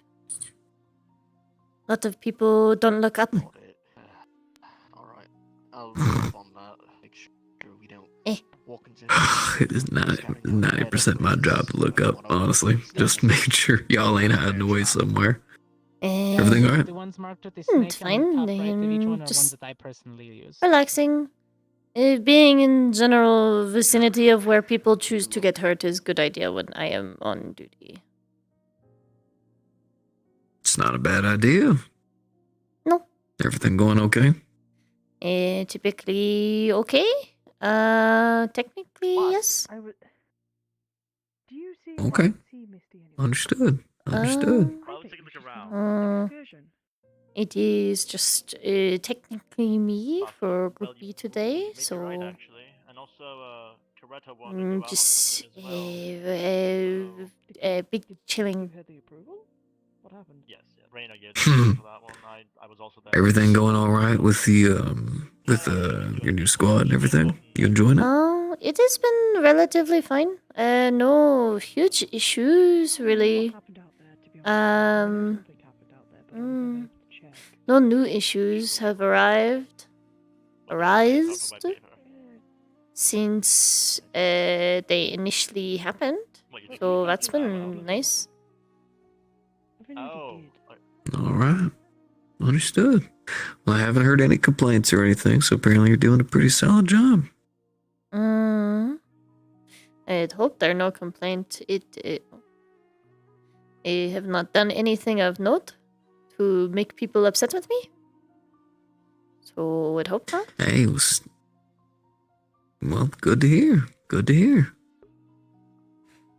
Lot of people don't look up. Alright. I'll move on that. Make sure we don't walk into It is not 90% my job to look up, honestly. Just making sure y'all ain't hiding away somewhere. Everything alright? The ones marked with the snake It's on fine. the top right of each one are ones Just that I personally use. relaxing. Being in general vicinity of where people choose to get hurt is a good idea when I am on duty. It's not a bad idea. No. Everything going okay? Typically okay. Technically yes. Do you see? Okay. See Misty anywhere? Understood. Understood. It is just technically me for Group B today, so just big chilling. What happened? Yes, yeah. Raina gave Hmm. for that one. I was also there. Everything going all right with the your new squad and everything? You enjoying it? Oh, it has been relatively fine. No huge issues really. No new issues have arisen since they initially happened. So that's been nice. Oh. All right. Understood. Well, I haven't heard any complaints or anything, so apparently you're doing a pretty solid job. I'd hope there are no complaints. I have not done anything of note to make people upset with me. So I'd hope not. Hey, well, good to hear. Good to hear.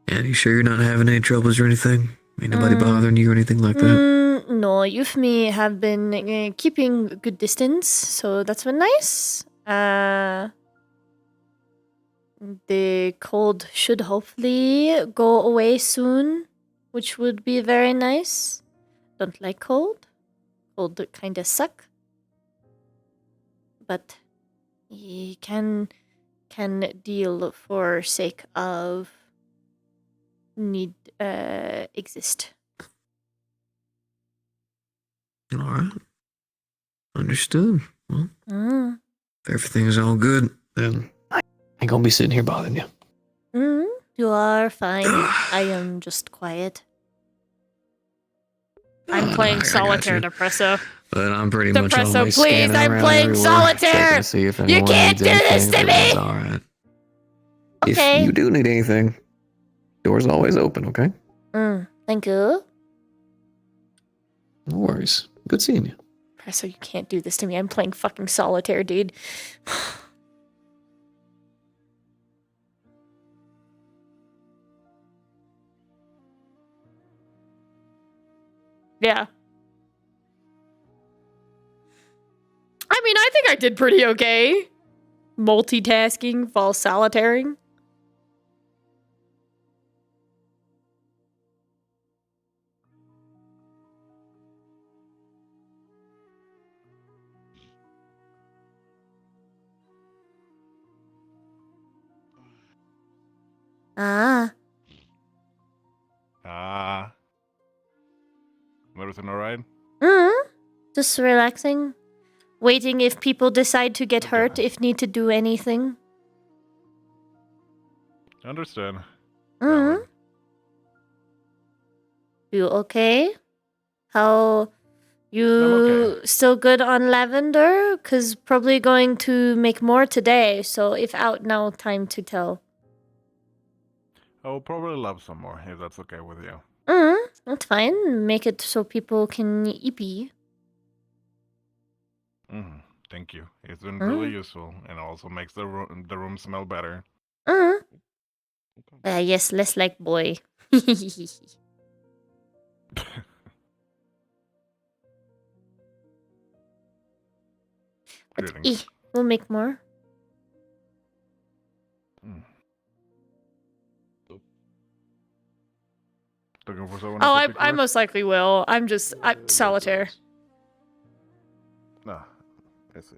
And you sure you're not having any troubles or anything? Ain't nobody bothering you or anything like that? No, you and me have been keeping a good distance, so that's been nice. The cold should hopefully go away soon, which would be very nice. Don't like cold. Cold kinda suck. But you can deal for sake of need exist. All right. Understood. Well, if everything's all good, then I ain't gonna be sitting here bothering you. You are fine. I am just quiet. I'm playing solitaire, Depresso. But I'm pretty much on Depresso, my please, scanning I'm around playing everywhere, solitaire! checking to see if You anyone can't needs do this anything, to but me! it's all right. Okay. If you do need anything, door's always open, okay? Thank you. No worries. Good seeing you. Depresso, you can't do this to me. I'm playing fucking solitaire, dude. Yeah. I mean, I think I did pretty okay. Multitasking while solitaring. Everything alright? Just relaxing. Waiting if people decide to get hurt, if need to do anything. Understand. You okay? How You still good on lavender? Cause probably going to make more today. So if out now, time to tell. I will probably love some more if that's okay with you. That's fine. Make it so people can eepy. Thank you. It's been really useful, and also makes the room smell better. Yes, less like boy. But we'll make more. Looking for someone Oh, in I particular? most likely will. I'm solitaire. Nah, I see.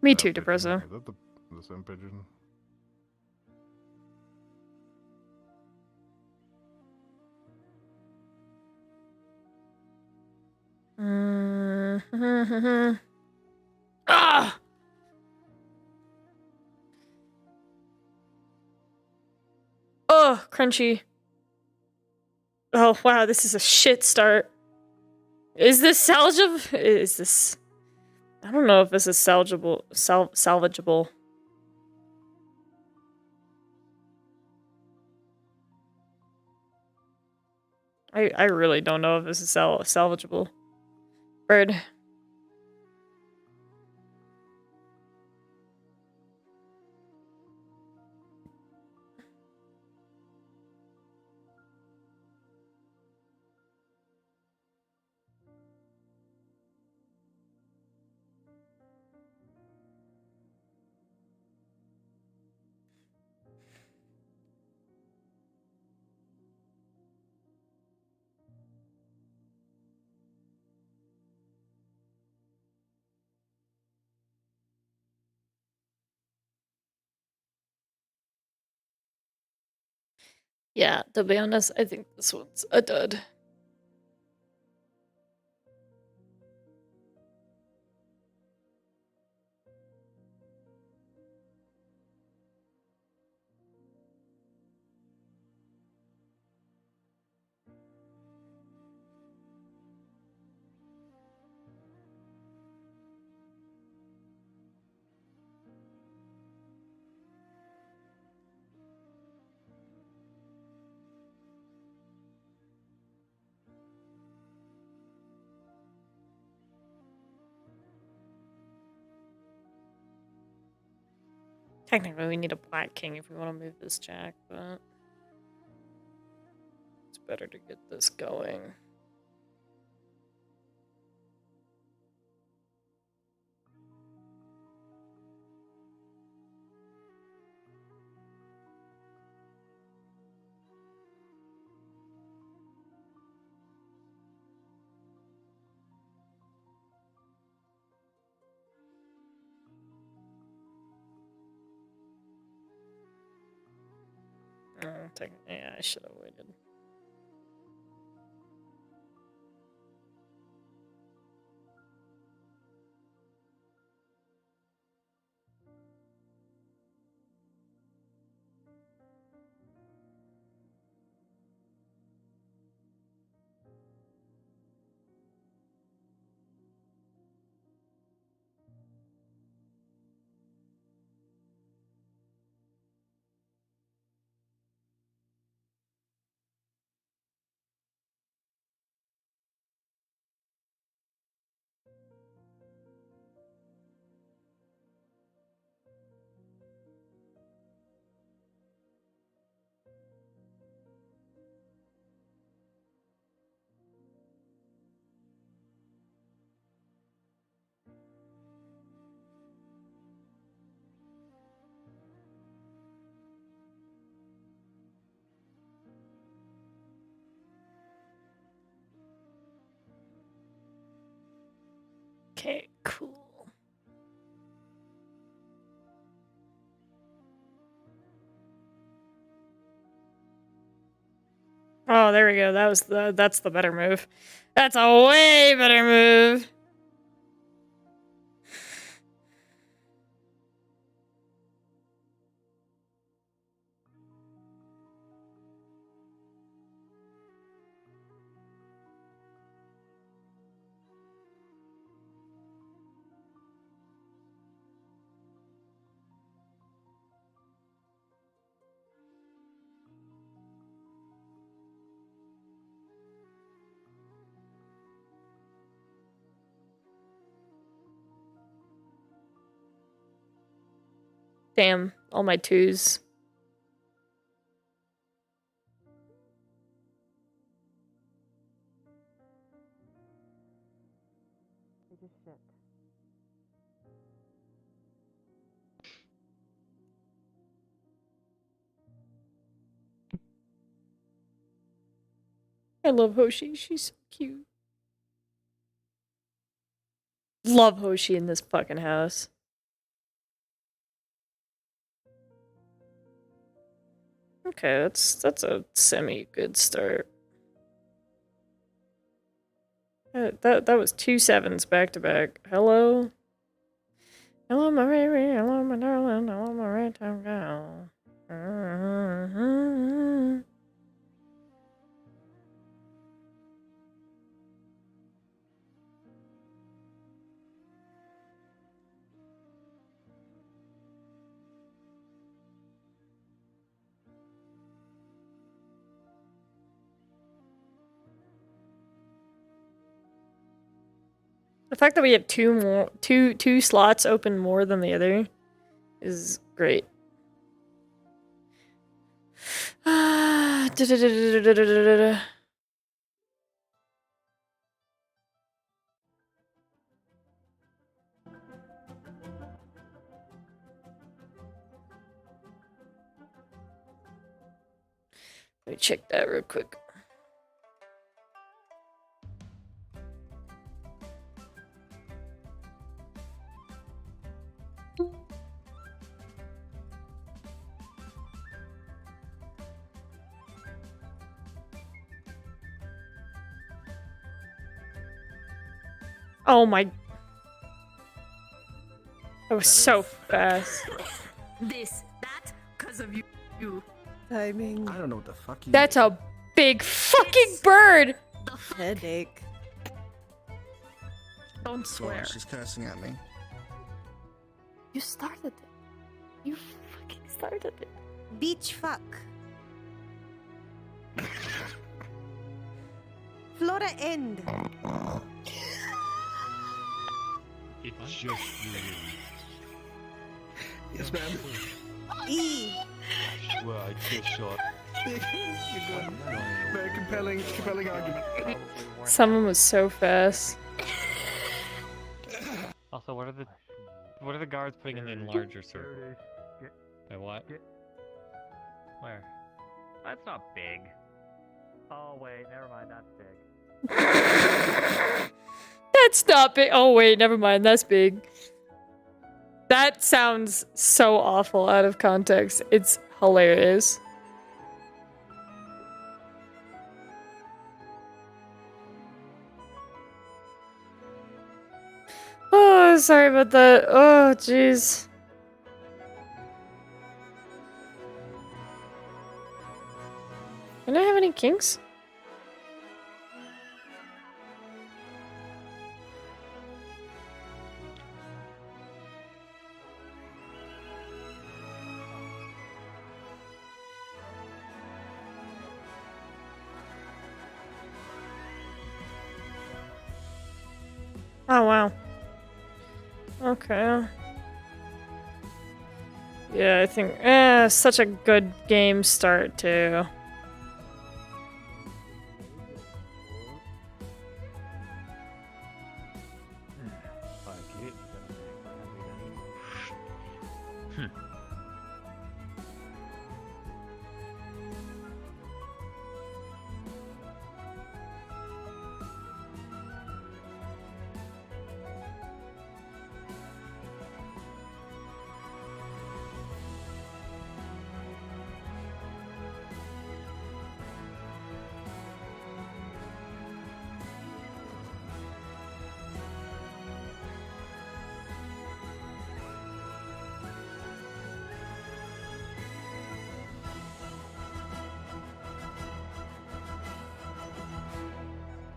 Me too, Depresso. Is that the same pigeon? Ah! Oh, crunchy. Oh, wow, this is a shit start. Is this salvageable? Is this... I don't know if this is salvageable. I really don't know if this is salvageable. Bird. Yeah, to be honest, I think this one's a dud. Technically, we need a black king if we want to move this jack, but it's better to get this going. Yeah, I should have waited. Okay, cool. Oh, there we go. That's the better move. That's a way better move. Damn, all my 2s. I love Hoshi. She's so cute. Love Hoshi in this fucking house. Okay, that's a semi-good start. That was 2 7s back to back. Hello? Hello, my baby. Hello, my darling. Hello, my red time gal. The fact that we have two slots open more than the other is great. Let me check that real quick. Oh my. That was so fast. This, that, because of you. Timing. I don't know what the fuck you. That's a big fucking bird! Headache. Don't swear. She's cursing at me. You started it. You fucking started it. Beach fuck. Flora end. It's just you. Yes, ma'am. E. Well, I just shot. Very compelling argument. Someone was so fast. Also, what are the guards putting in the enlarger circle? Wait, what? Where? That's not big. Oh wait, never mind. That's big. That's not big. Oh wait, never mind. That's big. That sounds so awful out of context. It's hilarious. Oh, sorry about that. Oh, jeez. Can I have any kinks? Oh, wow. Okay. Yeah, I think such a good game start too.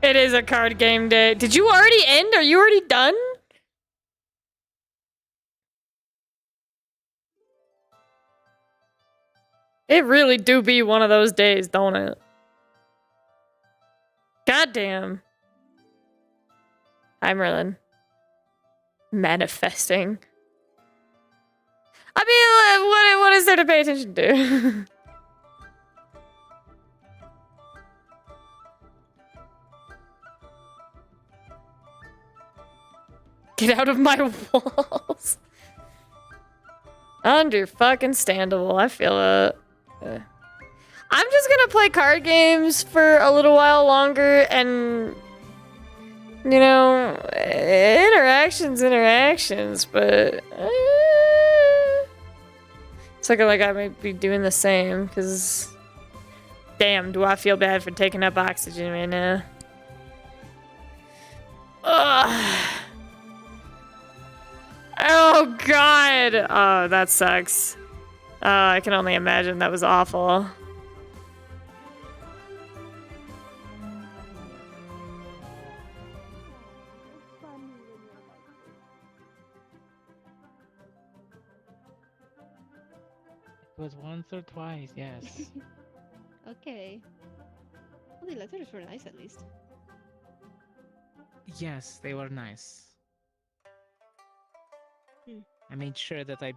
It is a card game day. Did you already end? Are you already done? It really do be one of those days, don't it? Goddamn. Hi, Merlin. Manifesting. I mean, what is there to pay attention to? Get out of my walls. Under-fucking-standable. I feel it. I'm just gonna play card games for a little while longer and, you know, interactions, but it's looking like I might be doing the same, because damn, do I feel bad for taking up oxygen right now. Ugh. Oh god! Oh, that sucks. I can only imagine that was awful. It was once or twice, yes. Okay. Well, the letters were nice, at least. Yes, they were nice. Hmm. I made sure that I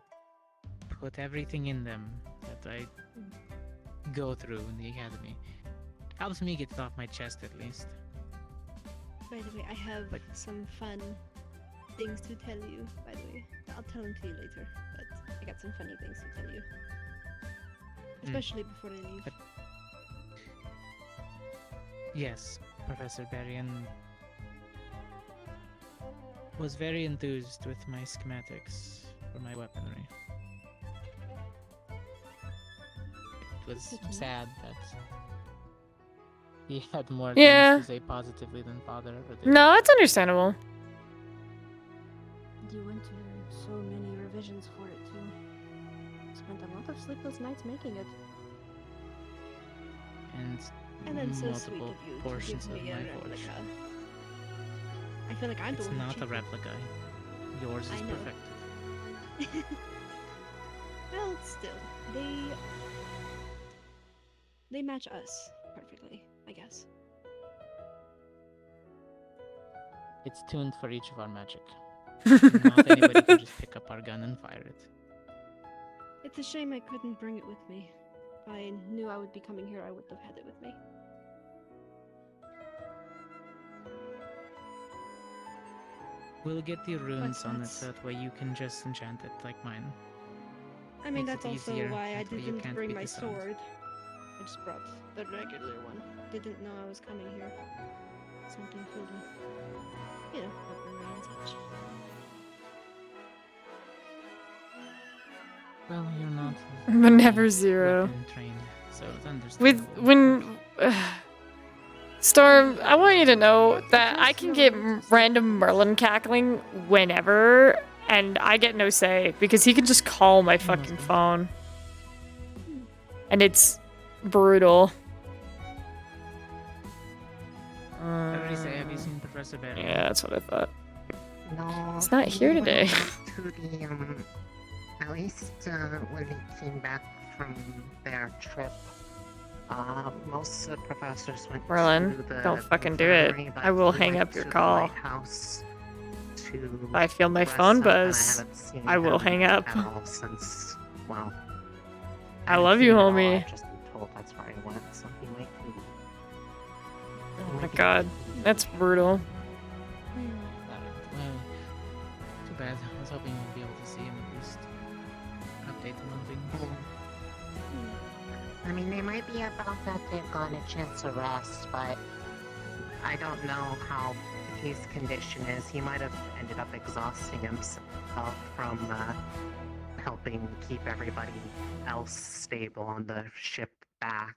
put everything in them that I go through in the academy. Helps me get it off my chest, at least. By the way, I have some fun things to tell you, by the way. I'll tell them to you later, but I got some funny things to tell you. Especially before they leave. Yes, Professor Berrien was very enthused with my schematics for my weaponry. It was sad that he had more things to say positively than Father ever did. No, it's understandable. You went to so many revisions for it, too. Spent a lot of sleepless nights making it. And then so sweet multiple of you portions to of give me my a forge. replica. I feel like I'm the It's one who not a cheated. replica. Yours is I know. perfect. Well, still, they match us perfectly, I guess. It's tuned for each of our magic. Not anybody can just pick up our gun and fire it. It's a shame I couldn't bring it with me. If I knew I would be coming here, I would have had it with me. We'll get the runes on it that's- so that way you can just enchant it like mine. I mean, Makes that's it also easier, why I that way you didn't can't bring beat my the sound. sword. I just brought the regular one. Didn't know I was coming here. Something filled with, you know, weaponry and such. Well, you're not But never zero. weapon trained, so it's understandable. Storm, I want you to know that I can get random Merlin cackling whenever, and I get no say because he can just call my fucking phone. And it's brutal. Everybody say, have you seen Professor Berry? Yeah, that's what I thought. No. He's not here we today. went back to the, at least when they came back from their trip, most of the professors went Merlin, to the don't fucking do it. infirmary, but I will he hang went up your to the call. lighthouse to If I feel my rest phone up, and I buzz, haven't seen I will him hang up. at all since, well, I love you, haven't seen him at all, homie. I've just been told that's where he went, so he might be. Oh my god, that's brutal. Well, too bad. I was hoping we'd be able to see him at least. Update him on things. I mean, they might be about that they've gotten a chance to rest, but I don't know how his condition is. He might have ended up exhausting himself from helping keep everybody else stable on the ship back.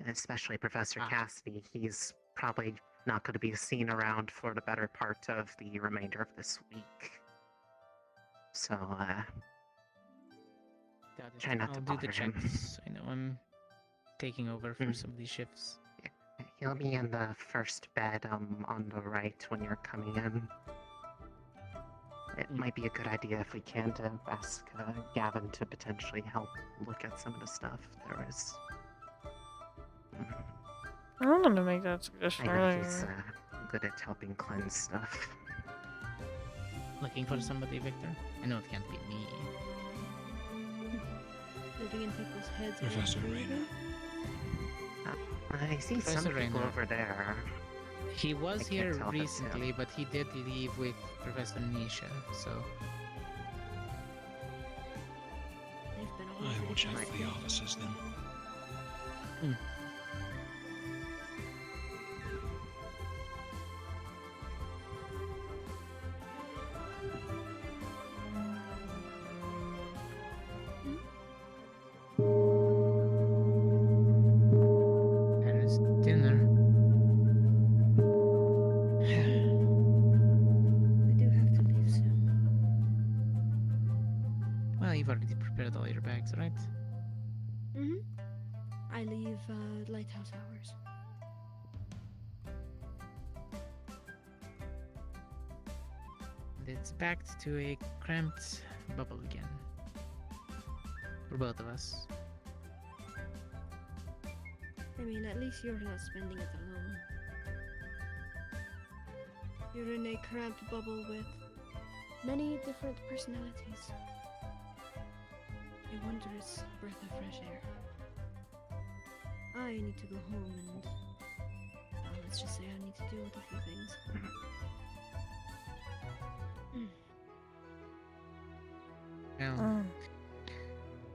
And especially Professor Cassidy. He's probably not going to be seen around for the better part of the remainder of this week. So, Got it. try not I'll to do bother the him. checks. I know I'm taking over for some of these shifts. He'll be in the first bed on the right when you're coming in. It might be a good idea if we can to ask Gavin to potentially help look at some of the stuff. There is. I wanted to make that suggestion I know he's earlier. good at helping cleanse stuff. Looking for somebody, Victor? I know it can't be me. living in people's heads. Professor Rayner. I see Professor some people Rayner. over there. He was I can't here tell if it's him. recently, but he did leave with Professor Nisha, so... They've been all I over will the check place. the offices then. And it's dinner. We do have to leave soon. Well, you've already prepared all your bags, right? Mm-hmm. I leave lighthouse hours. And it's backed to a cramped bubble again. For both of us. I mean, at least you're not spending it alone. You're in a cramped bubble with many different personalities. A wondrous breath of fresh air. I need to go home and... let's just say I need to deal with a few things. Well,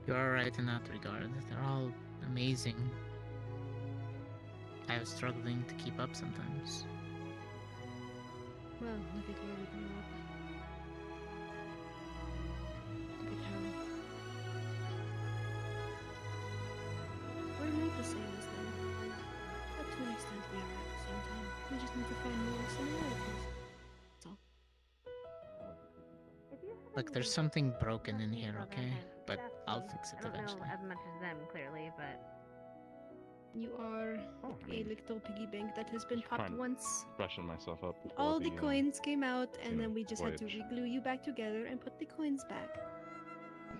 you're alright in that regard. They're all amazing. I was struggling to keep up sometimes. Well, look at where we grew up. Look at how... we're not the same as them. But to an extent we are at the same time. We just need to find more similarities. That's all. Look, there's something broken in here, okay? But I'll fix it I don't eventually. know as much as them, clearly, but... You are a little piggy bank that has been popped Fine. once. Freshen myself up. before All the the, coins came out, and yeah, then we just had to voyage. reglue you back together and put the coins back.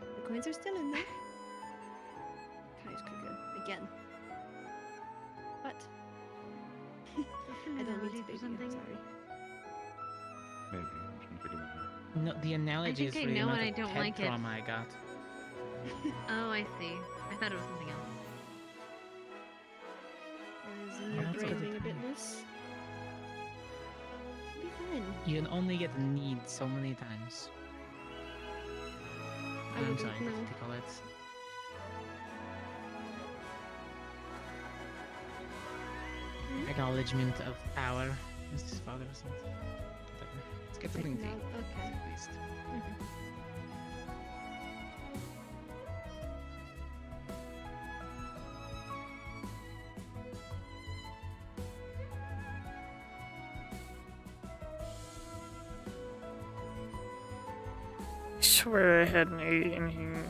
The coins are still in there. Kai's cuckoo again. But I don't mean to baby you, I'm sorry. Maybe. I'm trying to figure that out. No, the analogy is think I for the know amount and of I don't head like it. trauma I got. Oh, I see. I thought it was something else. Or is in your That's brain good. being a bit loose? It'll be fine. You can only get need so many times. I I'm wouldn't sorry, know. what do you call it? Acknowledgement of power. Is this father or something? Whatever. Let's get something to eat, Okay. at least. Swear I hadn't eaten here.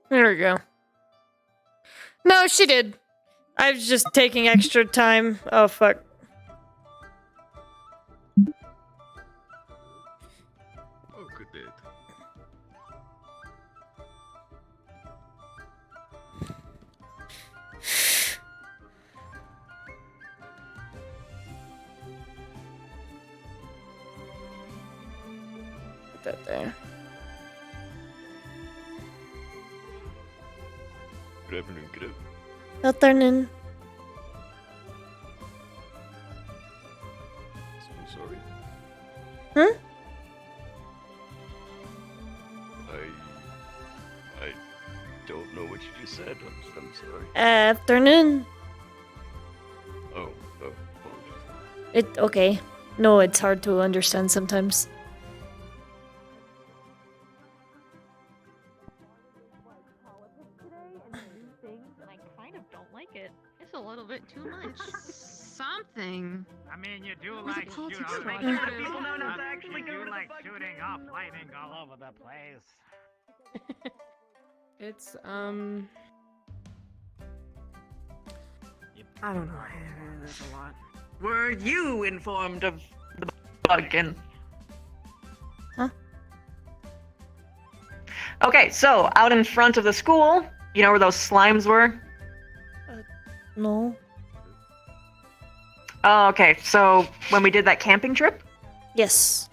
There we go. No, she did. I was just taking extra time. Oh, fuck. Oh, good day. Put that there. Good afternoon, good afternoon. Afternoon. I'm sorry. Hmm? I don't know what you just said. I'm sorry. Afternoon. Okay. No, it's hard to understand sometimes. I kind of don't like it. It's a little bit too much. Something. I mean, you do like shooting. Make You sure people know not to actually do like shooting off lightning all over the place. It's I don't know. There's a lot. Were you informed of the bugkin? Huh? Okay, so out in front of the school, you know where those slimes were? No. Oh, okay, so when we did that camping trip? Yes.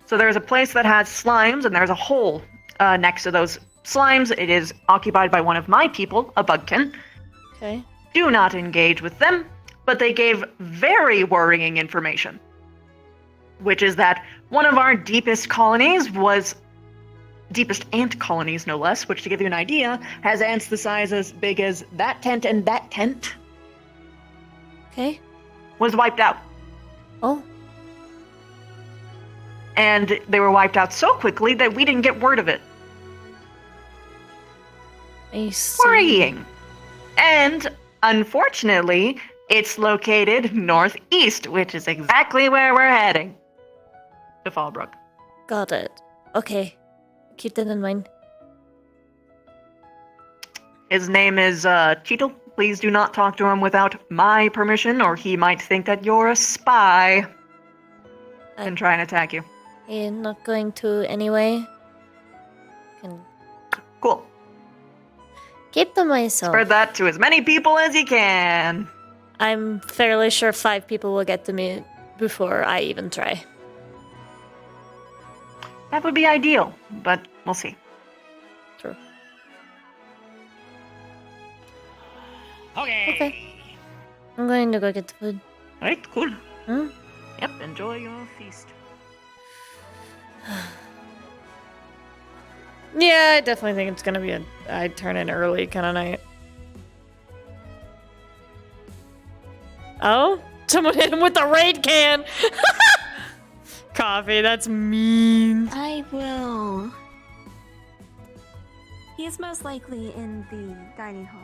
So there's a place that has slimes, and there's a hole next to those slimes. It is occupied by one of my people, a bugkin. Okay. Do not engage with them, but they gave very worrying information. Which is that one of our deepest colonies was... deepest ant colonies, no less, which, to give you an idea, has ants the size as big as that tent and that tent. Okay. Was wiped out. Oh. And they were wiped out so quickly that we didn't get word of it. I see. Worrying. And, unfortunately, it's located northeast, which is exactly where we're heading. To Fallbrook. Got it. Okay. Keep that in mind. His name is, Cheetle. Please do not talk to him without my permission, or he might think that you're a spy. And try and attack you. I'm not going to anyway. Cool. Keep to myself. Spread that to as many people as you can. I'm fairly sure 5 people will get to me before I even try. That would be ideal, but we'll see. True. Okay. I'm going to go get the food. Alright, cool. Hmm? Yep, enjoy your feast. Yeah, I definitely think it's gonna be I turn in early kind of night. Oh? Someone hit him with the raid can! Coffee, that's mean. I will. He is most likely in the dining hall.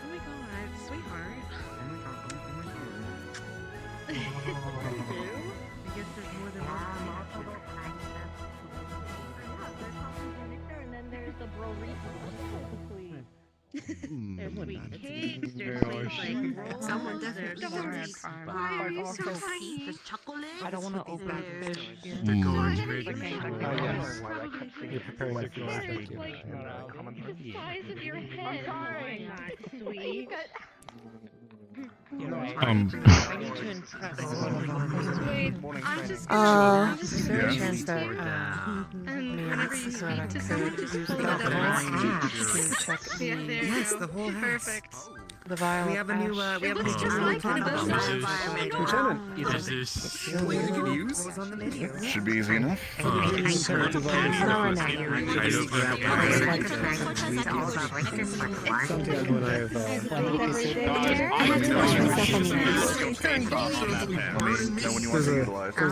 Oh my god, sweetheart. I guess there's more than one. And then there's the There's sweet cakes, there's things like rolls, Someone there's definitely Why are you so tiny? There's chocolate. I don't want to open fish. You're preparing the feast. The size of your head. Sorry. Not sweet. I'm just very transparent. And whenever you speak to someone, just pull it up. Yes, the whole house. Perfect. The vial. We have a new. We have a new. Just like Lieutenant, is this something you can use? What was on the menu? Should be easy enough. There's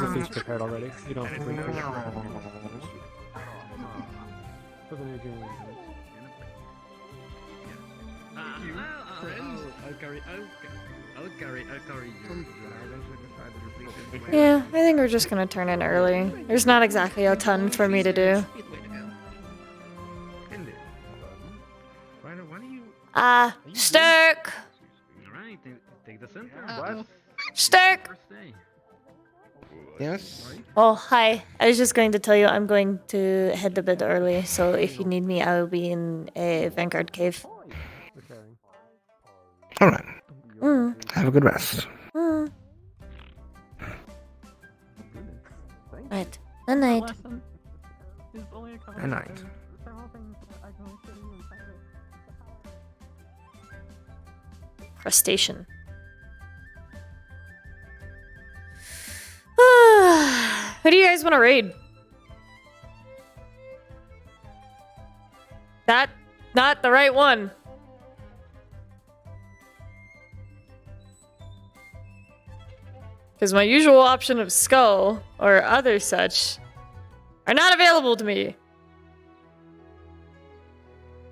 a feast prepared already. You don't have to bring food. For the new game. Yeah, I think we're just gonna turn in early. There's not exactly a ton for me to do. Stirk! Alright, take the center. Stirk! Yes? Oh, hi. I was just going to tell you I'm going to head a bit early, so if you need me, I will be in a Vanguard cave. Alright. Mm. Have a good rest. Right. Good night. Good night. Crustacean. Who do you guys want to raid? That not the right one. Because my usual option of skull or other such are not available to me.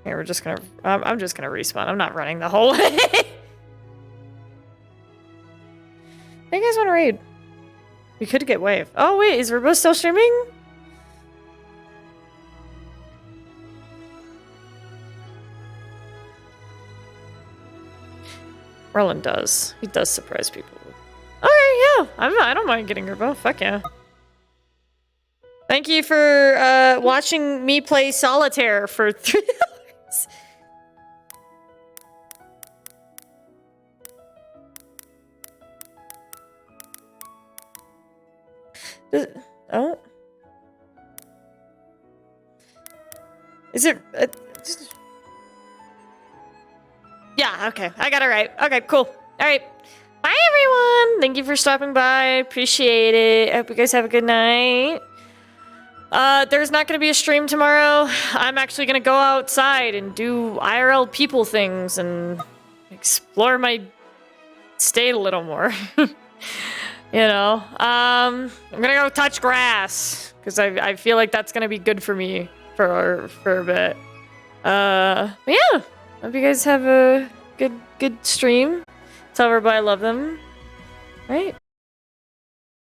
Here, we're just gonna. I'm just gonna respawn. I'm not running the whole way. What do you guys want to raid? We could get wave. Oh wait, is Robo still streaming? Merlin does. He does surprise people. Okay, yeah. I don't mind getting Robo. Fuck yeah. Thank you for watching me play solitaire for 3 hours. Oh. Is it... yeah, okay. I got it right. Okay, cool. Alright. Bye, everyone! Thank you for stopping by. Appreciate it. I hope you guys have a good night. There's not going to be a stream tomorrow. I'm actually going to go outside and do IRL people things and explore my state a little more. You know, I'm gonna go touch grass because I feel like that's gonna be good for me for a bit. But yeah, hope you guys have a good stream. Tell everybody I love them. Right.